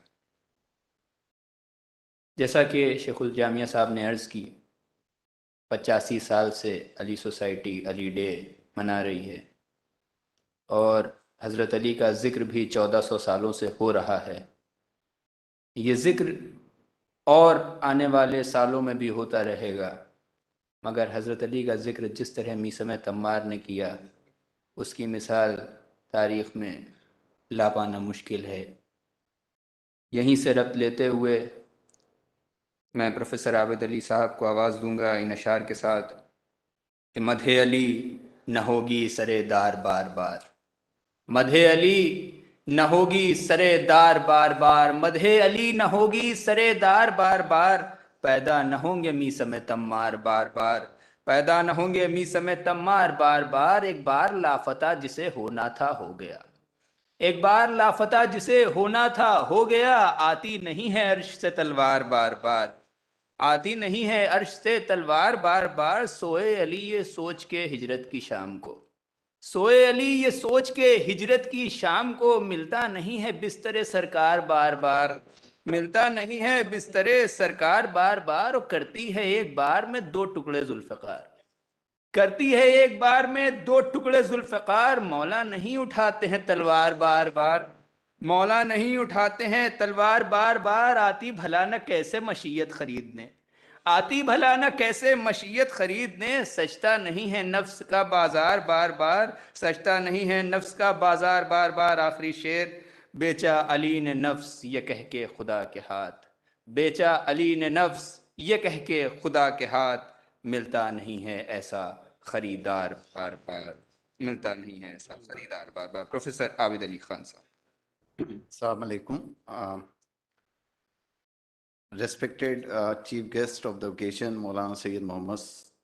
جیسا کہ شیخ الجامعہ صاحب نے عرض کی 85 سال سے علی سوسائٹی علی ڈے منا رہی ہے اور حضرت علی کا ذکر بھی 1400 سالوں سے ہو رہا ہے. یہ ذکر اور آنے والے سالوں میں بھی ہوتا رہے گا, مگر حضرت علی کا ذکر جس طرح میثم تمار نے کیا اس کی مثال تاریخ میں لا پانا مشکل ہے۔ یہیں سے ربط لیتے ہوئے میں پروفیسر عابد علی صاحب کو آواز دوں گا ان اشعار کے ساتھ کہ مدح علی نہ ہوگی سرے دار بار بار، مدح علی نہ ہوگی سرے دار بار بار، مدح علی نہ ہوگی سرے دار بار بار، پیدا نہ ہوں گے میسم تمار بار بار، پیدا نہ ہوں گے میسم تمار بار بار، ایک بار لافتہ جسے ہونا تھا ہو گیا، ایک بار لافتہ جسے ہونا تھا ہو گیا، آتی نہیں ہے عرش سے تلوار بار بار، آتی نہیں ہے عرش سے تلوار بار بار، سوئے علی یہ سوچ کے ہجرت کی شام کو، سوئے علی یہ سوچ کے ہجرت کی شام کو، ملتا نہیں ہے بستر سرکار بار بار، ملتا نہیں ہے بستر سرکار بار بار، اور کرتی ہے ایک بار میں دو ٹکڑے ذوالفقار، کرتی ہے ایک بار میں دو ٹکڑے ذوالفقار، مولا نہیں اٹھاتے ہیں تلوار بار بار، مولا نہیں اٹھاتے ہیں تلوار بار بار، آتی بھلا نہ کیسے مشیت خریدنے، آتی بھلا نہ کیسے مشیت خریدنے، سجتا نہیں ہے نفس کا بازار بار بار، سجتا نہیں ہے نفس کا بازار بار بار۔ آخری شعر، بیچا علی نے نفس یہ کہہ کے خدا کے ہاتھ، بیچا علی نے نفس یہ کہہ کے خدا کے ہاتھ، ملتا نہیں ہے ایسا خریدار بار بار، ملتا نہیں ہے ایسا خریدار بار بار۔ پروفیسر عابد علی خان صاحب۔ Assalamu alaikum. Respected chief guest of the occasion, Maulana Syed Muhammad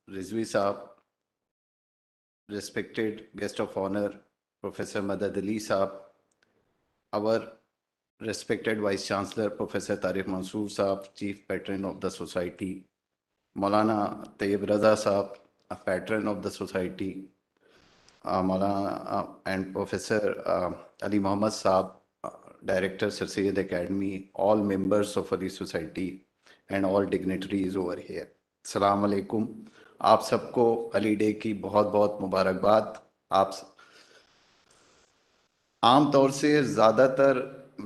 Rizvi Sahab, respected guest of honor, Professor Madad Ali Sahab, our respected Vice Chancellor, Professor Tariq Mansoor Sahab, Chief Patron of the Society, Maulana Tayyib Raza Sahab, a Patron of the Society, Maulana and Professor Ali Muhammad Sahab, Director Sir Syed Academy, all members of Ali Society and all dignitaries over here. Assalamu alaikum. آپ سب کو علی day کی بہت بہت مبارکباد۔ آپ عام طور سے زیادہ تر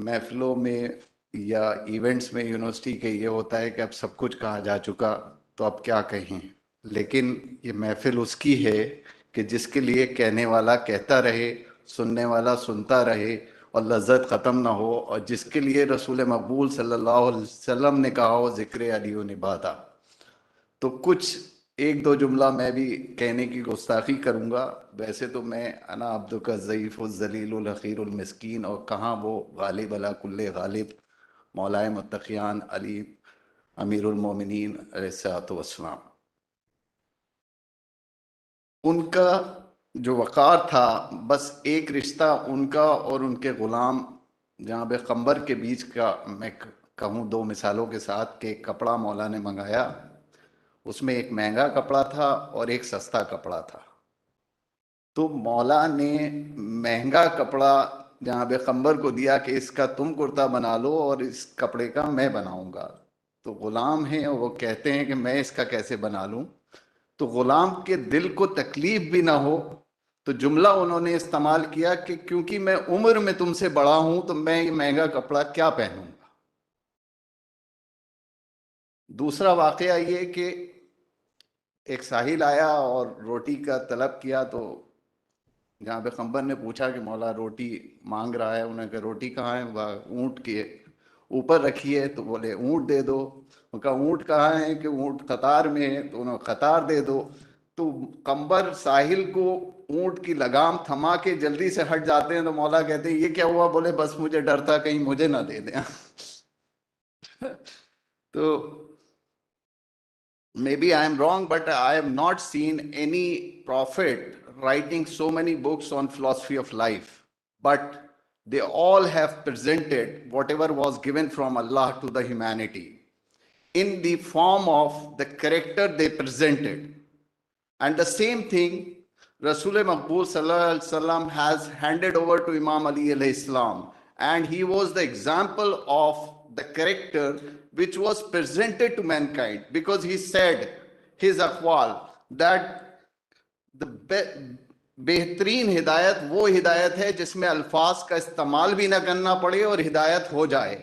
محفلوں میں یا ایونٹس میں یونیورسٹی کے یہ ہوتا ہے کہ اب سب کچھ کہا جا چکا تو اب کیا کہیں، لیکن یہ محفل اس کی ہے کہ جس کے لیے کہنے والا کہتا رہے، سننے والا سنتا رہے اور لذت ختم نہ ہو، اور جس کے لیے رسول مقبول صلی اللہ علیہ وسلم نے کہا ہو ذکر علی و نبادا۔ تو کچھ ایک دو جملہ میں بھی کہنے کی گستاخی کروں گا۔ ویسے تو میں انا عبدک الضعیف الذلیل الحقیر المسکین، اور کہاں وہ غالب علی کل غالب مولائے متقیان علی امیر المومنین علیہ الصلوۃ والسلام۔ ان کا جو وقار تھا، بس ایک رشتہ ان کا اور ان کے غلام جناب قمبر کے بیچ کا میں کہوں دو مثالوں کے ساتھ، کہ ایک کپڑا مولا نے منگایا، اس میں ایک مہنگا کپڑا تھا اور ایک سستا کپڑا تھا۔ تو مولا نے مہنگا کپڑا جناب قمبر کو دیا کہ اس کا تم کرتا بنا لو اور اس کپڑے کا میں بناؤں گا۔ تو غلام ہیں اور وہ کہتے ہیں کہ میں اس کا کیسے بنا لوں؟ تو غلام کے دل کو تکلیف بھی نہ ہو تو جملہ انہوں نے استعمال کیا کہ کیونکہ میں عمر میں تم سے بڑا ہوں تو میں یہ مہنگا کپڑا کیا پہنوں گا۔ دوسرا واقعہ یہ کہ ایک ساحل آیا اور روٹی کا طلب کیا، تو جہاں پہ قمبر نے پوچھا کہ مولا روٹی مانگ رہا ہے، انہوں نے کہا روٹی کہاں ہے؟ وہ اونٹ کے اوپر رکھی ہے۔ تو بولے اونٹ دے دو۔ وہ کہا اونٹ کہاں ہے؟ کہ اونٹ قطار میں ہے۔ تو انہوں نے قطار دے دو۔ تو قمبر ساحل کو اونٹ کی لگام تھما کے جلدی سے ہٹ جاتے ہیں۔ تو مولا کہتے ہیں یہ کیا ہوا؟ بولے بس مجھے ڈر تھا کہیں مجھے نہ دے دیں۔ تو maybe I am wrong, but I have not seen any prophet writing so many books on philosophy of life, but they all have presented whatever was given from Allah to the humanity in the form of the character they presented. And the same thing Rasul Maqbool Sallallahu Alaihi Wasallam has handed over to Imam Ali alayhi salam, and he was the example of the character which was presented to mankind, because he said his aqwal that the بہترین ہدایت وہ ہدایت ہے جس میں الفاظ کا استعمال بھی نہ کرنا پڑے اور ہدایت ہو جائے۔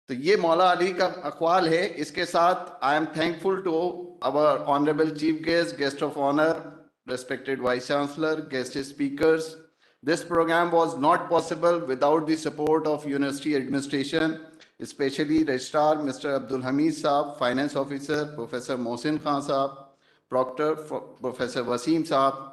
تو یہ مولا علی کا اقوال ہے۔ اس کے ساتھ I am thankful to our honorable chief guest, guest of honor, respected Vice Chancellor, guest speakers. This program was not possible without the support of University administration, especially Registrar Mr. Abdul Hamid Saab, Finance Officer Professor Mohsin Khan Saab, Proctor Professor Wasim Saab,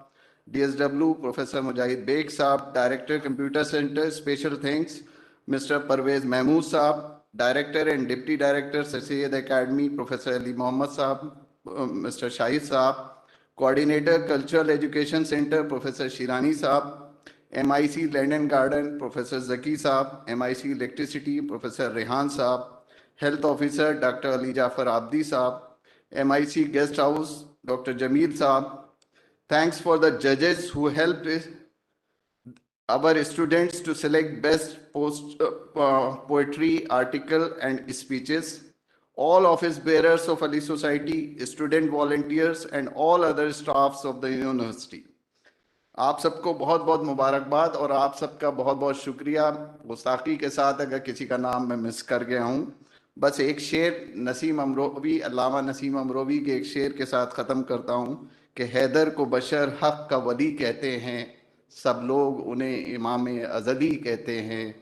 DSW Professor Mujahid Beg Saab, Director Computer Center. Special thanks Mr. Parvez Mahmood Saab, Director and Deputy Director Sayyid Academy Professor Ali Muhammad Saab, Mr. Shahid Saab, Coordinator Cultural Education Center Professor Shirani Saab, MIC Land and Garden Professor Zaki Saab, MIC Electricity Professor Rehan Saab, Health Officer Dr. Ali Jafar Abdi Saab, MIC Guest House Dr. Jameel Saab. Thanks for the judges who helped our students to select best poetry, article and speeches. All office bearers of Ali Society, student volunteers and all other staffs of the university. آپ سب کو بہت بہت مبارکباد اور آپ سب کا بہت بہت شکریہ. گستاخی کے ساتھ اگر کسی کا نام میں مس کر گیا ہوں, بس ایک شعر نسیم امروی, علامہ نسیم امروی کے ایک شعر کے ساتھ ختم کرتا ہوں کہ حیدر کو بشر حق کا ولی کہتے ہیں, سب لوگ انہیں امام ازلی کہتے ہیں,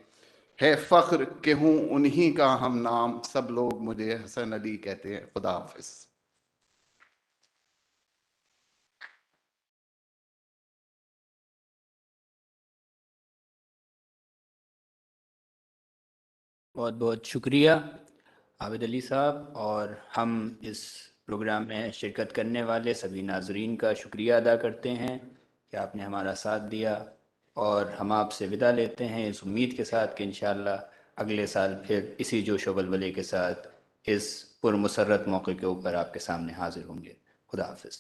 ہے فخر کہ ہوں انہی کا ہم نام, سب لوگ مجھے حسن علی کہتے ہیں. خدا حافظ. بہت بہت شکریہ عابد علی صاحب, اور ہم اس پروگرام میں شرکت کرنے والے سبھی ناظرین کا شکریہ ادا کرتے ہیں کہ آپ نے ہمارا ساتھ دیا, اور ہم آپ سے وداع لیتے ہیں اس امید کے ساتھ کہ انشاءاللہ اگلے سال پھر اسی جوش و ولولے کے ساتھ اس پرمسرت موقع کے اوپر آپ کے سامنے حاضر ہوں گے. خدا حافظ.